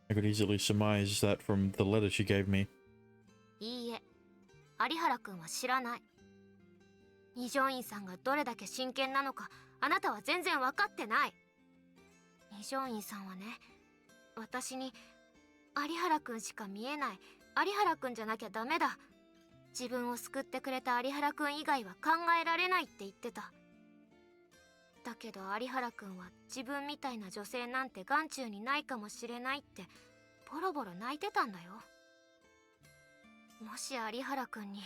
I could easily surmise that from the letter she gave me. いいえ、有原くんは知らない。二条院さんがどれだけ真剣なのか、あなたは全然分かってない。二条院さんはね、私に有原くんしか見えない、有原くんじゃなきゃダメだ、自分を救ってくれた有原くん以外は考えられないって言ってた。だけど有原くんは自分みたいな女性なんて眼中にないかもしれないってボロボロ泣いてたんだよ。もし有原くんに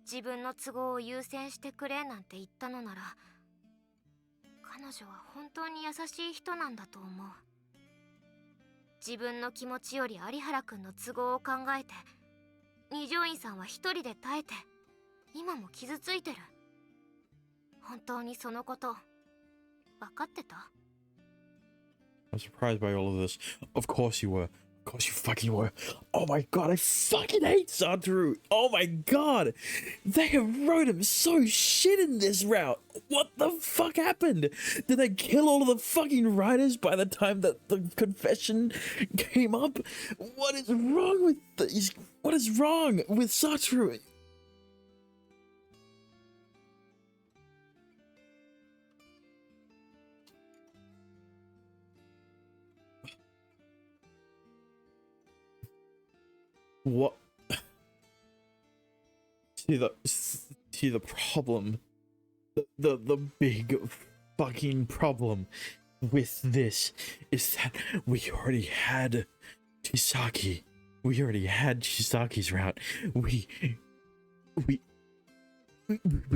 自分の都合を優先してくれなんて言ったのなら、彼女は本当に優しい人なんだと思う。自分の気持ちより有原くんの都合を考えて、二条院さんは一人で耐えて、今も傷ついてる。本当にそのこと分かってた？ I'm surprised by all of this. Of course you were. Of course you fucking were. Oh my god, I fucking hate Satoru. Oh my god. They have wrote him so shit in this route. What the fuck happened? Did they kill all of the fucking writers by the time that the confession came up? What is wrong with these? What is wrong with Satoru? What? See the problem. The big fucking problem with this is that we already had Chisaki. We already had Chisaki's route. We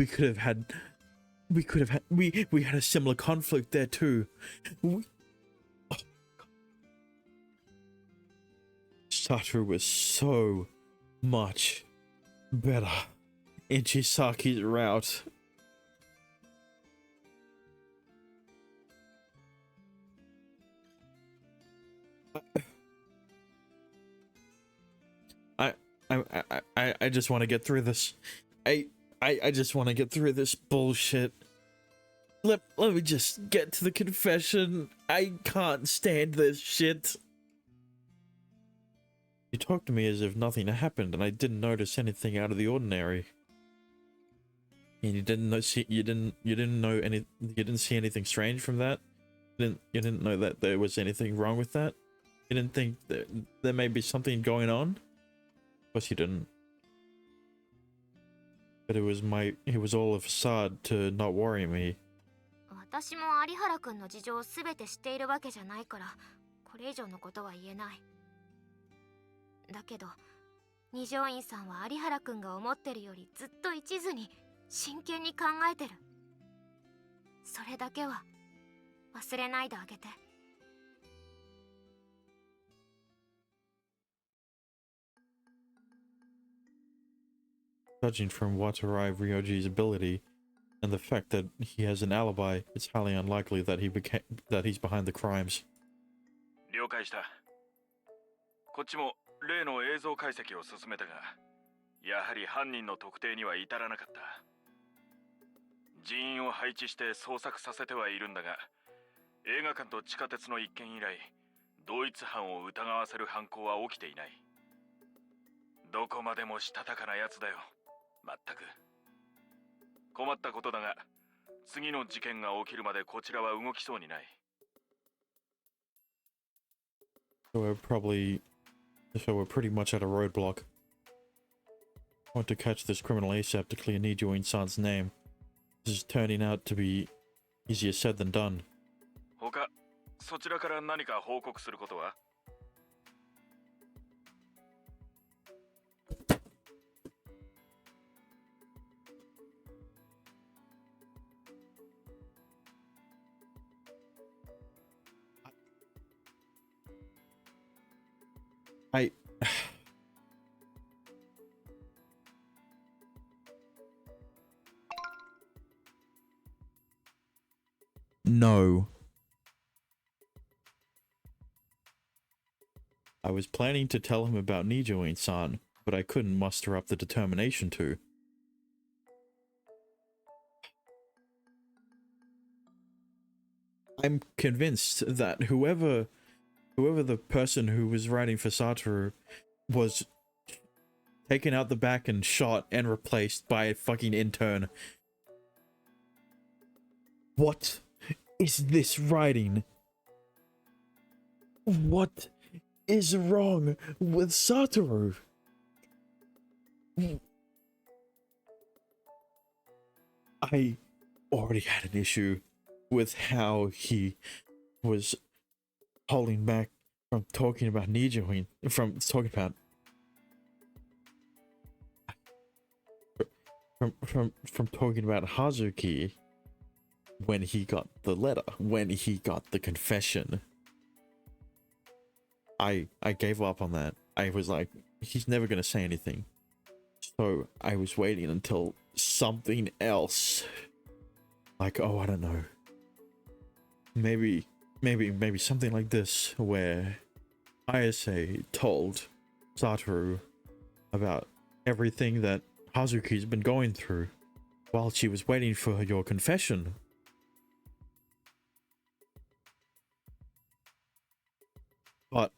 could have had. We had a similar conflict there too. Satoru was so much better in Chisaki's route. I just want to get through this. I just want to get through this bullshit. Let me just get to the confession. I can't stand this shit. You talked to me as if nothing had happened, and I didn't notice anything out of the ordinary. And you didn't see anything strange from that. You didn't know that there was anything wrong with that. You didn't think that there may be something going on. Of course you didn't. But it was all a facade to not worry me. 私も有原くんの事情をすべて知っているわけじゃないから、これ以上のことは言えない。だけど、二条院さんは有原くんが思ってるよりずっと一途に真剣に考えてる。それだけは忘れないであげて。Judging from Watarai Ryoji's ability and the fact that he has an alibi, it's highly unlikely that he's behind the crimes. 了解した。こっちも例の映像解析を進めたが、やはり犯人の特定には至らなかった。人員を配置して捜索させてはいるんだが、映画館と地下鉄の一件以来、同一犯を疑わせる犯行は起きていない。どこまでもしたたかなやつだよ。まったく。困ったことだが、次の事件が起きるまでこちらは動きそうにない。So we're pretty much at a roadblock. I want to catch this criminal ASAP to clear Nijo-in-san's name. This is turning out to be easier said than done. 他、そちらから何か報告することは？No. I was planning to tell him about Nijo-in-san, but I couldn't muster up the determination to. I'm convinced that whoever the person who was writing for Satoru was taken out the back and shot and replaced by a fucking intern. What is this writing? What is wrong with Satoru? I already had an issue with how he was holding back from talking about Nijo-in, from talking about from talking about Hazuki when he got the letter, when he got the confession. I gave up on that. I was like, he's never gonna say anything. So I was waiting until something else. Like, oh, I don't know. Maybe something like this, where Ayase told Satoru about everything that Hazuki's been going through while she was waiting for your confession. But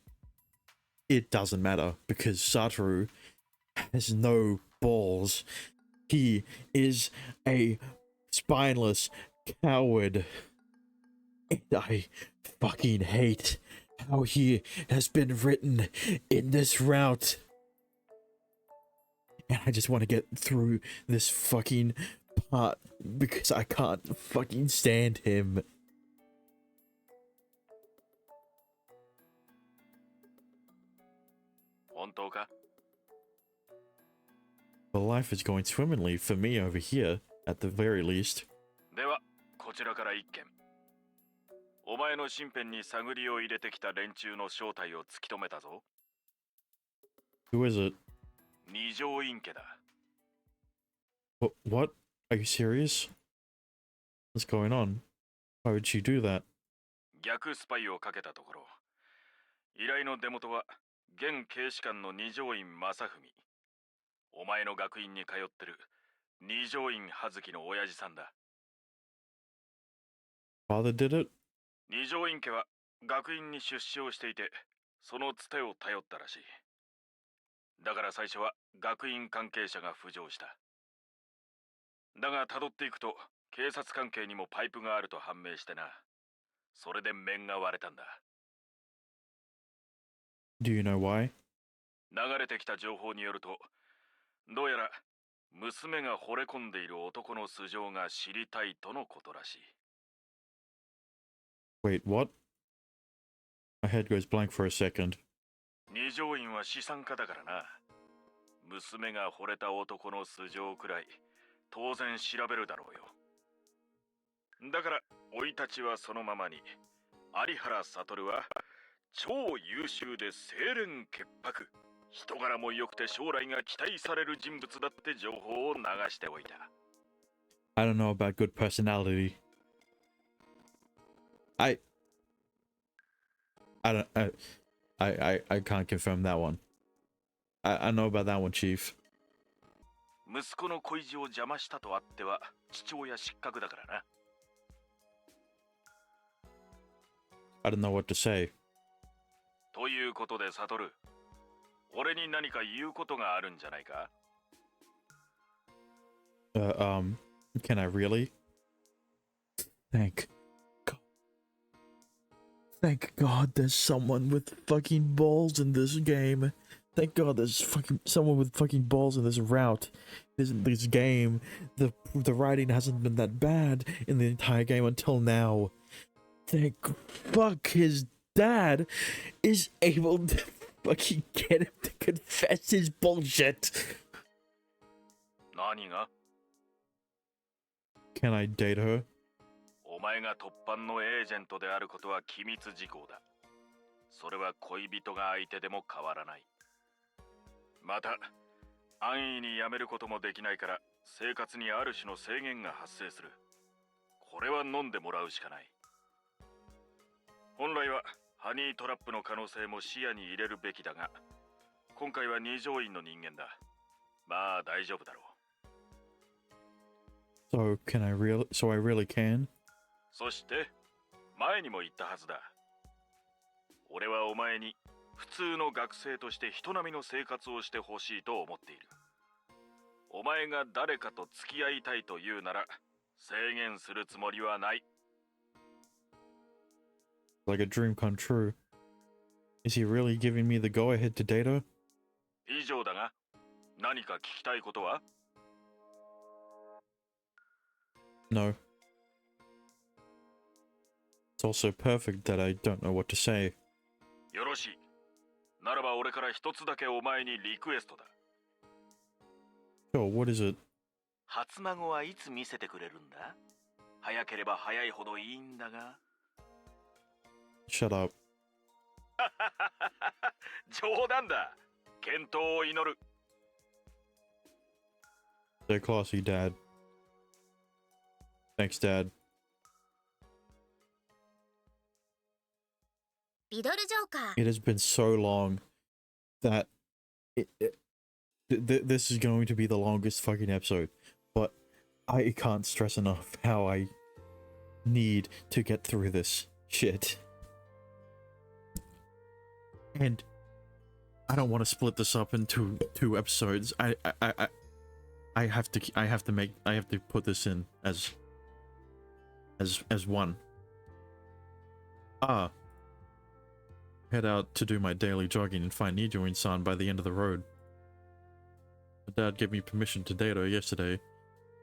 it doesn't matter because Satoru has no balls. He is a spineless coward. And I fucking hate how he has been written in this route. And I just want to get through this fucking part because I can't fucking stand him. Well, life is going swimmingly for me over here, at the very least. ではこちらから一件。お前の身辺に探りを入れてきた連中の正体を突き止めたぞ。Who is it? 二条院家だ。What? Are you serious? What's going on? Why would she do that? 逆スパイをかけたところ、依頼の出元は現警視官の二条院正文。お前の学院に通ってる二条院葉月の親父さんだ。Father did it? 二条院家は学院に出資をしていて、そのつてを頼ったらしい。だから最初は学院関係者が浮上した。だが辿っていくと警察関係にもパイプがあると判明してな。それで面が割れたんだ。Do you know why? 流れてきた情報によると、どうやら娘が惚れ込んでいる男の素性が知りたいとのことらしい。Wait, what? My head goes blank for a second. 二条院は資産家だからな。娘が惚れた男の素性くらい当然調べるだろうよ。だから生い立ちはそのままに、有原悟は超優秀で清廉潔白、人柄も良くて将来が期待される人物だって情報を流しておいた。I don't know about good personality. I can't confirm that one. I know about that one, Chief. 息子の恋路を邪魔したとあっては父親失格だからな。I don't know what to say. ということで悟、俺に何か言うことがあるんじゃないか？ Can I really? Thank God. Thank God there's someone with fucking balls in this game. Thank God there's fucking someone with fucking balls in this route. This game. The writing hasn't been that bad in the entire game until now. Thank fuck his dad is able to fucking get him to confess his bullshit. 何が？ Can I date her? お前が突版のエージェントであることは機密事項だ。それは恋人が相手でも変わらない。また、安易にやめることもできないから生活にある種の制限が発生する。これは飲んでもらうしかない。本来はハニートラップの可能性も視野に入れるべきだが、今回は二条院の人間だ。まあ大丈夫だろう。So I really can? そして前にも言ったはずだ。俺はお前に普通の学生として人並みの生活をしてほしいと思っている。お前が誰かと付き合いたいというなら制限するつもりはない。Like a dream come true. Is he really giving me the go-ahead to date her? 以上だが、何か聞きたいことは？ No. It's also perfect that I don't know what to say. よろしい。ならば俺から一つだけお前にリクエストだ。Sure, what is it? 初孫はいつ見せてくれるんだ？早ければ早いほどいいんだが。Shut up. 冗談だ。健闘を祈る。Stay classy, Dad. Thanks, Dad. リドルジョーカー。 It has been so long that this is going to be the longest fucking episode, but I can't stress enough how I need to get through this shit. And I don't want to split this up into 2 episodes. I have to put this in as one. Head out to do my daily jogging and find Nijo-san by the end of the road. My dad gave me permission to date her yesterday,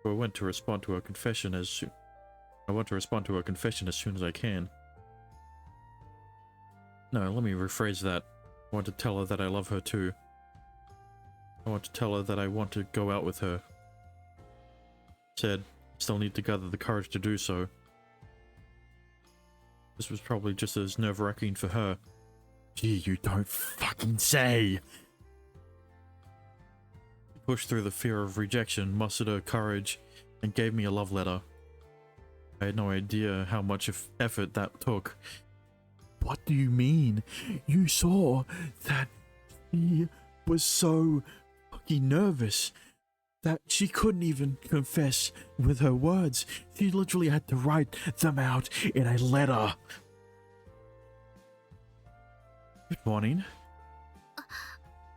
so I want to respond to her confession as soon as I can. No, let me rephrase that. I want to tell her that I love her too. I want to tell her that I want to go out with her. Said, still need to gather the courage to do so. This was probably just as nerve-wracking for her. Gee, you don't fucking say! Pushed through the fear of rejection, mustered her courage, and gave me a love letter. I had no idea how much effort that took. What do you mean? You saw that she was so fucking nervous that she couldn't even confess with her words. She literally had to write them out in a letter. Good morning.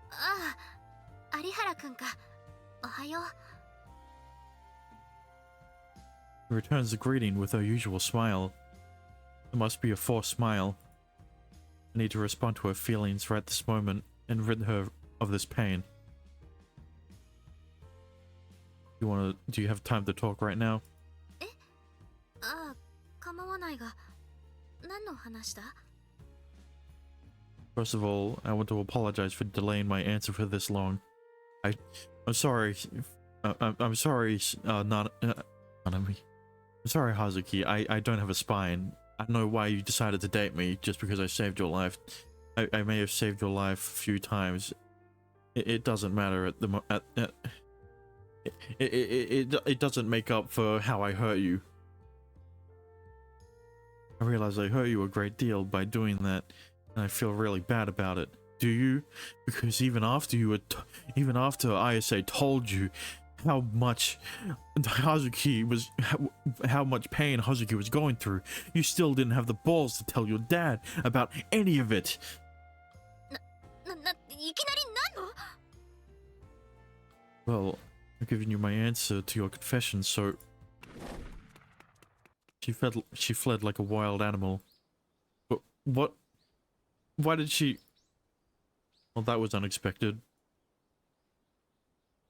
ああ、有原くんか。おはよう。 Returns the greeting with her usual smile. It must be a forced smile. I need to respond to her feelings right this moment and rid her of this pain. Do you have time to talk right now? ああ、構わないが。何の話だ？ First of all, I want to apologize for delaying my answer for this long. I'm sorry. I'm sorry, Nanami. I'm sorry, Hazuki. I don't have a spine. I don't know why you decided to date me just because I saved your life. I may have saved your life a few times. It doesn't matter at the it doesn't make up for how I hurt you. I realize I hurt you a great deal by doing that, and I feel really bad about it. Do you? Because even after ISA told you how much Hazuki was, how much pain Hazuki was going through, you still didn't have the balls to tell your dad about any of it. いきなり何の？ Well, I've given you my answer to your confession, so she fled like a wild animal. But what? Why did she? Well, that was unexpected.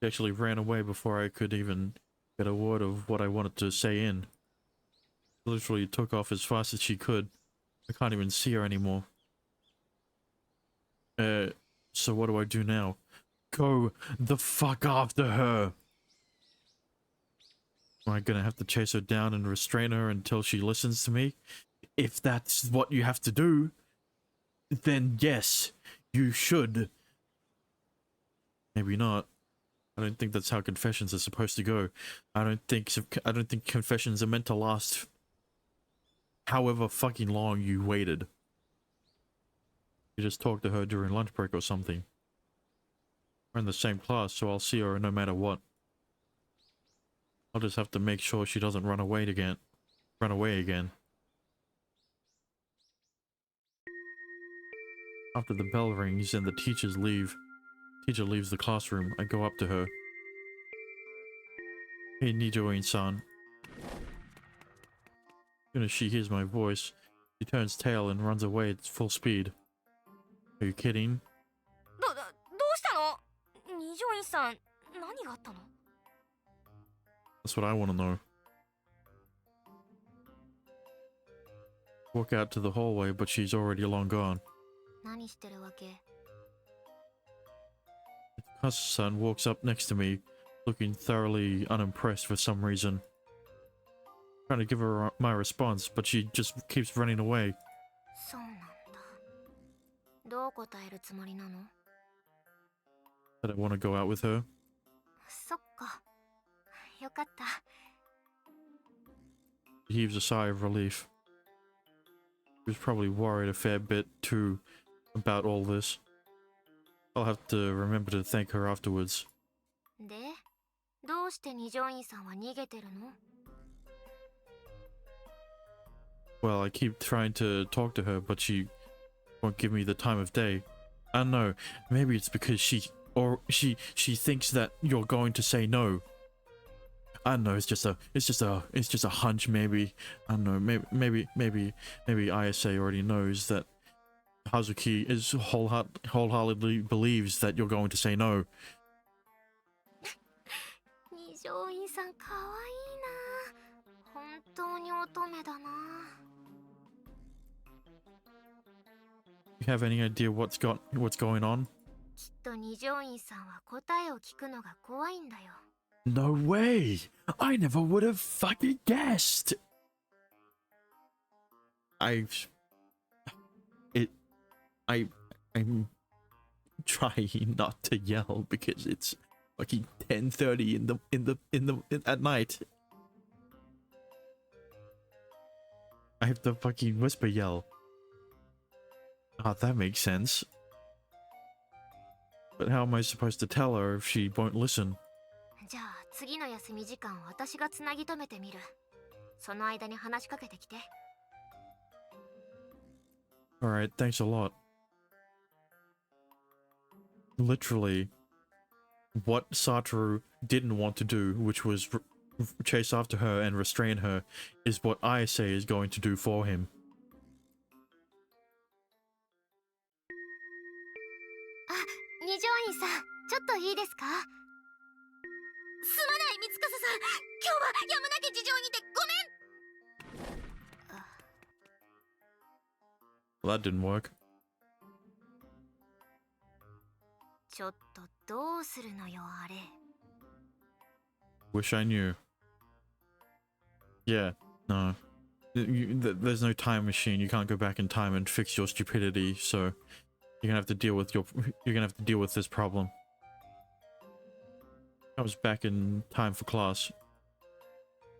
She actually ran away before I could even get a word of what I wanted to say in. Literally took off as fast as she could. I can't even see her anymore. So what do I do now? Go the fuck after her! Am I gonna have to chase her down and restrain her until she listens to me? If that's what you have to do, then yes, you should. Maybe not. I don't think that's how confessions are supposed to go. I don't think confessions are meant to last however fucking long you waited. You just talk to her during lunch break or something. We're in the same class, so I'll see her no matter what. I'll just have to make sure she doesn't run away again. After the bell rings and the teacher leaves the classroom, I go up to her. Hey, Nijo-san. As soon as she hears my voice, she turns tail and runs away at full speed. Are you kidding? どうしたの？二条院さん、何があったの？ That's what I want to know. Walk out to the hallway, but she's already long gone. 何してるわけ？ Kasa-san walks up next to me, looking thoroughly unimpressed for some reason. Trying to give her my response, but she just keeps running away. そうなんだ。どう答えるつもりなの？ That I want to go out with her. そっか。よかった。 He heaves a sigh of relief. was probably worried a fair bit too about all this. I'll have to remember to thank her afterwards. で、どうして二条院さんは逃げてるの？ Well, I keep trying to talk to her, but she won't give me the time of day. I don't know. Maybe it's because she thinks that you're going to say no. I don't know. It's just a hunch. Maybe I don't know. Maybe ISA already knows that Hazuki is wholeheartedly believes that you're going to say no. 二条院さんかわいいな。本当に乙女だな。You have any idea what's going on? きっと二条院さんは答えを聞くのが怖いんだよ。 No way! I never would have fucking guessed! I'm trying not to yell because it's fucking 10:30 at night. I have to fucking whisper yell. Ah, that makes sense. But how am I supposed to tell her if she won't listen? じゃあ次の休み時間私がつなぎ止めてみる。その間に話しかけてきて。Alright, thanks a lot. Literally, what Satoru didn't want to do, which was chase after her and restrain her, is what ISA is going to do for him. あ、二条院さん、ちょっといいですか？すまない三司さん、今日はやむなき事情にてごめん。 Well, that didn't work. ちょっとどうするのよあれ。 Wish I knew. Yeah, no. There's no time machine. You can't go back in time and fix your stupidity, so you're gonna have to deal with this problem. I was back in time for class,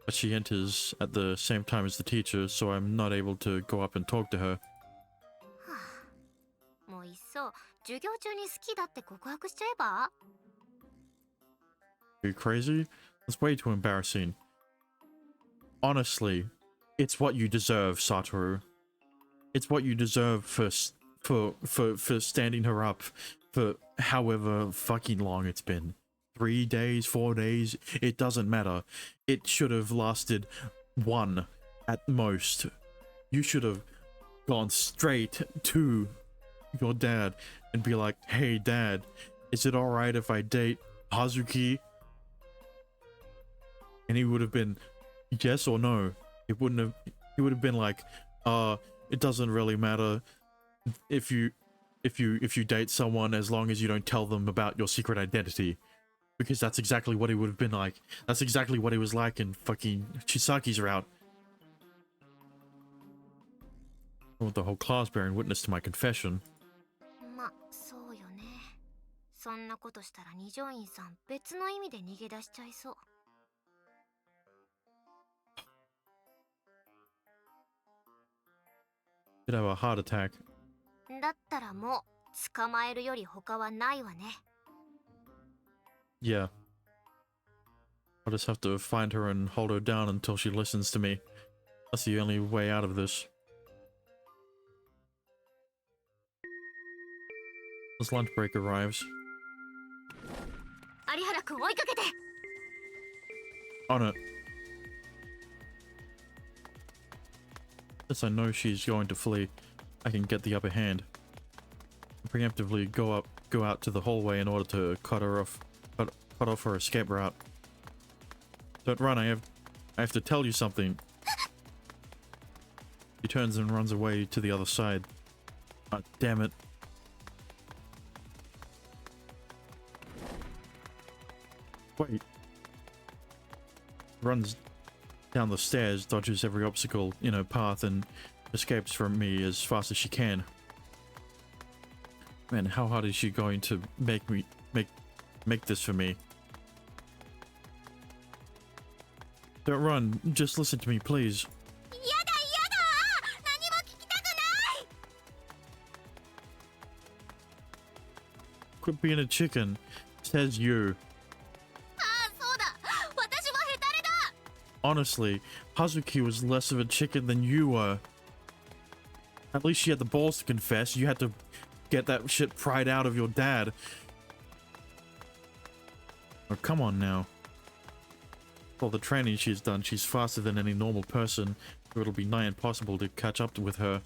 but she enters at the same time as the teacher, so I'm not able to go up and talk to her. もういっそ授業中に好きだって告白しちゃえば？ Are you crazy? That's way too embarrassing. Honestly, it's what you deserve, Satoru. It's what you deserve for standing her up for however fucking long it's been. 3 days, 4 days, it doesn't matter. It should have lasted 1 at most. You should have gone straight to your dad and be like, hey dad, is it alright if I date Hazuki? And he would have been yes or no. He would have been like, it doesn't really matter if you date someone as long as you don't tell them about your secret identity. Because that's exactly what he would have been like. That's exactly what he was like in fucking Chisaki's route. I want the whole class bearing witness to my confession. ま、そうよね。そんなことしたら二条院さん別の意味で逃げ出しちゃいそう。 Did have a heart attack. だったらもう捕まえるより他はないわね。 Yeah. I'll just have to find her and hold her down until she listens to me. That's the only way out of this. As lunch break arrives. 有原くん追いかけて。 On it. Since I know she's going to flee, I can get the upper hand. Preemptively go out to the hallway in order to cut off her escape route. Don't run, I have to tell you something. She turns and runs away to the other side. Ah, damn it. Wait. Runs down the stairs, dodges every obstacle in her path, and escapes from me as fast as she can. Man, how hard is she going to make this for me? Don't run, just listen to me, please. やだやだ、何も聞きたくな Quit being a chicken. Says you. ああ、そうだ。私はヘタレだ。 Honestly, Hazuki was less of a chicken than you were. At least she had the balls to confess. You had to get that shit pried out of your dad. Oh, come on now. For all the training she's done, she's faster than any normal person, so it'll be nigh impossible to catch up with her.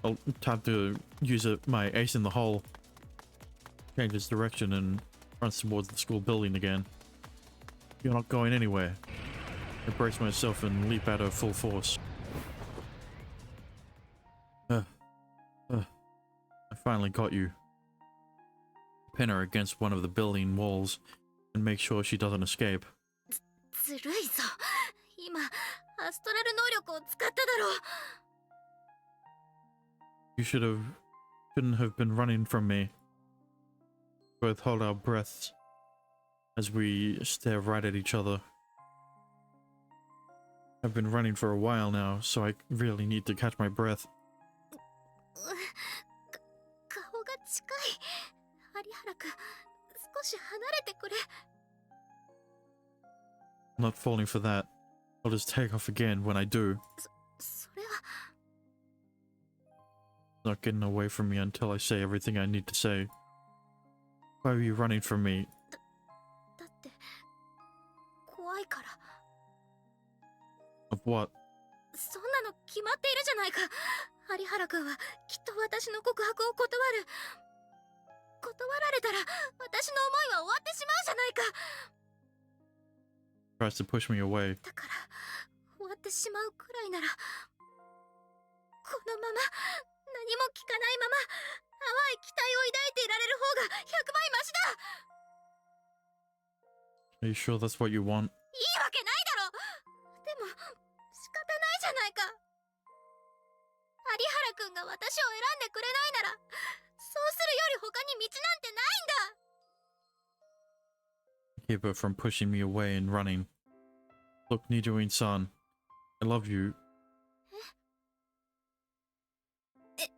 I'll time to use my ace in the hole. Change its direction and runs towards the school building again. You're not going anywhere. I brace myself and leap at her full force. I finally got you. Pin her against one of the building walls and make sure she doesn't escape. ずるいぞ。今、アストラル能力を使っただろう。 You shouldn't have been running from me. Both hold our breaths as we stare right at each other. I've been running for a while now, so I really need to catch my breath. 顔が近い。有原くん、少し離れてくれ。 I'm not falling for that. I'll just take off again when I do. それは。 Not getting away from me until I say everything I need to say. Why are you running from me? だって、怖いから。 Of what? そんなの決まっているじゃないか。有原くんはきっと私の告白を断る。断られたら私の思いは終わってしまうじゃないか。 Tries to push me away. だから終わってしまうくらいなら、このまま何も聞かないまま淡い期待を抱いていられる方が100倍マシだ。 Are you sure that's what you want? いいわけないだろ。でも仕方ないじゃないか。有原くんが私を選んでくれないなら、そうするより他に道なんてないんだ。 Keep her from pushing me away and running. Look, Nijuin-san, I love you. え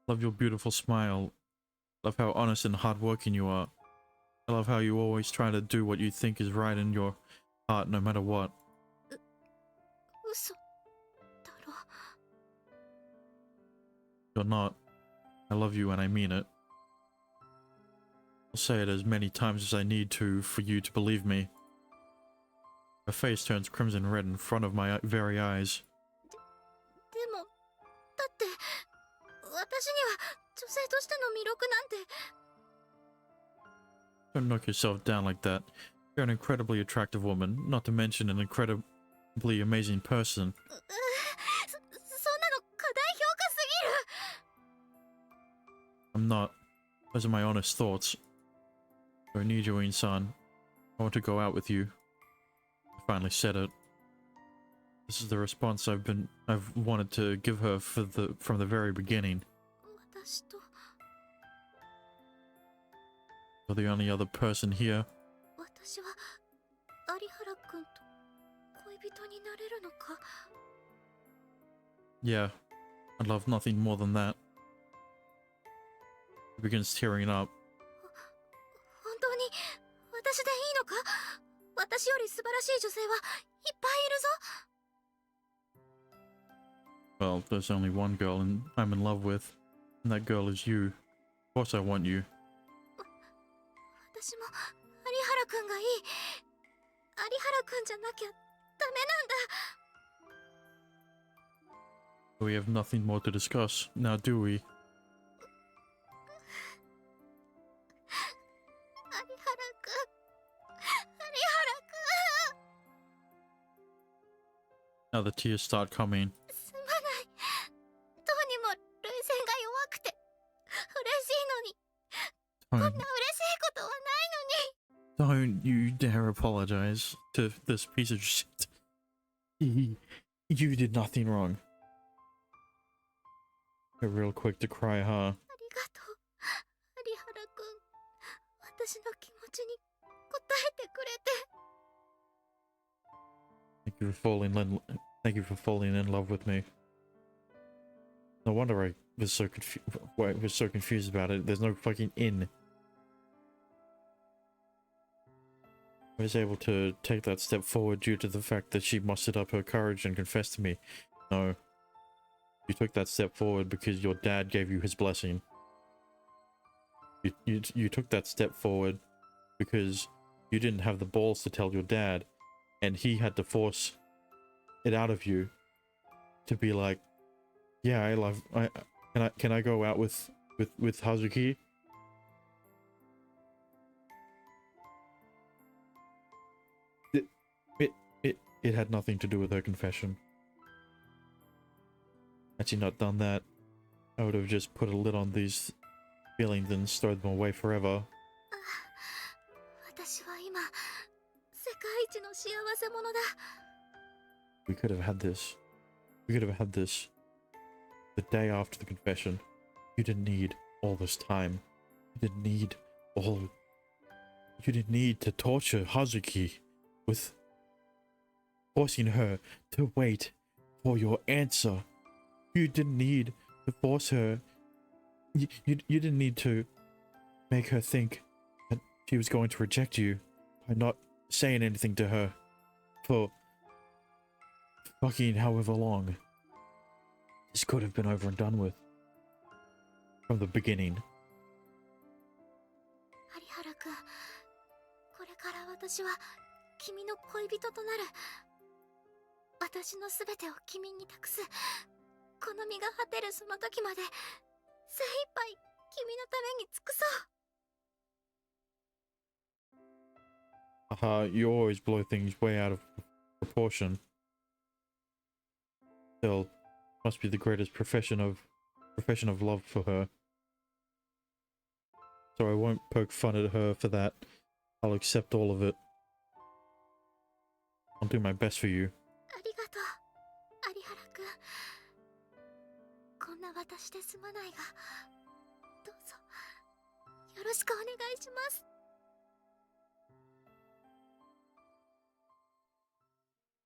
Love your beautiful smile. Love how honest and hardworking you are. I love how you always try to do what you think is right in your heart, no matter what. 嘘だろ。 You're not. I love you and I mean it. I'll say it as many times as I need to for you to believe me. Her face turns crimson red in front of my very eyes. でもだって私には女性としての魅力なんて。 Don't knock yourself down like that. You're an incredibly attractive woman, not to mention an incredibly amazing person. そんなの過大評価すぎる。 I'm not. Those are my honest thoughts. So Nijuin-san, I want to go out with you. I finally said it. This is the response I've wanted to give her from the very beginning. 私と。 You're the only other person here. 私は有原くんと恋人になれるのか。 Yeah, I'd love nothing more than that. He begins tearing up. 本当に私でいいのか。私より素晴らしい女性はいっぱいいるぞ。 Well, there's only one girl I'm in love with, and that girl is you. Of course I want you. 私も有原くんがいい。有原くんじゃなきゃダメなんだ。 We have nothing more to discuss, now do we? 有原くん、有原くん。 Now the tears start coming. すまない。どうにも涙腺が弱くて嬉しいのに、こんな嬉しいことはないのに。 Don't you dare apologize to this piece of shit. You did nothing wrong. You're real quick to cry, huh? ありがとう、有原くん。私の気持ちに応えてくれて。 Thank you for falling in love with me. No wonder I was so confused about it. There's no fucking in. I was able to take that step forward due to the fact that she mustered up her courage and confessed to me. No. You took that step forward because your dad gave you his blessing. You took that step forward because you didn't have the balls to tell your dad, and he had to force it out of you to be like, yeah, can I go out with Hazuki? It had nothing to do with her confession. Had she not done that, I would have just put a lid on these feelings and stowed them away forever. 私は今世界一の幸せ者だ。 We could have had this. We could have had this the day after the confession. You didn't need all this time. You didn't need all. You didn't need to torture Hazuki with forcing her to wait for your answer. You didn't need to force her. You didn't need to make her think that she was going to reject you by not saying anything to her for fucking however long. This could have been over and done with from the beginning. 有原くん、これから私は君の恋人となる。私のすべてを君に託す。この身が果てるその時まで精一杯君のために尽くそう。You always blow things way out of proportion. Still, must be the greatest profession of love for her. So I won't poke fun at her for that. I'll accept all of it. I'll do my best for you. ありがとう、有原くん。こんな私ですまないが、どうぞよろしくお願いします。